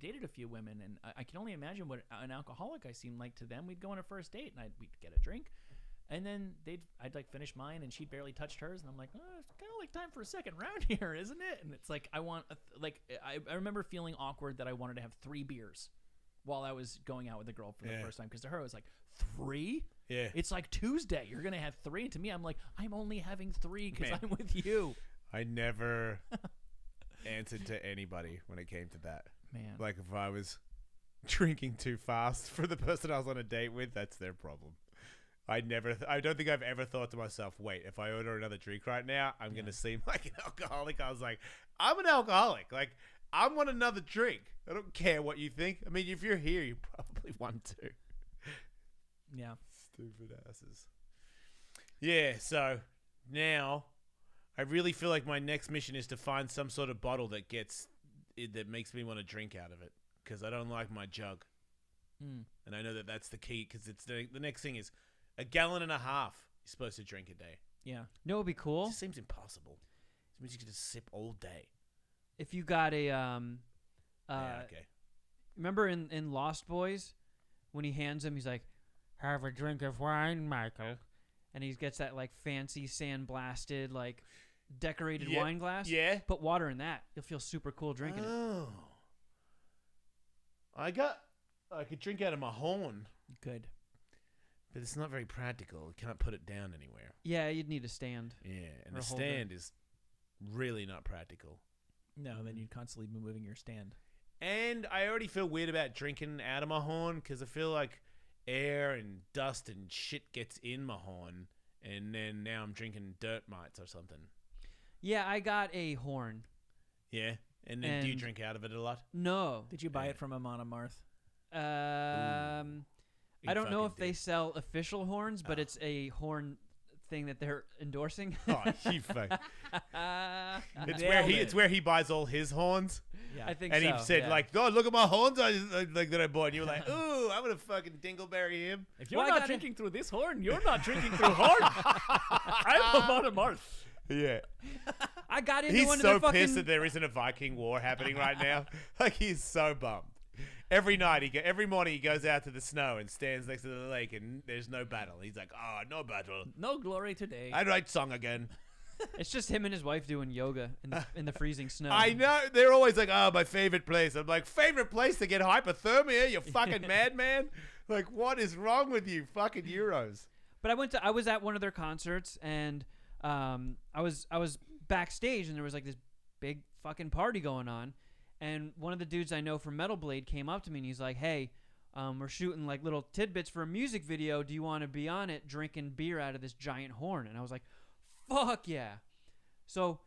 dated a few women, and I can only imagine what an alcoholic I seemed like to them. We'd go on a first date, and we'd get a drink, and then I'd like finish mine, and she'd barely touched hers, and I'm like, oh, it's kind of like time for a second round here, isn't it? And it's like I want I remember feeling awkward that I wanted to have 3 beers while I was going out with a girl for the first time, because to her it was like 3. Yeah, it's like Tuesday. You're gonna have 3, and to me, I'm like, I'm only having 3 because I'm with you. I never answered to anybody when it came to that. Man, like if I was drinking too fast for the person I was on a date with, that's their problem. I don't think I've ever thought to myself, wait, if I order another drink right now, I'm going to seem like an alcoholic. I was like, I'm an alcoholic. Like, I want another drink. I don't care what you think. I mean, if you're here, you probably want to. Yeah. Stupid asses. Yeah, so now I really feel like my next mission is to find some sort of bottle that makes me want to drink out of it, because I don't like my jug. And I know that that's the key, because it's the next thing is 1.5 gallons you're supposed to drink a day. Yeah. No, it'd be It cool just seems impossible. It means you can just sip all day. if you got a Yeah, okay. Remember in Lost Boys when he hands him, he's like, "Have a drink of wine, Michael," and he gets that like fancy sandblasted like decorated Yeah, wine glass. Yeah. Put water in that, you'll feel super cool drinking it. Oh. I could drink out of my horn, Good. but it's not very practical. You can't put it down anywhere. Yeah, you'd need a stand. Yeah, and Or the a holder. stand is really not practical. No, then you'd constantly be moving your stand. And I already feel weird about drinking out of my horn, because I feel like air and dust and shit gets in my horn, and then now I'm drinking dirt mites or something. Yeah, I got a horn. Yeah? And then do you And- drink out of it a lot? No. Did you buy Yeah. it from Amon Amarth? I don't know if fucking they did. sell official horns, but Oh. it's a horn thing that they're endorsing. Oh, you fuck. It's Nailed it's where he buys all his horns. Yeah. I think And so. he said, yeah. like, God, look at my horns that I bought. And you were like, ooh, I'm going to fucking dingleberry him. If you're Well, I not gotta- drinking through this horn, you're not drinking through horn. I'm Amon Amarth. Yeah. I got into He's one of so their fucking. pissed that there isn't a Viking war happening right now. Like, he's so bummed. Every night, every morning, he goes out to the snow and stands next to the lake, and there's no battle. He's like, oh, no battle. No glory today. I'd write song again. It's just him and his wife doing yoga in the freezing snow. I know. They're always like, oh, my favorite place. I'm like, favorite place to get hypothermia? You fucking madman? Like, what is wrong with you fucking Euros? But I was at one of their concerts, and I was backstage, and there was like this big fucking party going on, and one of the dudes I know from Metal Blade came up to me, and he's like, "Hey, we're shooting like little tidbits for a music video. Do you want to be on it, drinking beer out of this giant horn?" And I was like, "Fuck yeah!" So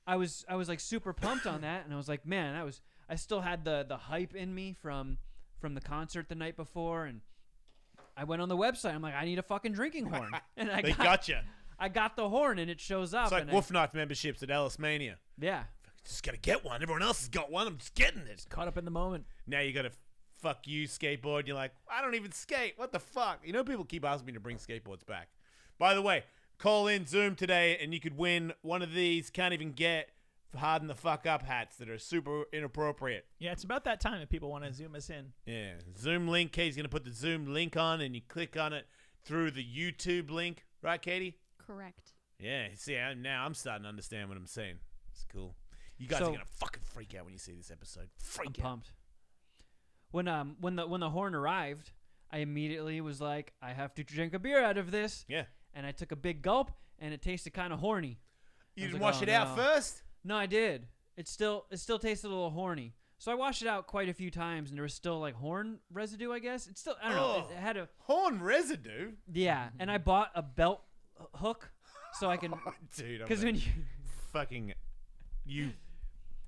I was like super pumped on that, and I was like, "Man, I still had the hype in me from the concert the night before," and I went on the website. I'm like, I need a fucking drinking horn, and They got you. I got the horn, and it shows up. It's like and Wolf Knife memberships at Ellis Mania. yeah. Just got to get one. Everyone else has got one. I'm just getting it. Caught up in the moment. Now you got to fuck you skateboard. You're like, I don't even skate. What the fuck? You know, people keep asking me to bring skateboards back. By the way, call in Zoom today and you could win one of these. Can't even get harden the fuck up hats that are super inappropriate. Yeah, it's about that time if people want to zoom us in. Yeah. Zoom link. Katie's going to put the Zoom link on and you click on it through the YouTube link. Right, Katie? Correct. Yeah. See, now I'm starting to understand what I'm saying. It's cool. You guys So- are going to fucking freak out when you see this episode. Freak I'm out. pumped. When the horn arrived, I immediately was like, I have to drink a beer out of this. Yeah. And I took a big gulp, and it tasted kind of horny. You I was didn't like, wash oh, it out no. first? No, I did. It still tasted a little horny. So I washed it out quite a few times, and there was still like horn residue, I guess. It's still, I don't know. It had a, Horn residue? yeah. And I bought a belt hook so I can, Dude, I'm because gonna when you fucking... You...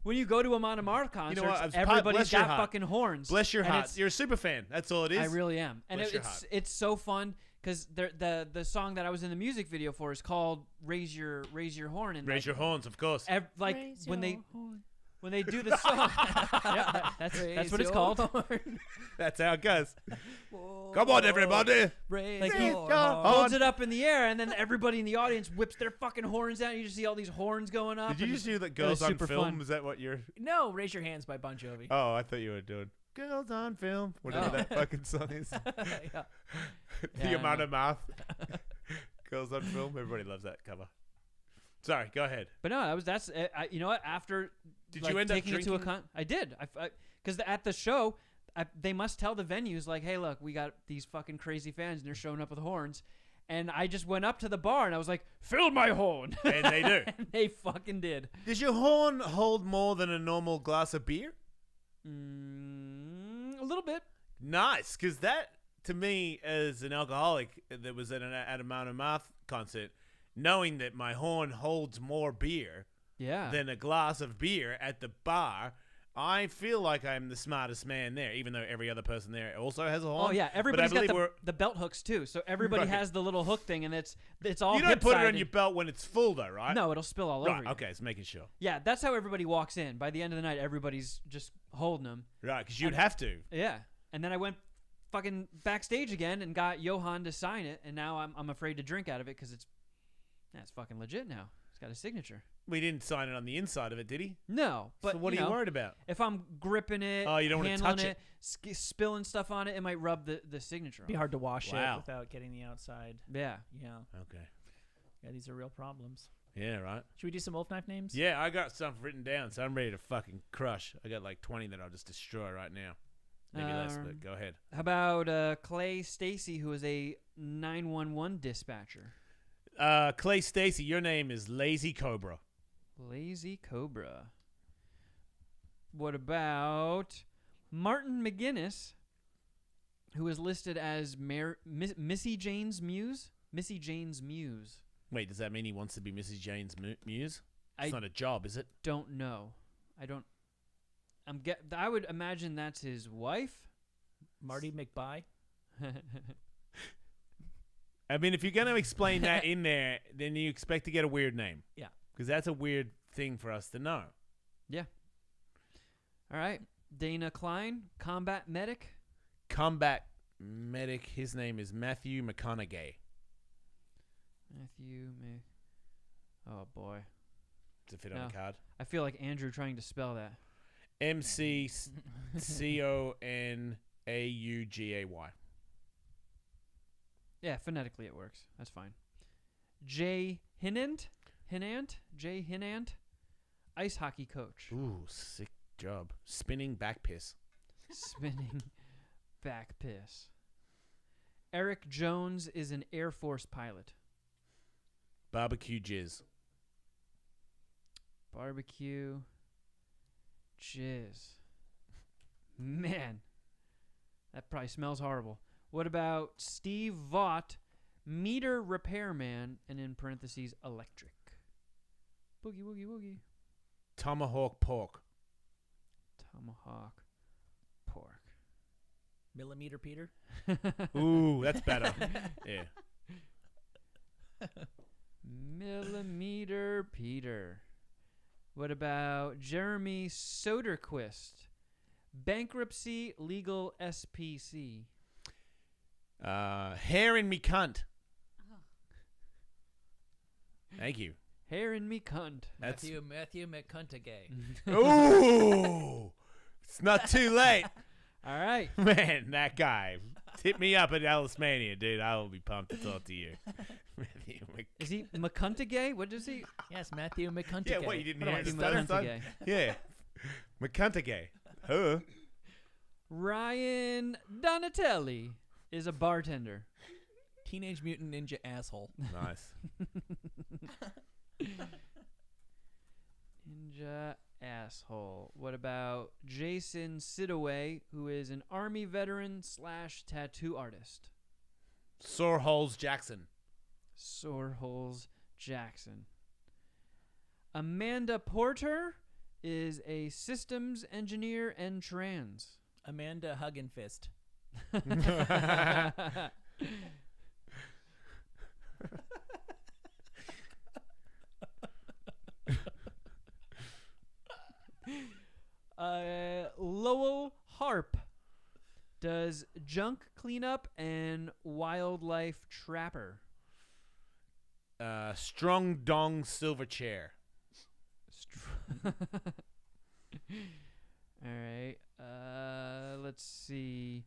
when you go to a Mon Amarth concert, what? I was- everybody's bless your got heart. fucking horns. Bless your and heart. it's- You're a super fan. That's all it is. I really am, and Bless your it's so fun because the song that I was in the music video for is called "Raise Your Horn," and Raise your horns, of course. like when they do the song, yeah, that's what it's called. That's how it goes. Come on, everybody. Like he your holds it up in the air, and then everybody in the audience whips their fucking horns out. And you just see all these horns going up. Did you and just do that it was Girls on super Film? fun. Is that what you're... No, Raise Your Hands by Bon Jovi. Oh, I thought you were doing Girls on Film. Whatever Oh. that fucking song is. Yeah. The Yeah, amount no. of mouth. Girls on Film. Everybody loves that cover. Sorry, go ahead. But no, that's you know what? After Did like, you end up taking it to a drinking? I did. Because at the show, they must tell the venues like, "Hey, look, we got these fucking crazy fans, and they're showing up with horns." And I just went up to the bar and I was like, "Fill my horn," And they do. and they fucking did. Does your horn hold more than a normal glass of beer? A little bit. Nice, because that, to me, as an alcoholic that was at a Mount of Mouth concert, knowing that my horn holds more beer Yeah. than a glass of beer at the bar, I feel like I'm the smartest man there, even though every other person there also has a horn. Oh yeah, everybody's but I got believe the belt hooks too. So everybody Right. has the little hook thing, and it's all. you don't put it on hip-sided. your belt when it's full, though, right? No, it'll spill all over Right. you. Okay, it's making sure. Yeah, that's how everybody walks in. By the end of the night, everybody's just holding them. Right, because you'd have to. Yeah, and then I went fucking backstage again and got Johan to sign it, and now I'm afraid to drink out of it because it's fucking legit now. It's got a signature. We didn't sign it on the inside of it, did he? No, but so what are you know, worried about? If I'm gripping it, Oh, you don't wanna handling touch it. spilling stuff on it, it might rub the signature. It'd be hard to wash Wow. it without getting the outside. Yeah. Yeah. Okay. Yeah, these are real problems. Yeah, right. Should we do some Wolf Knife names? Yeah, I got stuff written down, so I'm ready to fucking crush. I got like 20 that I'll just destroy right now. Maybe less, but go ahead. How about Clay Stacy, who is a 911 dispatcher? Clay Stacy, your name is Lazy Cobra. Lazy Cobra. What about Martin McGinnis, who is listed as Missy Jane's Muse? Missy Jane's Muse. Wait, does that mean he wants to be Mrs. Jane's muse? I It's not a job, is it? don't know. I don't. I would imagine that's his wife. Marty McBuy. I mean, if you're going to explain that in there, then you expect to get a weird name. Yeah. Because that's a weird thing for us to know. All right. Dana Klein, combat medic. Combat medic. His name is Matthew McConaughey. Oh, boy. Does it fit on the card? I feel like Andrew trying to spell that. McConaughey. Yeah, phonetically it works. That's fine. Jay Hinant? Jay Hinant? Ice hockey coach. Ooh, sick job. Spinning back piss. Spinning back piss. Eric Jones is an Air Force pilot. Barbecue jizz. Barbecue jizz. Man, that probably smells horrible. What about Steve Vaught, meter repairman, and in parentheses, electric? Boogie, woogie, woogie. Tomahawk pork. Tomahawk pork. Millimeter Peter. Ooh, that's better. Yeah. Millimeter Peter. What about Jeremy Soderquist? Bankruptcy legal SPC. Hair in me cunt. Thank you. Hair in me cunt. That's Matthew McConaughey. Ooh, it's not too late. All right. Man, that guy. Hit me up at Ellis Mania, dude. I will be pumped to talk to you. Is he McConaughey? What is he? Yes, Matthew McConaughey. Yeah, what, you didn't hear Matthew the stutter, son? McConaughey. Yeah. McConaughey. Huh? Ryan Donatelli is a bartender. Teenage Mutant Ninja asshole. Nice. Ninja asshole. What about Jason Sidaway, who is an Army veteran / tattoo artist? Sore Holes Jackson. Sore Holes Jackson. Amanda Porter is a systems engineer and trans. Amanda Hugginfist. Lowell Harp does junk cleanup and wildlife trapper. Strong Dong Silver Chair. All right. Let's see.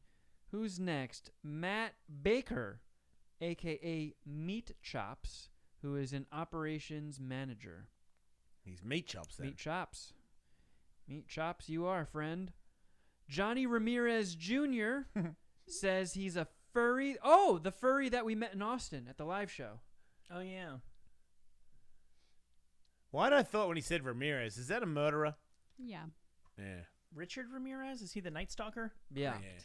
Who's next? Matt Baker, a.k.a. Meat Chops, who is an operations manager. He's Meat Chops then. Meat Chops. Meat Chops, you are, friend. Johnny Ramirez Jr. says he's a furry. Oh, the furry that we met in Austin at the live show. Oh, yeah. Why'd I thought when he said Ramirez, is that a murderer? Yeah. Yeah. Richard Ramirez? Is he the Night Stalker? Yeah. Yeah.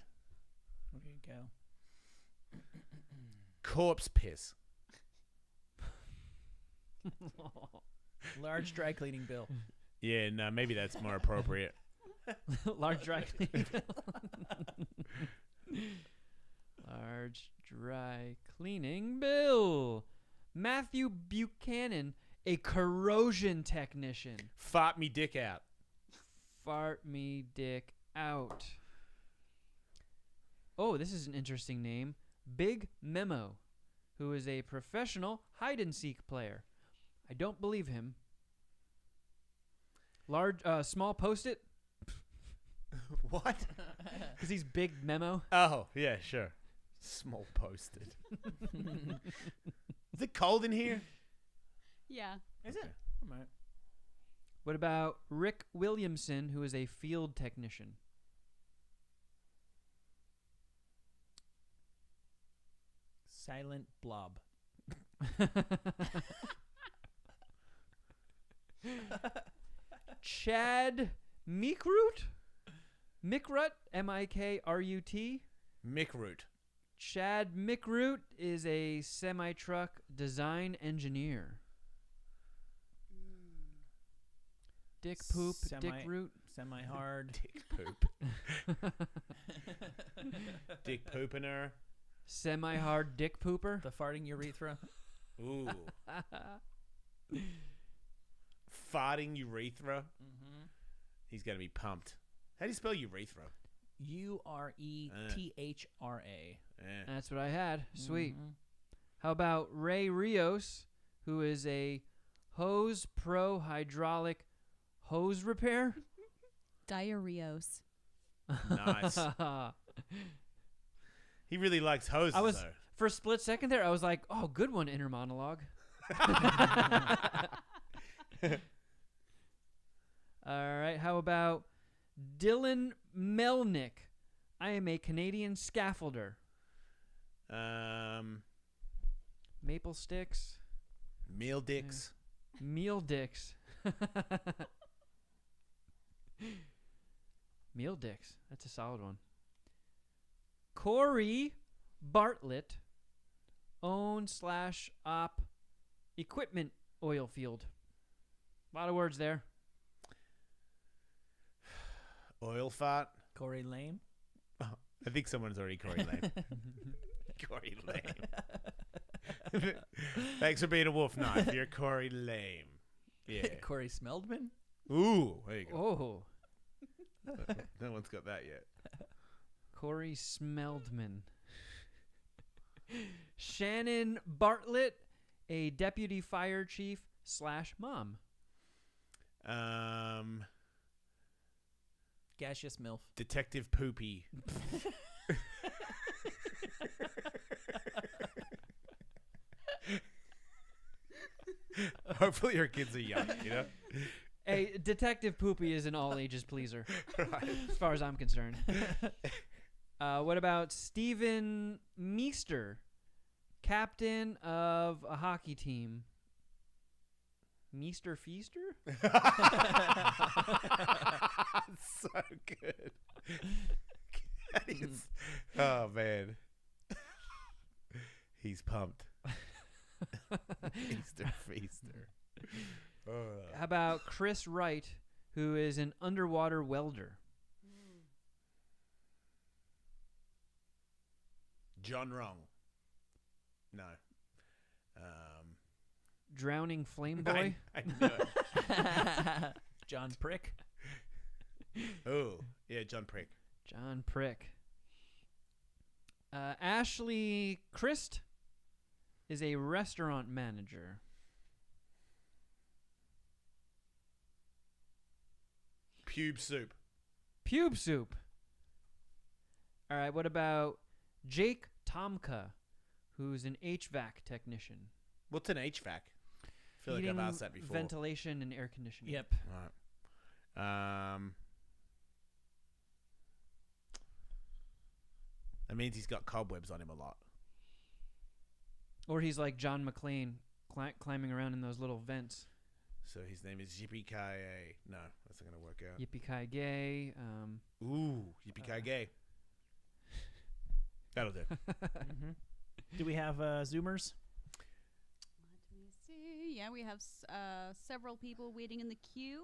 There you go. Corpse piss. Large dry cleaning bill. Yeah, no, maybe that's more appropriate. Large dry cleaning bill. Large dry cleaning bill. Matthew Buchanan, a corrosion technician. Fart me dick out. Fart me dick out. Oh, this is an interesting name. Big Memo, who is a professional hide-and-seek player. I don't believe him. Small Post-it. What? Because he's Big Memo. Oh, yeah, sure. Small posted. Is it cold in here? Yeah. Is it? All right. What about Rick Williamson, who is a field technician? Silent Blob. Chad Mikrut? Mikrut? Mikrut? Mickroot. Chad Mikrut is a semi-truck design engineer. Dick poop. Dick root. Semi-hard. Dick poop. Dick poopener. Semi-hard dick pooper. The farting urethra. Ooh. Farting urethra. Mm-hmm. He's gonna be pumped. How do you spell urethra? Urethra. Yeah. That's what I had. Sweet. Mhm. How about Ray Rios, who is a hose pro hydraulic hose repair? Diarrheos. Nice. He really likes hoses. though. For a split second there, I was like, oh, good one, inner monologue. All right. How about Dylan Melnick? I am a Canadian scaffolder. Maple sticks. Meal dicks. Meal dicks. Meal dicks. That's a solid one. Corey Bartlett, own/op equipment oil field. A lot of words there. Oil fart. Corey Lame. Oh, I think someone's already Corey Lame. Corey Lame. Thanks for being a wolf knife. You're Corey Lame. Yeah. Corey Smeldman. Ooh, there you go. Oh, No one's got that yet. Corey Smeldman. Shannon Bartlett, a deputy fire chief / mom. Gaseous MILF. Detective Poopy. Hopefully her kids are young, you know? A Detective Poopy is an all ages pleaser, Right. as far as I'm concerned. What about Steven Meester, captain of a hockey team? Meester Feaster? So good. Oh, man. He's pumped. Easter Feaster. How about Chris Wright, who is an underwater welder? John Wrong. No. Drowning Flame Boy? I knew it. John Prick. Oh, yeah, John Prick. John Prick. Ashley Christ is a restaurant manager. Pube soup. Pube soup. All right, what about Jake Tomka, who's an HVAC technician? What's an HVAC? I feel like I've asked that before. Ventilation and air conditioning. Yep. Right. That means he's got cobwebs on him a lot. Or he's like John McClane climbing around in those little vents. So his name is Yippee-Ki-Yay. No, that's not going to work out. Yippee-ki-yay. Ooh, Yippee-Ki-Yay. That'll do. Mm-hmm. Do we have Zoomers? Let me see. Yeah, we have several people waiting in the queue.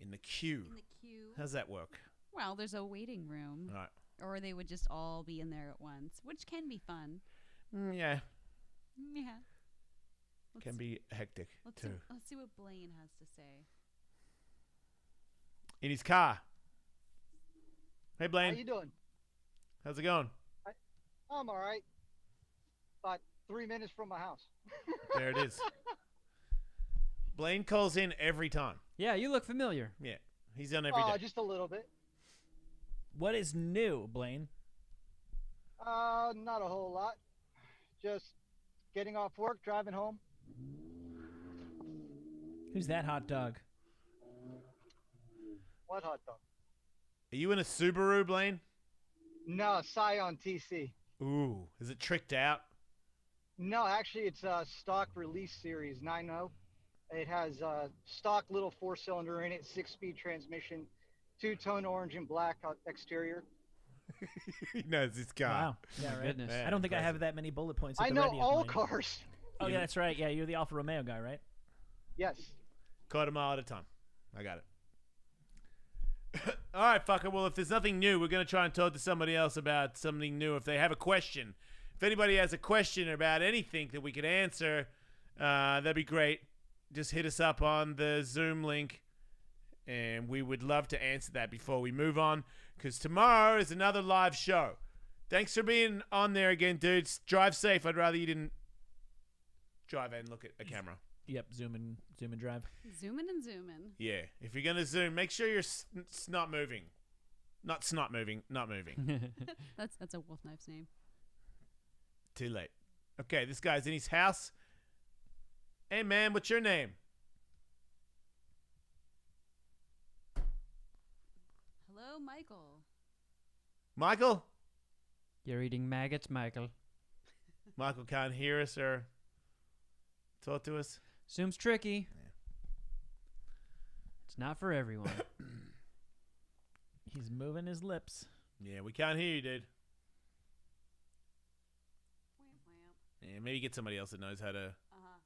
In the queue. In the queue. How's that work? Well, there's a waiting room. Right. Or they would just all be in there at once, which can be fun. Yeah. Yeah. Can be hectic, too. Let's see what Blaine has to say. In his car. Hey, Blaine. How you doing? How's it going? I'm all right. About 3 minutes from my house. There it is. Blaine calls in every time. Yeah, you look familiar. Yeah. He's on every day. Just a little bit. What is new, Blaine? Not a whole lot. Just getting off work, driving home. Who's that hot dog? What hot dog? Are you in a Subaru, Blaine? No, Scion TC. Ooh. Is it tricked out? No, actually, it's a stock release series 9.0. It has a stock little 4-cylinder in it, 6-speed transmission, 2-tone orange and black exterior. He knows his car. Wow. Yeah, My right. goodness. Yeah, I don't think I impressive. have that many bullet points. At I the know ready, all Blaine. cars. Oh, yeah, that's right. Yeah, you're the Alfa Romeo guy, right? Yes. Quarter mile at a time. I got it. All right, fucker. Well, if there's nothing new, we're going to try and talk to somebody else about something new. If they have a question, if anybody has a question about anything that we could answer, that'd be great. Just hit us up on the Zoom link, and we would love to answer that before we move on, because tomorrow is another live show. Thanks for being on there again, dudes. Drive safe. I'd rather you didn't drive and look at a camera. Yep, zoom and drive. Zooming and zooming. Yeah, if you're gonna zoom, make sure you're not moving. Not snot moving, not moving. That's a wolf knife's name. Too late. Okay, this guy's in his house. Hey man, what's your name? Hello, Michael. Michael? You're eating maggots, Michael. Michael can't hear us or talk to us. Zoom's tricky. It's not for everyone. He's moving his lips. Yeah, we can't hear you, dude. Whamp, whamp. Yeah, maybe get somebody else that knows how to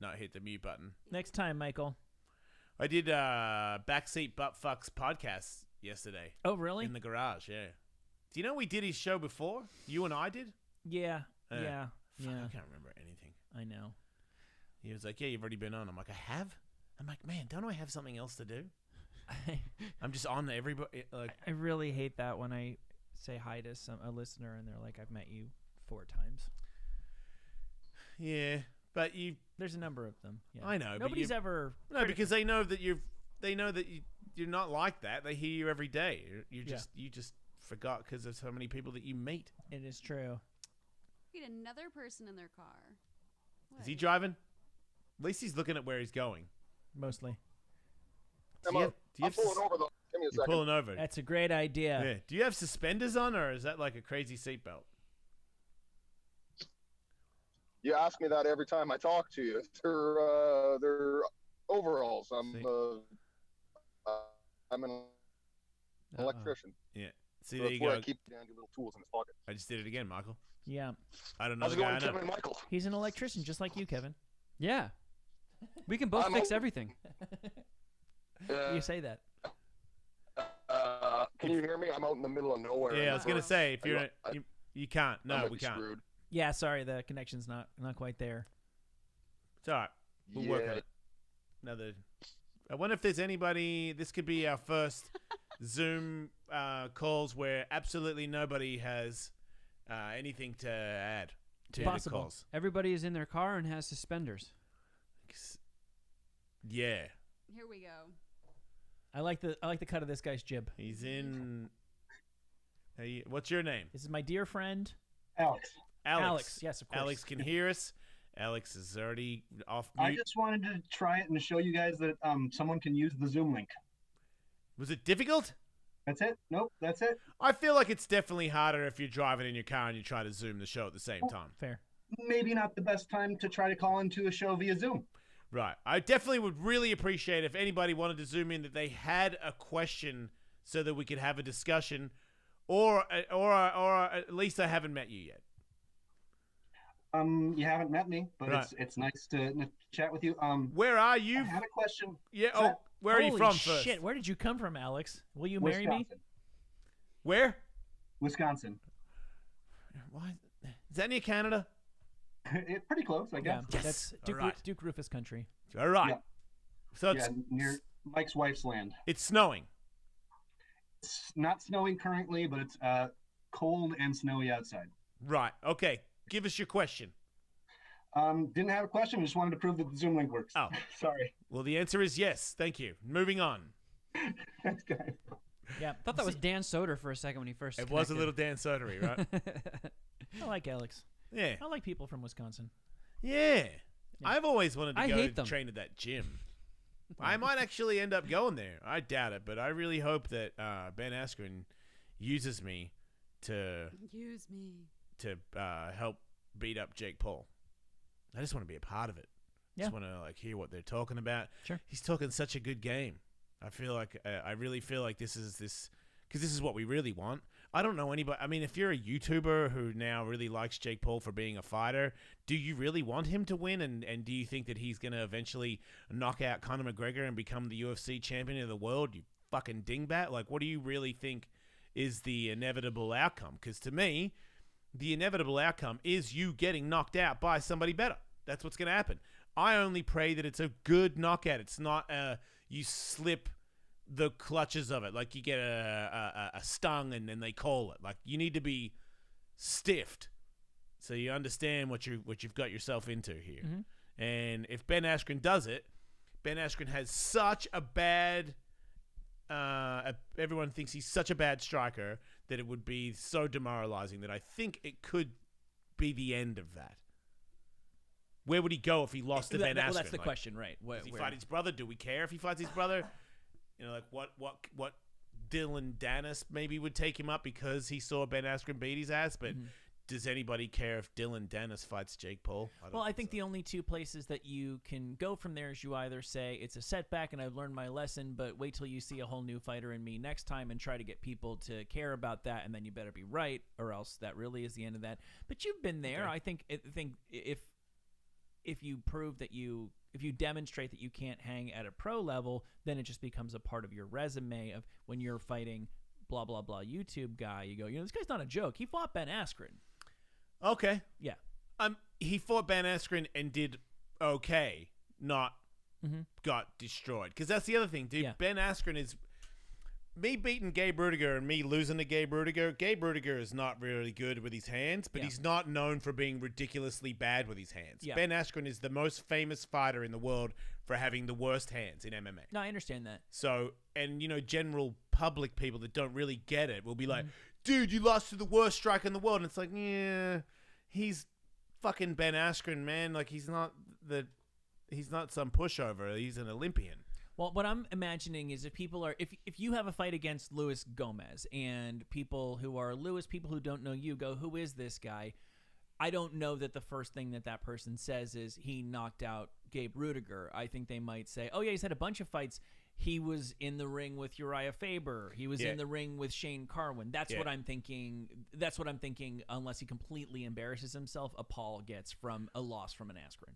not hit the mute button. Next time, Michael. I did Backseat Butt Fucks podcast yesterday. Oh, really? In the garage, yeah. Do you know we did his show before? You and I did? Yeah. Fuck, Yeah. I can't remember anything. I know. He was like, yeah, you've already been on. I'm like, I have? I'm like, man, don't I have something else to do? I'm just on everybody. Like, I really hate that when I say hi to a listener and they're like, I've met you 4 times. yeah, but There's a number of them. Yeah. I know. Nobody's ever. No, because they know that you're not like that. They hear you every day. You just forgot because of so many people that you meet. It is true. Get another person in their car. Is he driving? At least he's looking at where he's going. Mostly. I'm pulling over though. Give me a You're second. pulling over. That's a great idea. Yeah. Do you have suspenders on, or is that like a crazy seatbelt? You ask me that every time I talk to you. They're overalls. I'm an electrician. Yeah. See, So there that's you why go. I keep dandy little tools in his pocket. I just did it again, Michael. Yeah. I don't know How's the it guy going, I know. Kevin Michael? He's an electrician just like you, Kevin. Yeah. We can both I'm fix a- everything. You say that. Can you hear me? I'm out in the middle of nowhere. Yeah, I was gonna say if you're I- you can't. I No, might we be can't. Screwed. Yeah, sorry, the connection's not quite there. It's all right. We'll work on it. Another. I wonder if there's anybody. This could be our first Zoom calls where absolutely nobody has anything to add to Possible. the calls. Everybody is in their car and has suspenders. Yeah, Here we go. I like the cut of this guy's jib. he's in. Hey, what's your name? This is my dear friend Alex, Alex. Yes, of course. Alex can hear us. Alex is already off I mute. just wanted to try it and show you guys that someone can use the Zoom link. Was it difficult? That's it? Nope, that's it. I feel like it's definitely harder if you're driving in your car and you try to Zoom the show at the same time. Fair. Maybe not the best time to try to call into a show via Zoom. Right. I definitely would really appreciate if anybody wanted to Zoom in that they had a question so that we could have a discussion, or at least I haven't met you yet. You haven't met me, but Right. it's nice to chat with you. Where are I you? had a question. Yeah. So- Oh, where are you Holy from first? shit, where did you come from, Alex? Will you marry me? Wisconsin. Where? Wisconsin. Why? Is that near Canada? Pretty close, I Yeah, guess. Yes. that's Duke, All right. Duke Rufus country. All right. Yeah. So it's Yeah, near Mike's wife's land. it's snowing. It's not snowing currently, but it's cold and snowy outside. Right. Okay. Give us your question. Didn't have a question. Just wanted to prove that the Zoom link works. Oh. Sorry. Well, the answer is yes. Thank you. Moving on. Thanks, guys. Yeah, I thought that was Dan Soder for a second when he first. It was a connected. little Dan Sodery, right? I like Alex. Yeah. I like people from Wisconsin. Yeah. I've always wanted to I go hate them. train at that gym. I might actually end up going there. I doubt it, but I really hope that Ben Askren uses me to Use me. help beat up Jake Paul. I just want to be a part of it. Yeah. Just want to like hear what they're talking about. Sure. He's talking such a good game. I feel like I really feel like this because this is what we really want. I don't know anybody. I mean, if you're a YouTuber who now really likes Jake Paul for being a fighter, do you really want him to win? And do you think that he's going to eventually knock out Conor McGregor and become the UFC champion of the world? You fucking dingbat. Like, what do you really think is the inevitable outcome? Because to me, the inevitable outcome is you getting knocked out by somebody better. That's what's going to happen. I only pray that it's a good knockout. It's not you slip the clutches of it, like you get a stung and then they call it. Like, you need to be stiffed so you understand what you've got yourself into here. Mm-hmm. And if Ben Askren does it, Ben Askren has such a bad everyone thinks he's such a bad striker that it would be so demoralizing that I think it could be the end of that. Where would he go if he lost to Ben Askren? Well, that's the question, right? Does he fight his brother? Do we care if he fights his brother? You know, like what Dylan Dennis maybe would take him up because he saw Ben Askren beat his ass, but does anybody care if Dylan Dennis fights Jake Paul? I think the only two places that you can go from there is you either say it's a setback and I've learned my lesson, but wait till you see a whole new fighter in me next time and try to get people to care about that, and then you better be right, or else that really is the end of that. But you've been there. Okay. I think if you prove that if you demonstrate that you can't hang at a pro level, then it just becomes a part of your resume of when you're fighting blah, blah, blah YouTube guy. You go, this guy's not a joke. He fought Ben Askren. Okay. Yeah. He fought Ben Askren and did okay, not got destroyed. Because that's the other thing, dude. Yeah. Ben Askren is... Me beating Gabe Rudiger and me losing to Gabe Rudiger is not really good with his hands, but he's not known for being ridiculously bad with his hands. Yeah. Ben Askren is the most famous fighter in the world for having the worst hands in MMA. No, I understand that. So, and general public people that don't really get it will be like, dude, you lost to the worst striker in the world. And it's like, yeah, he's fucking Ben Askren, man. Like, he's not some pushover. He's an Olympian. Well, what I'm imagining is if you have a fight against Luis Gomez and people who are Luis, people who don't know you go, who is this guy? I don't know that the first thing that person says is he knocked out Gabe Rudiger. I think they might say, oh yeah, he's had a bunch of fights. He was in the ring with Uriah Faber. He was in the ring with Shane Carwin. That's what I'm thinking. That's what I'm thinking. Unless he completely embarrasses himself, a Paul gets from a loss from an Askren.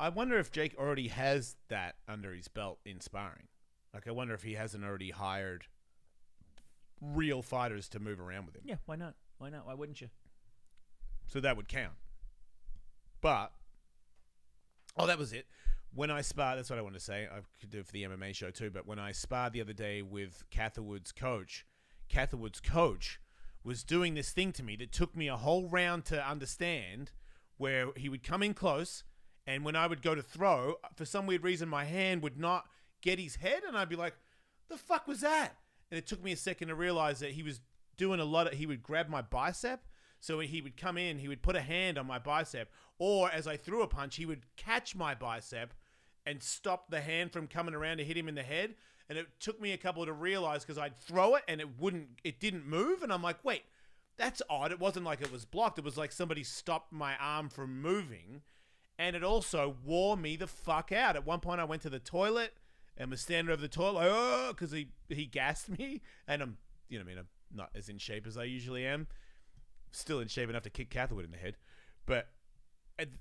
I wonder if Jake already has that under his belt in sparring. Like, I wonder if he hasn't already hired real fighters to move around with him. Yeah, why not? Why not? Why wouldn't you? So that would count. But, that was it. When I sparred, that's what I want to say. I could do it for the MMA show too, but when I sparred the other day with Catherwood's coach was doing this thing to me that took me a whole round to understand, where he would come in close, and when I would go to throw, for some weird reason, my hand would not get his head, and I'd be like, the fuck was that? And it took me a second to realize that he was doing he would grab my bicep, so he would come in, he would put a hand on my bicep, or as I threw a punch, he would catch my bicep and stop the hand from coming around to hit him in the head. And it took me a couple to realize, because I'd throw it and it didn't move, and I'm like, wait, that's odd. It wasn't like it was blocked. It was like somebody stopped my arm from moving. And it also wore me the fuck out. At one point, I went to the toilet and was standing over the toilet, like, oh, because he gassed me. And I'm not as in shape as I usually am. Still in shape enough to kick Catherwood in the head. But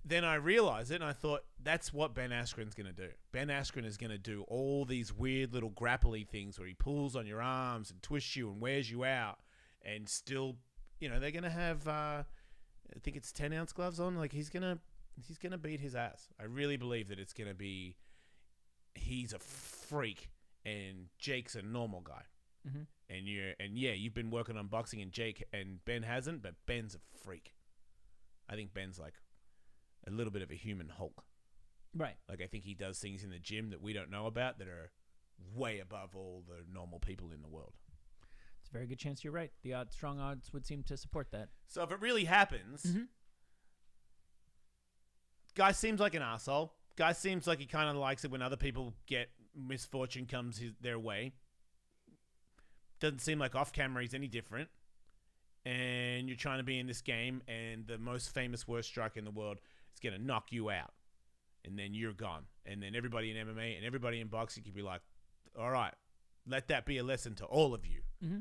then I realized it, and I thought, that's what Ben Askren's going to do. Ben Askren is going to do all these weird little grapply things where he pulls on your arms and twists you and wears you out. And still, they're going to have, I think it's 10-ounce gloves on. Like, he's going to beat his ass. I really believe that it's going to be, he's a freak and Jake's a normal guy. Mm-hmm. And you've been working on boxing and Ben hasn't, but Ben's a freak. I think Ben's like a little bit of a human Hulk. Right. Like, I think he does things in the gym that we don't know about that are way above all the normal people in the world. It's a very good chance you're right. The strong odds would seem to support that. So if it really happens, guy seems like an asshole. Guy seems like he kind of likes it when other people get misfortune comes their way. Doesn't seem like off camera he's any different. And you're trying to be in this game, and the most famous worst striker in the world is going to knock you out. And then you're gone. And then everybody in MMA and everybody in boxing can be like, all right, let that be a lesson to all of you. Mm-hmm.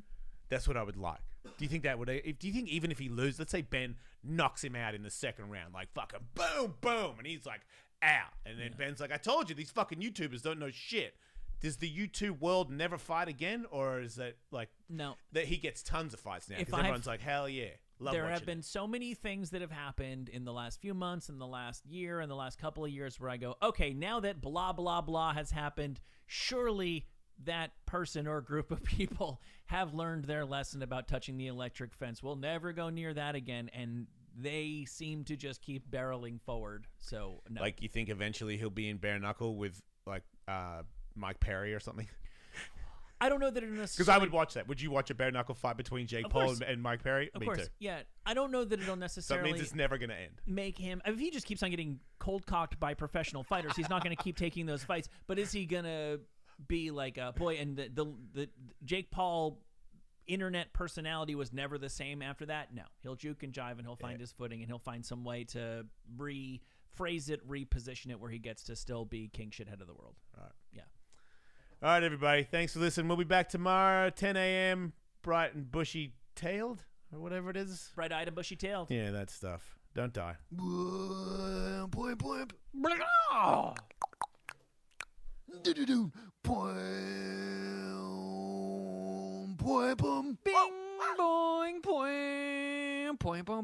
That's what I would like. Do you think that would? Do you think even if he loses, let's say Ben knocks him out in the second round, like fucking boom, boom, and he's like out, and then Ben's like, "I told you, these fucking YouTubers don't know shit." Does the YouTube world never fight again, or is that like No. that he gets tons of fights now? If Because everyone's like, "Hell yeah!" There have been so many things that have happened in the last few months, in the last year, in the last couple of years where I go, okay, now that blah, blah, blah has happened, surely that person or group of people have learned their lesson about touching the electric fence. We'll never go near that again. And they seem to just keep barreling forward. So, no. Like, you think eventually he'll be in bare knuckle with like Mike Perry or something? I don't know that it necessarily... Because I would watch that. Would you watch a bare knuckle fight between Jake Paul and Mike Perry? Of Me course, too. yeah. I don't know that it'll So necessarily... that means it's never going to end. Make him... If he just keeps on getting cold-cocked by professional fighters, he's not going to keep taking those fights. But is he going to be like a... Boy, and the Jake Paul internet personality was never the same after that? No. He'll juke and jive, and he'll find his footing, and he'll find some way to rephrase it, reposition it, where he gets to still be king shit head of the world. All right. Yeah. All right, everybody. Thanks for listening. We'll be back tomorrow, 10 a.m., bright and bushy-tailed, or whatever it is. Bright-eyed and bushy-tailed. Yeah, that stuff. Don't die. Bing, boing, poing, poing, poing,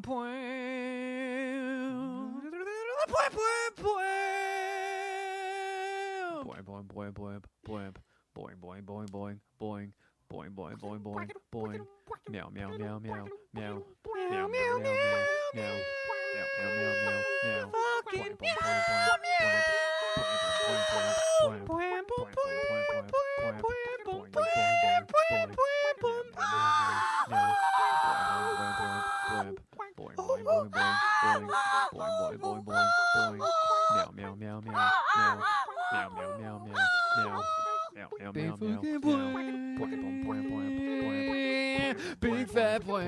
poing. Boing, boing, boing, boing, boing, boing, boing, boing, boing, boing, boing, boing, boing, boing, boing. Meow, meow, meow, meow, meow, meow, meow, meow, meow, meow, meow, meow, meow, meow. Fucking meow, meow. Big fat boy.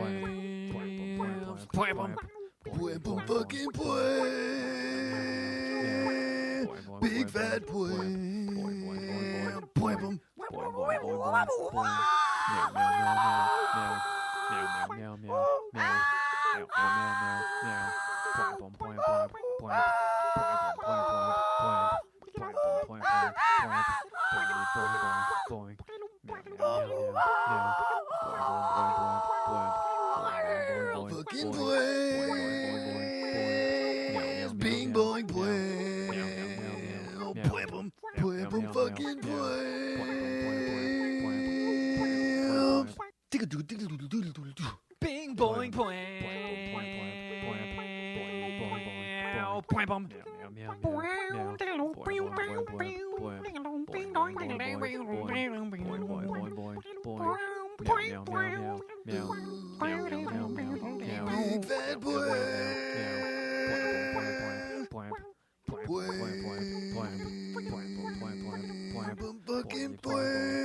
Fucking boy. Big fat boy. Fucking boy. Bing boing boy. Fucking boy. Bing boing boing. Big fat boy. Fucking boy.